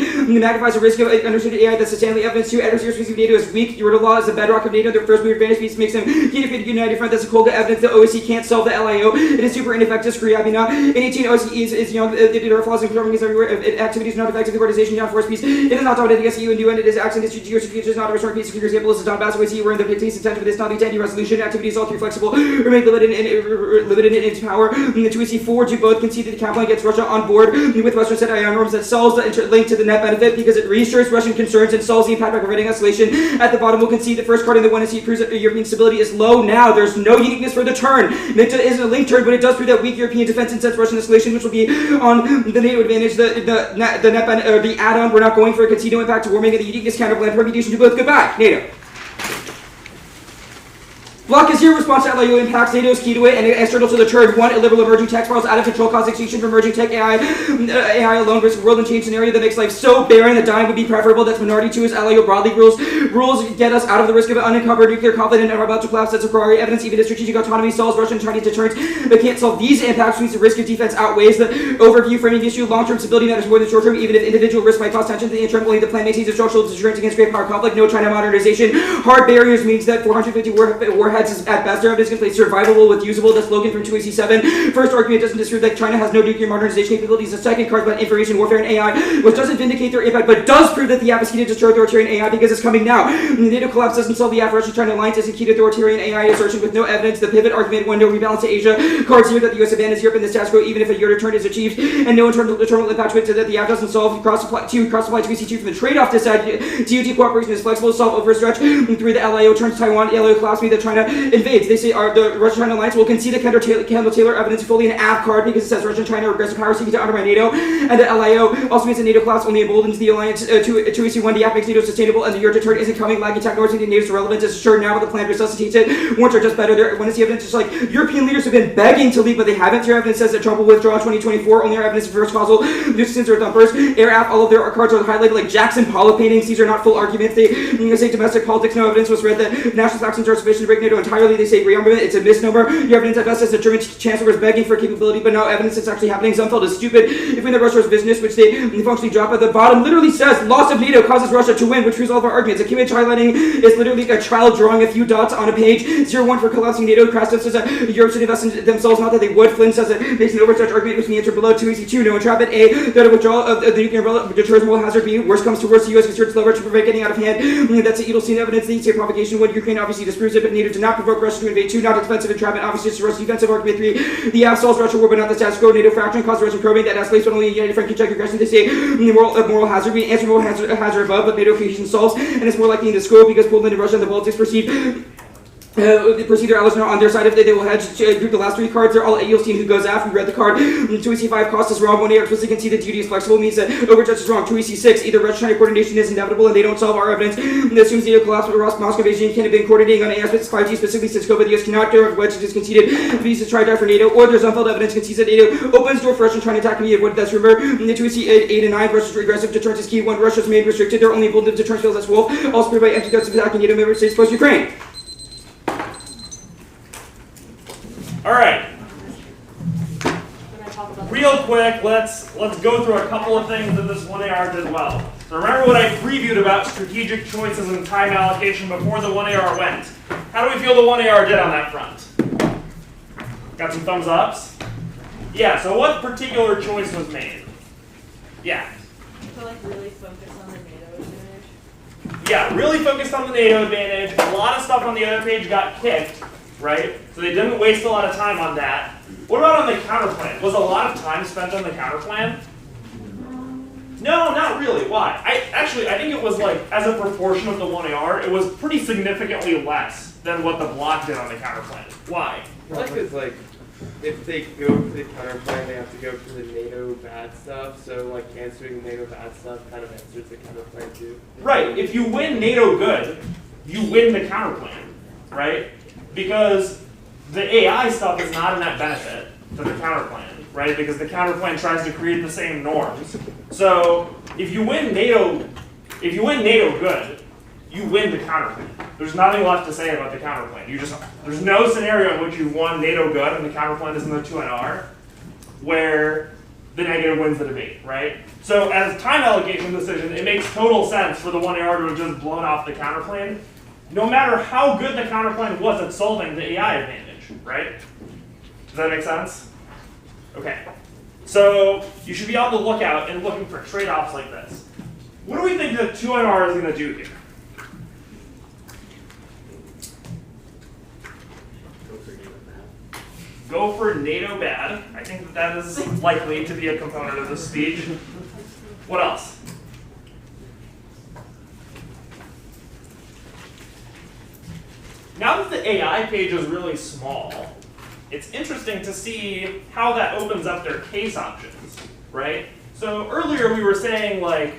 magnifies the risk of understood AI that's substantially evidence. 2, adversaries perceive NATO as weak. Your law is the bedrock of NATO. Their first mover advantage piece makes them key to united front. That's a cold evidence. The OSCE can't solve the LIO. It is super ineffective. Skriabina. In 18, OSCE is young. There are flaws in conforming everywhere. Activities not effective. The coordination, not force peace. It is not dominated against EU and UN. It is acts in its geostrategy. It is not a restored peace. For example, this is not best OSCE. We're in the taste attention for this not the resolution. Activities all too flexible. Remain limited in its power. The 2AC4 do both concede that the counterplan gets Russia on board with Western set AI norms that solves the link to the net benefit because it reassures Russian concerns and solves the impact by preventing escalation. At the bottom, we'll concede the first card in the 1AC proves that European stability is low now. There's no uniqueness for the turn. NATO isn't a link turn, but it does prove that weak European defense incents Russian escalation, which will be on the NATO advantage. The net benefit, or the add-on, we're not going for a concede no impact to warming and the uniqueness counterplan permutation to both. Goodbye, NATO. Block is zero response to LIO impacts. NATO is key to it and external to the turn. 1, illiberal emerging tech spirals out of control cause extinction from emerging tech AI. AI alone versus world and change scenario that makes life so barren that dying would be preferable. That's minority 2 is LIO broadly rules. Rules get us out of the risk of uncovered nuclear conflict and are about to collapse. That's requiring evidence. Even if strategic autonomy solves Russian and Chinese deterrence, but can't solve these impacts, means the risk of defense outweighs the overview framing the issue. Long-term stability matters more than short-term, even if individual risk might cause tension. The interim, only the plan maintains a structural deterrence against great power conflict. No China modernization. Hard barriers means that 450 warheads is at best is going to play survivable with usable. That's Logan from 2AC7. First argument doesn't disprove that China has no nuclear modernization capabilities. The second card about information warfare and AI, which doesn't vindicate their impact, but does prove that the app is key to destroy authoritarian AI because it's coming now. The NATO collapse doesn't solve the Russia-China alliance is a key to authoritarian AI assertion with no evidence. The pivot argument window rebalance to Asia cards here that the US abandons Europe in the status quo even if a year turn is achieved, and no internal impact to it that the app doesn't solve cross-supply to EC2 from the trade-off to side. DoD cooperation is flexible to solve overstretch. 3, the LIO turns Taiwan. The LIO collapse means that China invades. They say the Russia-China alliance will concede the Kendall-Taylor evidence fully an app card because it says Russia and China are aggressive powers seeking to undermine NATO, and the LIO also means that NATO collapse only emboldens the alliance to EC1. The app makes NATO sustainable, and the year to turn isn't coming. Lagging technology, the NATO's relevance is assured now, but the plan resuscitates it. Warrants are just better. When it's the evidence, just like European leaders have been begging to leave, but they haven't. Your evidence says that Trump will withdraw in 2024. Only our evidence of first causal nuisances or dumpers. Air app, all of their cards are highlighted like Jackson Pollock paintings. These are not full arguments. They say domestic politics, no evidence was read that national factions are sufficient to break NATO entirely. They say rearmament, it's a misnomer. Your evidence at best says the German chancellor was begging for capability, but no evidence that's actually happening. Zumfeld is stupid. If in the Russia's business, which they functionally drop at the bottom, literally says loss of NATO causes Russia to win, which proves all of our arguments. A image highlighting is literally like a child drawing a few dots on a page. 0-1 for collapsing NATO. Krastev says that Europe should invest in themselves, not that they would. Flynn says that makes an overstretch argument, which means below 2AC2. No entrapment. A, that a withdrawal of the nuclear umbrella deters moral hazard. B, worst comes to worst, the U.S. concerts leverage to prevent getting out of hand. That's the Edelstein evidence. The ECA provocation. 1, Ukraine obviously disproves it, but NATO did not provoke Russia to invade. 2, not defensive entrapment. Obviously, it's Russia's defensive argument. 3, the app solves Russia war, but not the status quo. NATO fracturing caused Russian probing that escalates, but only a United Front can check aggression. They say moral hazard. We answer moral hazard above, but NATO cohesion solves, and it's more likely in the scope because Poland and Russia and the Baltics perceive their allies are on their side. If they will hedge. Group the last 3 cards. They're all Edelstein who goes after. We read the card. 2EC5 cost is wrong. 1 AR explicitly concede that duty is flexible means that overjudge is wrong. 2EC6 either Russia-China coordination is inevitable and they don't solve our evidence. It assumes NATO collapse, but Moscow invasion can have been coordinating on AS 5G specifically since scope of the US cannot do wedge is conceded. Please try for NATO, or there's unfilled evidence concedes that NATO opens door for Russia trying to attack me. Avoid that's rumor. The 2EC8 and 9 Russia's regressive deterrence is key. 1 Russia's made restricted. They're only able to deterrence fails as wolf. Also proved by empty threats of attacking NATO member states post Ukraine.
All right. Real quick, let's go through a couple of things that this 1AR did well. So remember what I previewed about strategic choices and time allocation before the 1AR went. How do we feel the 1AR did on that front? Got some thumbs ups? Yeah, so what particular choice was made? Yeah.
So like really focus on the NATO advantage?
Yeah, really focused on the NATO advantage. A lot of stuff on the other page got kicked, right? So they didn't waste a lot of time on that. What about on the counterplan? Was a lot of time spent on the counterplan? No, not really. Why? I think it was like, as a proportion of the 1AR, it was pretty significantly less than what the block did on the counterplan. Why?
Well, because like, if they go for the counterplan, they have to go for the NATO bad stuff. So like answering NATO bad stuff kind of answers the counterplan too.
Right. If you win NATO good, you win the counterplan, right? Because the AI stuff is not a net benefit to the counterplan, right? Because the counterplan tries to create the same norms. So if you win NATO good, you win the counterplan. There's nothing left to say about the counterplan. There's no scenario in which you've won NATO good and the counterplan is in the 2NR where the negative wins the debate, right? So as time allocation decision, it makes total sense for the 1AR to have just blown off the counterplan, no matter how good the counterplan was at solving the AI advantage, right? Does that make sense? Okay. So you should be on the lookout and looking for trade-offs like this. What do we think the 2NR is going to do here? Go for NATO bad. I think that is likely to be a component of this speech. What else? Now that the AI page is really small, it's interesting to see how that opens up their case options, right? So earlier we were saying like,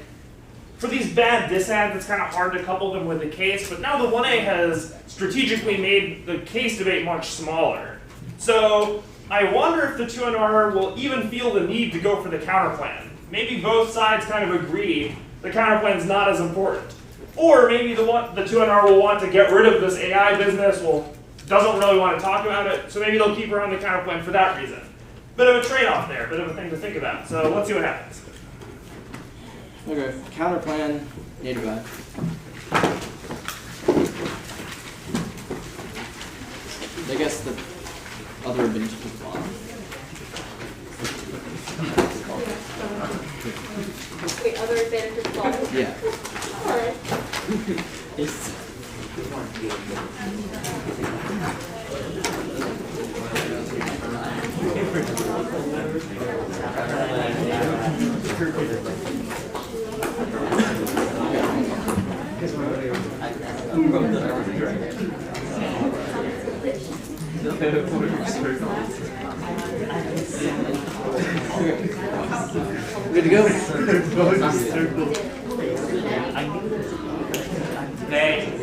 For these bad disads, it's kind of hard to couple them with the case, but now the 1A has strategically made the case debate much smaller. So I wonder if the 2NR will even feel the need to go for the counterplan. Maybe both sides kind of agree the counterplan's not as important. Or maybe the 2NR will want to get rid of this AI business, doesn't really want to talk about it, so maybe they'll keep around the counterplan for that reason. Bit of a trade-off there, bit of a thing to think about. So let's see what happens.
Okay, counterplan, NATO bad. I guess the other advantage is the bottom.
Wait, other advantages of bottom?
Yeah.
Alright.
Good to go?
Nay.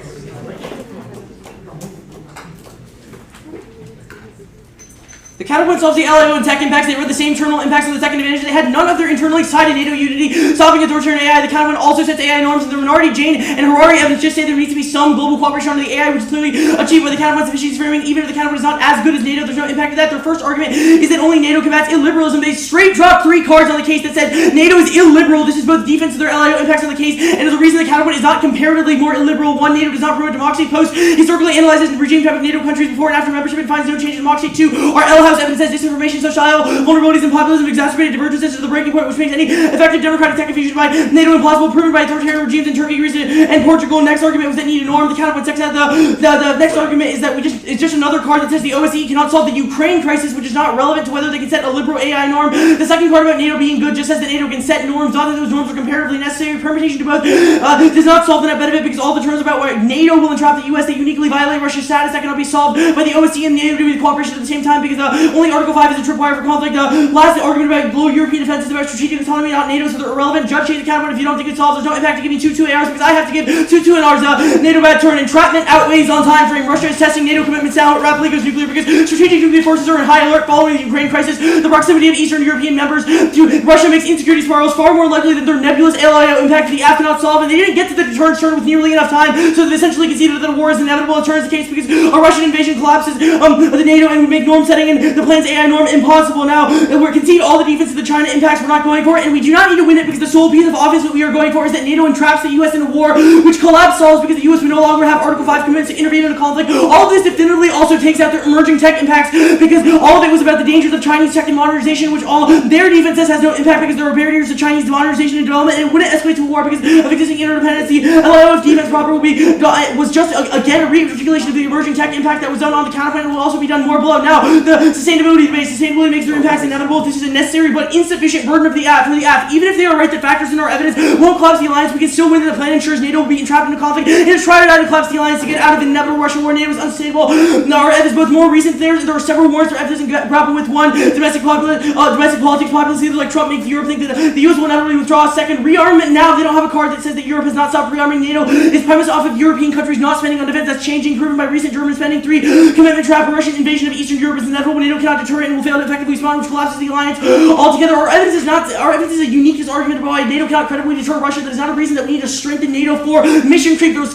The counterpoint solves the LIO and tech impacts. They were the same internal impacts on the tech advantage. They had none of their internally cited NATO unity, solving authoritarian AI. The counterpoint also sets AI norms, and the minority, Jane, and Harari evidence just say there needs to be some global cooperation under the AI, which is clearly achieved by the counterpoint's efficiency framing. Even if the counterpoint is not as good as NATO, there's no impact of that. Their first argument is that only NATO combats illiberalism. They straight dropped 3 cards on the case that said NATO is illiberal. This is both defense of their LIO impacts on the case, and is the reason the counterpoint is not comparatively more illiberal. 1, NATO does not promote democracy. Post historically analyzes the regime type of NATO countries before and after membership and finds no change in democracy. 2, our L House evidence says disinformation, societal vulnerabilities, and populism exacerbated divergences to the breaking point, which makes any effective democratic tech infusion by NATO impossible, proven by authoritarian regimes in Turkey, Greece, and Portugal. Next argument was that need a norm. The counterpoint checks out the next argument is that it's just another card that says the OSCE cannot solve the Ukraine crisis, which is not relevant to whether they can set a liberal AI norm. The second card about NATO being good just says that NATO can set norms, not that those norms are comparatively necessary. Permutation to both does not solve the net benefit because all the terms about why NATO will entrap the US that uniquely violate Russia's status that cannot be solved by the OSCE and NATO doing cooperation at the same time because only Article 5 is a tripwire for conflict. Last argument about global European defense is about strategic autonomy, not NATO, so they're irrelevant. Judge change the counterpoint if you don't think it solves. There's no impact to giving 2 ARs because I have to give 2 NRs. NATO bad turn. Entrapment outweighs on time frame. Russia is testing NATO commitments now. It rapidly goes nuclear because strategic nuclear forces are in high alert following the Ukraine crisis. The proximity of Eastern European members to Russia makes insecurity spirals far more likely than their nebulous LIO impact the AF cannot solve, and they didn't get to the deterrence turn with nearly enough time, so they essentially conceded that a war is inevitable. It turns the case because a Russian invasion collapses the NATO and would make norm setting and the plan's AI norm impossible. Now, we're concede all the defense of the China impacts we're not going for, and we do not need to win it because the sole piece of offense that we are going for is that NATO entraps the US in a war, which collapse solves because the US will no longer have Article 5 commitments to intervene in a conflict. All of this definitively also takes out their emerging tech impacts because all of it was about the dangers of Chinese tech and modernization, which all their defense says has no impact because there are barriers to Chinese modernization and development, and it wouldn't escalate to war because of existing interdependency. LIO's defense proper was just again a re-articulation of the emerging tech impact that was done on the counterpoint and will also be done more below. Now, the sustainability debate. Sustainability makes their impacts inevitable. This is a necessary but insufficient burden of the AF. For the AF, even if they are right that factors in our evidence won't collapse the alliance, we can still win and the plan ensures NATO will be entrapped into conflict. It has tried to collapse the alliance to get out of the inevitable Russian war. NATO is unstable. Now, our evidence both more recent there are several wars their evidence and grapple with. 1, domestic politics populace leaders like Trump make Europe think that the US will inevitably withdraw. 2, rearmament now. They don't have a card that says that Europe has not stopped rearming. NATO is premised off of European countries not spending on defense. That's changing, proven by recent German spending. 3, commitment trap. A Russian invasion of Eastern Europe is inevitable. NATO cannot deter it and will fail to effectively respond, which collapses the alliance altogether. Our evidence is a uniqueness argument about why NATO cannot credibly deter Russia. That is not a reason that we need to strengthen NATO for mission creep. There was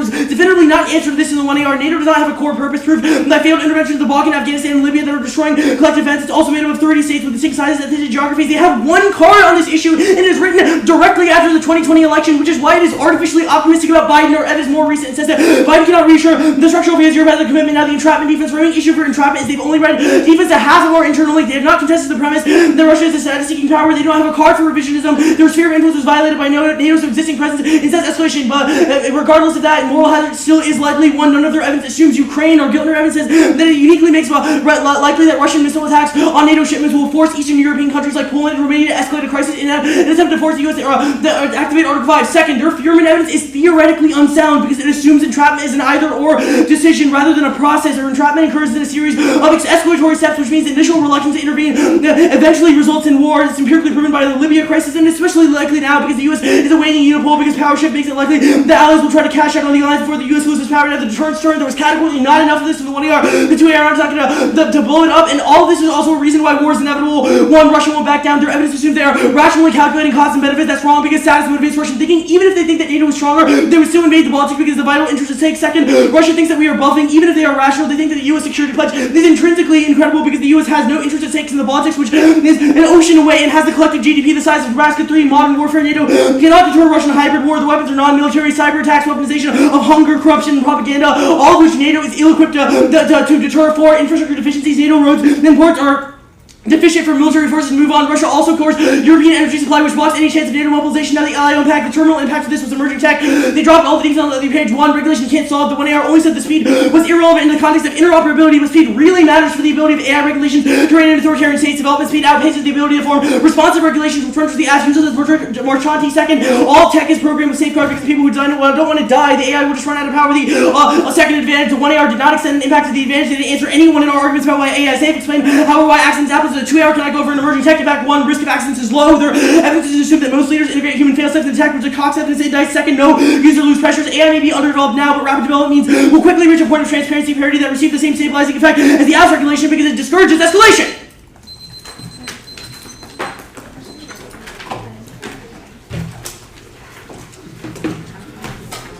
definitively not an answer to this in the 1AR. NATO does not have a core purpose proof that failed intervention in the Balkan, Afghanistan, and Libya that are destroying collective defense. It's also made up of 30 states with distinct sizes, ethnic geographies. They have 1 card on this issue, and it is written directly after the 2020 election, which is why it is artificially optimistic about Biden. Our evidence more recent says that Biden cannot reassure the structural phase Europe has a commitment. Now the entrapment defense. The main issue for entrapment is they've only read defense that half of our internal link. They have not contested the premise that Russia is a status-seeking power. They don't have a card for revisionism. Their sphere of influence was violated by NATO's existing presence. It says escalation, but regardless of that, moral hazard still is likely. 1, none of their evidence assumes Ukraine or guilt. Their evidence says that it uniquely makes likely that Russian missile attacks on NATO shipments will force Eastern European countries like Poland and Romania to escalate a crisis in an attempt to force the US activate Article 5. Second, their Fuhrman evidence is theoretically unsound because it assumes entrapment is an either-or decision rather than a process, or entrapment occurs in a series of escalatory steps, which means initial reluctance to intervene eventually results in war. It's empirically proven by the Libya crisis, and especially likely now because the U.S. is a waning unipole, because power shift makes it likely the Allies will try to cash out on the alliance before the U.S. loses power. At the deterrence turn, there was categorically not enough of this for the 1AR. The 2AR is not going to blow it up, and all of this is also a reason why war is inevitable. One, Russia won't back down. Their evidence assumes they are rationally calculating costs and benefits. That's wrong because status motivates Russian thinking. Even if they think that NATO is stronger, they would still invade the Baltics because the vital interest is stake. Second, Russia thinks that we are bluffing. Even if they are rational, they think that the U.S. security pledge is intrinsically incredible because the U.S. has no interest at stake in the Baltics, which is an ocean away and has the collective GDP the size of Nebraska 3. Modern warfare. NATO cannot deter Russian hybrid war. The weapons are non-military, cyber attacks, weaponization of hunger, corruption, and propaganda, all of which NATO is ill-equipped to deter. For infrastructure deficiencies, NATO roads and ports are deficient for military forces to move on. Russia also coerced European energy supply, which blocks any chance of NATO mobilization. Now the Ally impact, the terminal impact of this was emerging tech. They dropped all the details on the page. One, regulation can't solve. The 1AR only said the speed was irrelevant in the context of interoperability, but speed really matters for the ability of AI regulations to rein in authoritarian states. Development speed outpaces the ability to form responsive regulations, which renders the ass useless as Marchanti. Second, all tech is programmed with safeguards because people who design it don't want to die. The AI will just run out of power. A second advantage, the 1AR did not extend the impact of the advantage. They didn't answer any one in our arguments about why AI is safe. Explain however why accidents happen. The 2AR cannot go for an emerging tech impact. One, risk of accidents is low. Their evidence is assumed that most leaders integrate human fail-safes in tech, which is Cox evidence indicts. Second, no user lose pressures. AI may be underdeveloped now, but rapid development means will quickly reach a point of transparency parity that receive the same stabilizing effect as the AS regulation because it discourages escalation.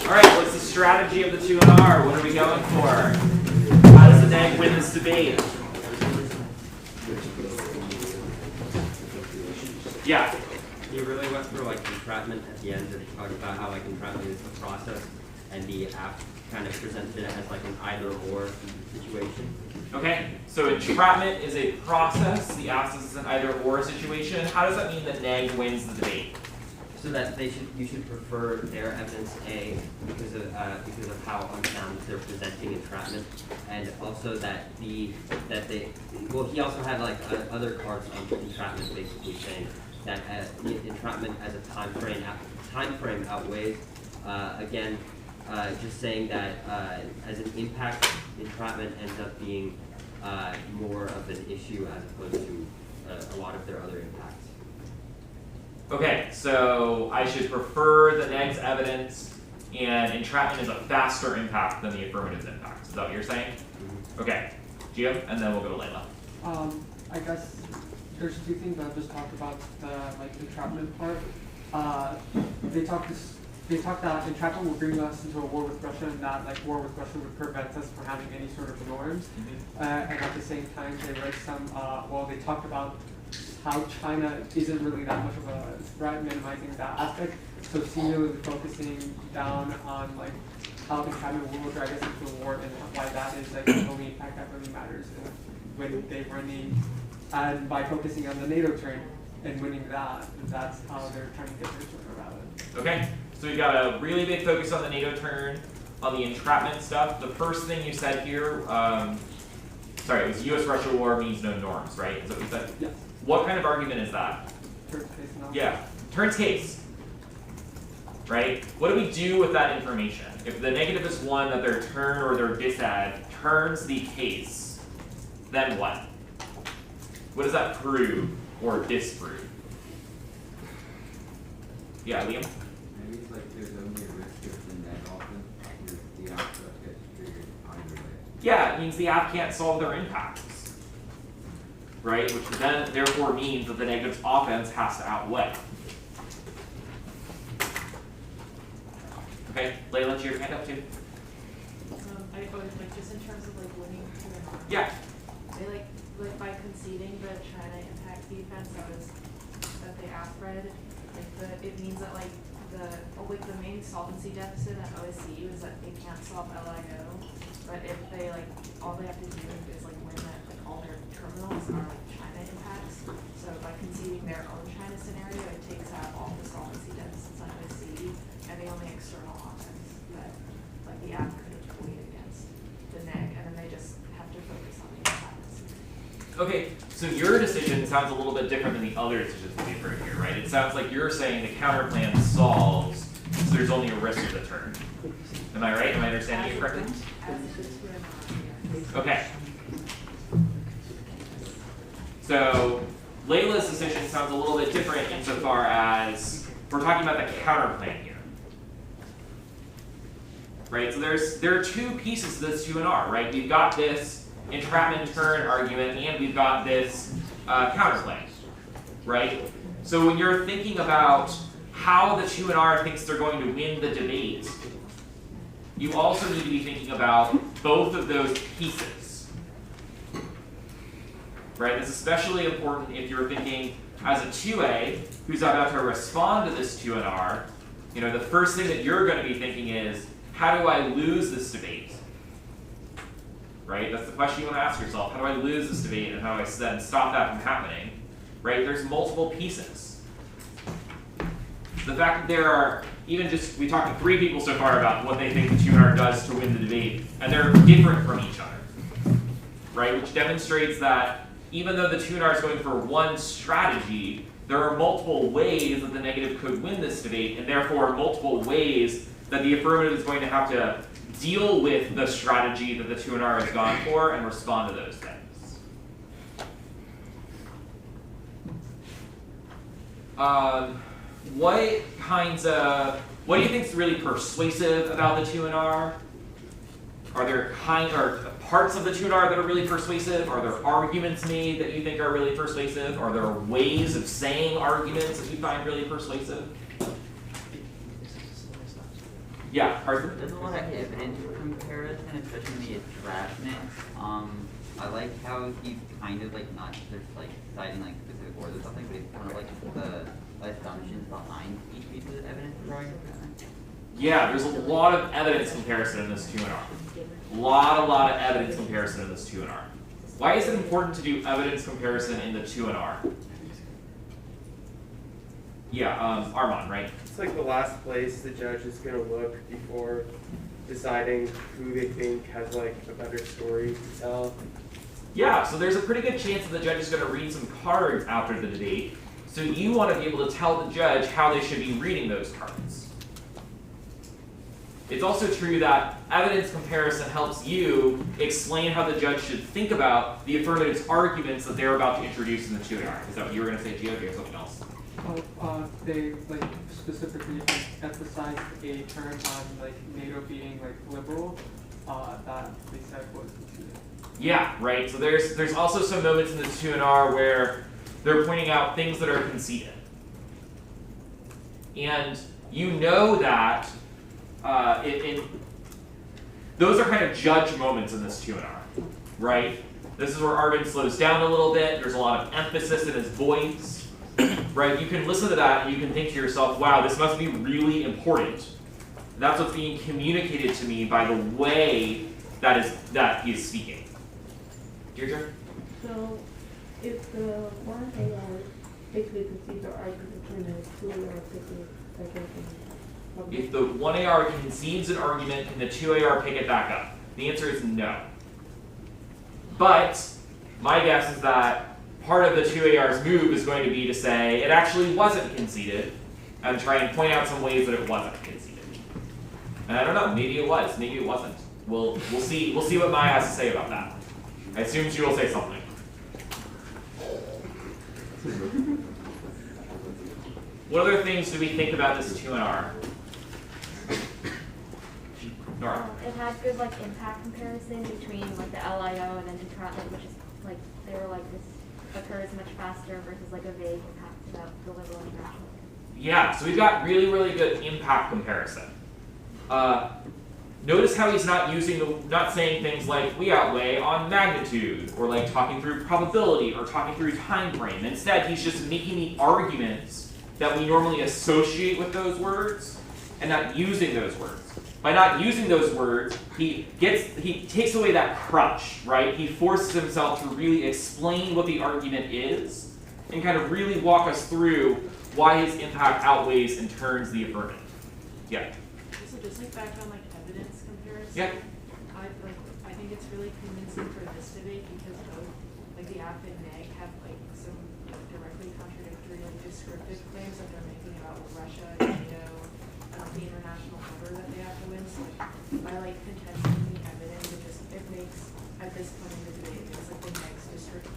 Alright, what's the strategy of the 2R? What are we going for? How does the NEG win this debate? Yeah.
You really went through like entrapment at the end and talked about how like entrapment is the process and the app kind of presented it as like an either-or situation.
Okay, so entrapment is a process, the absence is an either-or situation. How does that mean that NEG wins the debate?
So that you should prefer their evidence A because of how unsound they're presenting entrapment, and also that he also had like other cards on entrapment, basically saying that entrapment as a time frame outweighs just saying that as an impact, entrapment ends up being more of an issue as opposed to a lot of their other impacts.
Okay, so I should prefer the NEG's evidence, and entrapment is a faster impact than the affirmative impact. Is that what you're saying? Mm-hmm. Okay, Gio, and then we'll go to Layla.
I guess there's two things I'll just talk about the like entrapment part. They talked that entrapment will bring us into a war with Russia, and that like war with Russia would prevent us from having any sort of norms. Mm-hmm. And at the same time, they read they talked about how China isn't really that much of a threat, minimizing that aspect. So singularly focusing down on like how entrapment will drag us into a war and why that is like the only impact that really matters. And when they run and by focusing on the NATO turn and winning that, that's how they're trying to get their turn around it.
Okay, so we got a really big focus on the NATO turn, on the entrapment stuff. The first thing you said here, it was U.S.-Russia war means no norms, right? Is that what you said?
Yes.
What kind of argument is that?
Turns case analysis.
Yeah, turns case, right? What do we do with that information? If the negativist one that their turn or their disad turns the case, then what? What does that prove or disprove? Yeah, Liam?
Maybe it's like there's only a risk if the net often if the app gets triggered either way.
Yeah, it means the app can't solve their impacts. Right? Which then therefore means that the negative offense has to outweigh. Okay, Layla, to your hand up too.
I like just in terms of like winning to the norm.
Yeah.
They like by conceding the China impact defense that they read, it means that the main solvency deficit at OSCE is that they can't solve LIO, but if they all they have to do is win that all their terminals are China impacts. So by conceding their own China scenario, it takes out all the solvency deficits on OSCE, and the only external offense that the app could deploy against the NEG, and then they just have to focus on the impacts.
Okay, so your decision sounds a little bit different than the other decisions that we've heard here, right? it sounds like you're saying the counterplan solves, so there's only a risk of the turn. Am I right? Am I understanding you correctly? Okay. So Layla's decision sounds a little bit different insofar as we're talking about the counterplan here. Right? So there are two pieces to this 2NR, right? We've got this entrapment turn argument and we've got this counterplay, right? So when you're thinking about how the 2NR thinks they're going to win the debate, you also need to be thinking about both of those pieces, right? It's especially important if you're thinking as a 2A who's about to respond to this 2NR. You know, the first thing that you're going to be thinking is, how do I lose this debate? Right? That's the question you want to ask yourself. How do I lose this debate, and how do I then stop that from happening? Right? There's multiple pieces. The fact that there are even just, we talked to 3 people so far about what they think the 2NR does to win the debate, and they're different from each other. Right? Which demonstrates that even though the 2NR is going for one strategy, there are multiple ways that the negative could win this debate, and therefore multiple ways that the affirmative is going to have to deal with the strategy that the 2NR has gone for and respond to those things. What do you think is really persuasive about the 2NR? Are there parts of the 2NR that are really persuasive? Are there arguments made that you think are really persuasive? Are there ways of saying arguments that you find really persuasive? Yeah, Arvind?
There's a lot of evidence comparison, especially in the entrapment. I like how he's kind of like not just like citing like specific words or something, but he's kind of like the assumptions behind each piece of evidence drawing.
Yeah, there's a lot of evidence comparison in this 2NR. A lot of evidence comparison in this 2NR. Why is it important to do evidence comparison in the 2NR? Yeah, Armand, right?
It's like the last place the judge is going to look before deciding who they think has like a better story to tell.
Yeah, so there's a pretty good chance that the judge is going to read some cards after the debate, so you want to be able to tell the judge how they should be reading those cards. It's also true that evidence comparison helps you explain how the judge should think about the affirmative's arguments that they're about to introduce in the 2NR. Is that what you were going to say, Gio? Do you have something else?
They like specifically emphasized a term on like NATO being like liberal that they said was conceded.
Yeah, right. So there's also some moments in the 2NR where they're pointing out things that are conceded, and you know that those are kind of judge moments in this 2NR, right? This is where Arvind slows down a little bit. There's a lot of emphasis in his voice. Right, you can listen to that and you can think to yourself, wow, this must be really important. That's what's being communicated to me by the way that he's speaking. Deirdre?
So, if the one AI basically concedes or argues between the 2AR pick it,
If the 1AR concedes an argument, can the 2AR pick it back up? The answer is no. But my guess is that part of the 2AR's move is going to be to say it actually wasn't conceded and try and point out some ways that it wasn't conceded. And I don't know, maybe it was, maybe it wasn't. We'll see what Maya has to say about that. I assume she will say something. What other things do we think about this 2NR? Nora.
It had good like impact comparison between like the LIO and then entrapment, which is like they were like this occurs much faster versus like a vague impact about the liberal interaction.
Yeah, so we've got really good impact comparison. Notice how he's not saying things like we outweigh on magnitude, or like talking through probability, or talking through time frame. Instead, he's just making the arguments that we normally associate with those words, and not using those words. By not using those words, he takes away that crutch, right? He forces himself to really explain what the argument is, and kind of really walk us through why his impact outweighs and turns the affirmative. Yeah.
So just like back on like evidence comparison.
Yeah.
I think it's really convincing for this debate because both like the app and neg have like some directly contradictory, like descriptive claims that they're making about Russia, NATO, the international order that they have to win. So like, by like contesting the evidence, it makes at this point in the debate, it makes like the next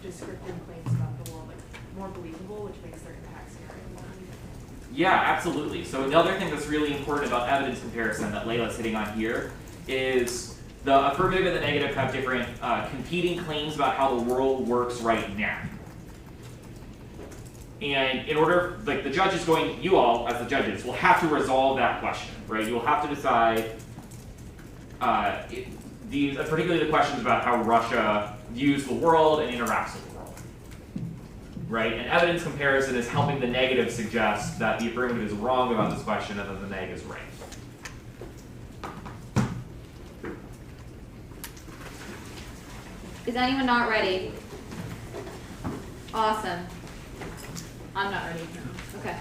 descriptive claims about the world like more believable, which makes their impact scenario more believable.
Yeah, absolutely. So the other thing that's really important about evidence comparison that Layla's hitting on here is the affirmative and the negative have different competing claims about how the world works right now. And in order, like the judge is going, you all as the judges will have to resolve that question, right? You will have to decide particularly the questions about how Russia views the world and interacts with the world, right? And evidence comparison is helping the negative suggest that the affirmative is wrong about this question and that the negative is right.
Is anyone not ready? Awesome. I'm not ready. Okay.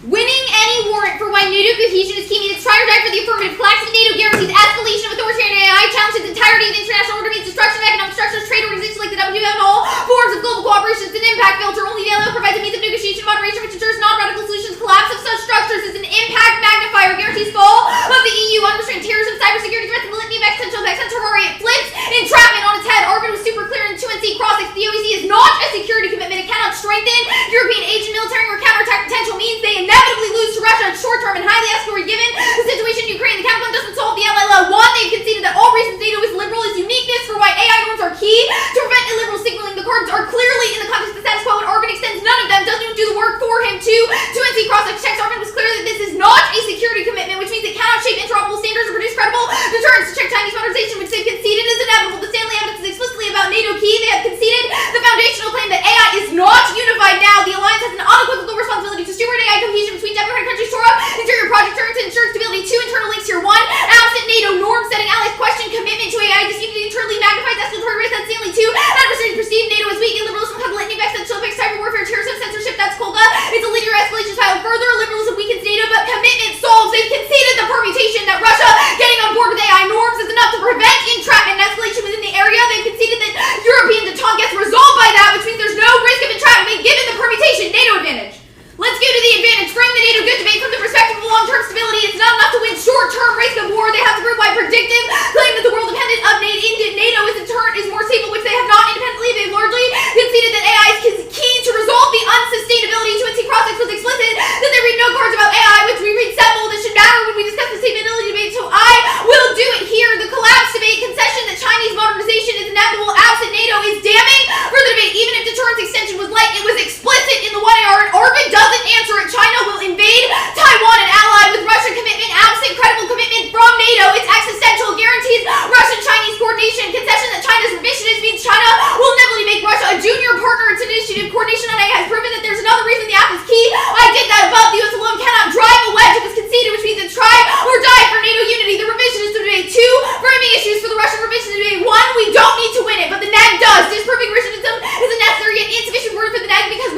Winning any warrant for why NATO cohesion is key means try or die for the affirmative. Collapsing NATO guarantees escalation of authoritarian AI, challenges the entirety of the international order, means destruction of economic structures, trade organizations like the WTO, and all forms of global cooperation. It's an impact filter. Only the LO provides a means of negotiation and moderation which ensures non-radical solutions. Collapse of such structures is an impact magnifier. Guarantees fall of the EU, unrestrained terrorism, cybersecurity threats, and the litany of existential effects on terrorium. It flips entrapment on its head. Arvind was super clear in 2NC Crossix. The OEC is not a security commitment. It cannot strengthen European age and military or counterattack potential means they inevitably lose to Russia in short term and highly escalated given the situation in Ukraine. The counterpoint doesn't solve the ally law. One, they've conceded that all reasons NATO is liberal is uniqueness for why AI norms are key to prevent illiberal signaling. The cards are clearly in the context of the status quo, and Arvind extends none of them, doesn't even do the work for him to NC Crossix checks. Arvind was clear that this is not a security commitment, which means it cannot shape interoperable standards or produce credible deterrence to check Chinese modernization, which they've conceded is inevitable. The Stanley evidence is explicitly about NATO key. They have conceded the foundational claim that AI is not unified now. The alliance has an unequivocal responsibility to steward AI cohesion between democratic countries, shore up interior project turns to ensure stability. Two internal links here. One, absent NATO norm setting allies question commitment to AI disunity internally magnifies escalatory risk. That's Stanley. Two, adversaries perceive NATO as weak and liberalism have litany of existential effects, cyber warfare, terrorism, censorship. That's Kolga. It's a linear escalation style. Further, liberalism weakens NATO, but commitment solves. They've conceded the permutation that Russia getting on board with AI norms is enough to prevent entrapment and escalation within the area. They've conceded that European detente gets resolved by that, which means there's no risk of entrapment given the permutation. NATO advantage. Let's go to the advantage. Frame the NATO good debate from the perspective of long-term stability. It's not enough to win short-term risk of war. They have to prove why predictive claim that the world dependent of NATO is more stable, which they have not independently. They've largely conceded that AI is key to resolve the unsustainability. 2NC Crossix was explicit that they read no cards about AI, which we read several. This should matter when we discuss the sustainability debate, so I will do it here. The collapse debate concession that Chinese modernization is inevitable absent NATO is damning for the debate. Even if deterrence extension was light, it was explicit in the 1AR, and Arvind doesn't answer it. China will invade Taiwan and ally with Russian commitment. Absent credible commitment from NATO, it's existential. Guarantees Russian-Chinese coordination. Concession that China's revisionist means China will inevitably make Russia a junior partner. Its initiative coordination on AI has proven that there's another reason the app is key. I did that above. The US alone cannot drive a wedge. It was conceded, which means it's try or die for NATO unity. The revisionist debate. Two, framing issues for the Russian revisionist debate. One, we don't need to win it, but the NAG does. Disproving revisionism is a necessary yet insufficient word for the NAG because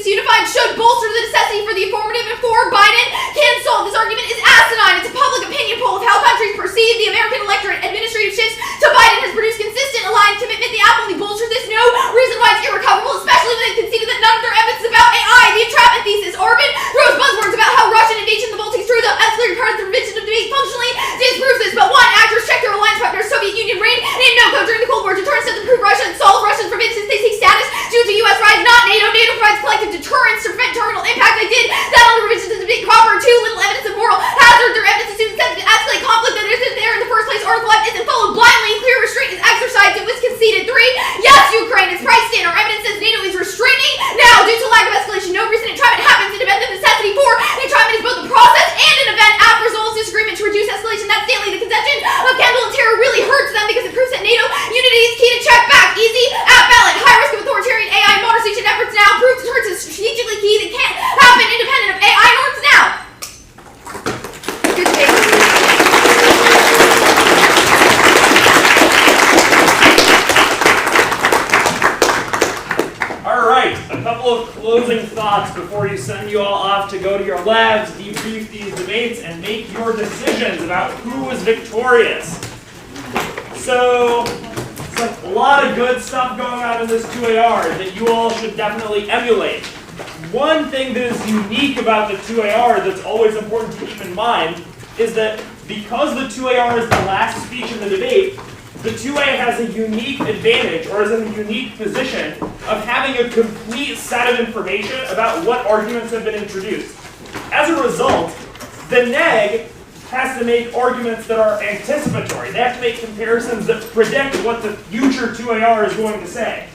unified should bolster the necessity for the affirmative, and for Biden can solve. This argument is asinine. It's a public opinion poll of how countries perceive the American electorate. Administrative shifts to Biden has produced consistent aligned commitment. The app only bolsters this. No reason why it's irrecoverable, especially when they conceded that none of their evidence is about AI. The entrapment thesis. Arvind throws buzzwords about how Russian invasion of the Baltics through the escalated part of the prevention of debate functionally disproves this. But one, actors check their alliance partners. Soviet Union reign in no code during the Cold War. Deterrence doesn't prove Russia and solve Russians forbid since they seek status due to U.S. rise, not NATO. NATO provides collective deterrence to prevent terminal impact. They did that on the provisions of the debate proper. Too little evidence of moral hazard. Their evidence assumes that to escalate conflict that isn't there in the first place. Article 5 isn't followed blindly. Clear restraint is exercised. It was conceded. 3. Yes, Ukraine is priced in. Our evidence says NATO is restraining now due to lack of escalation. No recent entrapment happens independent of necessity. 4. Entrapment is both a process and an event. App resolves disagreement to reduce escalation. That's daily. The conception of candle and terror really hurts them because it proves that NATO unity is key to check back. Easy, app ballot. High risk of authoritarian AI modernization efforts now. Proof deterrence is strategically key. That can't happen independent of AI norms now. Good day.
Alright, a couple of closing thoughts before you send you all off to go to your labs, debrief these debates, and make your decisions about who was victorious. So, a lot of good stuff going on in this 2AR that you all should definitely emulate. One thing that is unique about the 2AR that's always important to keep in mind is that because the 2AR is the last speech in the debate, the 2A has a unique advantage, or is in a unique position, of having a complete set of information about what arguments have been introduced. As a result, the neg has to make arguments that are anticipatory. They have to make comparisons that predict what the future 2AR is going to say.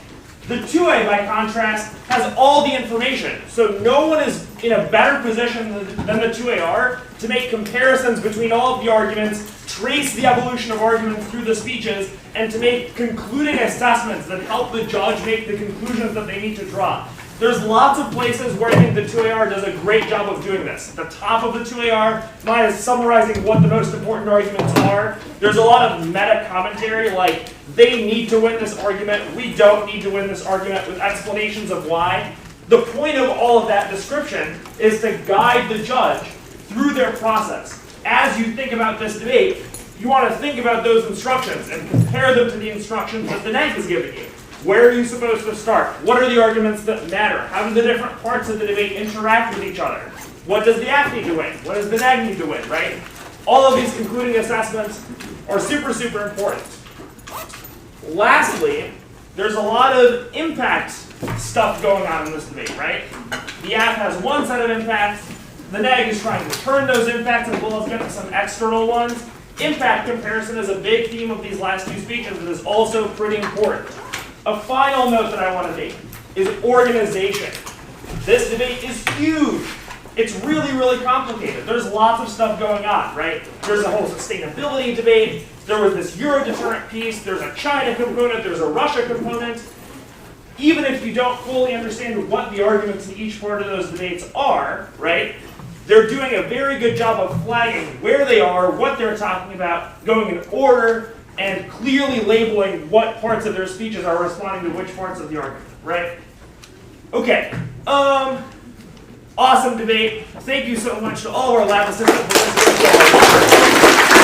The 2A, by contrast, has all the information, so no one is in a better position than the 2AR to make comparisons between all of the arguments, trace the evolution of arguments through the speeches, and to make concluding assessments that help the judge make the conclusions that they need to draw. There's lots of places where I think the 2AR does a great job of doing this. At the top of the 2AR, mine is summarizing what the most important arguments are. There's a lot of meta commentary, like, they need to win this argument, we don't need to win this argument, with explanations of why. The point of all of that description is to guide the judge through their process. As you think about this debate, you want to think about those instructions and compare them to the instructions that the neg is giving you. Where are you supposed to start? What are the arguments that matter? How do the different parts of the debate interact with each other? What does the app need to win? What does the neg need to win, right? All of these concluding assessments are super, super important. Lastly, there's a lot of impact stuff going on in this debate, right? The app has one set of impacts. The neg is trying to turn those impacts as well as get some external ones. Impact comparison is a big theme of these last two speeches and is also pretty important. A final note that I want to make is organization. This debate is huge. It's really, really complicated. There's lots of stuff going on, right? There's a whole sustainability debate. There was this Euro deterrent piece. There's a China component. There's a Russia component. Even if you don't fully understand what the arguments in each part of those debates are, right? They're doing a very good job of flagging where they are, what they're talking about, going in order, and clearly labeling what parts of their speeches are responding to which parts of the argument, right? Okay, awesome debate. Thank you so much to all of our lab assistants for this.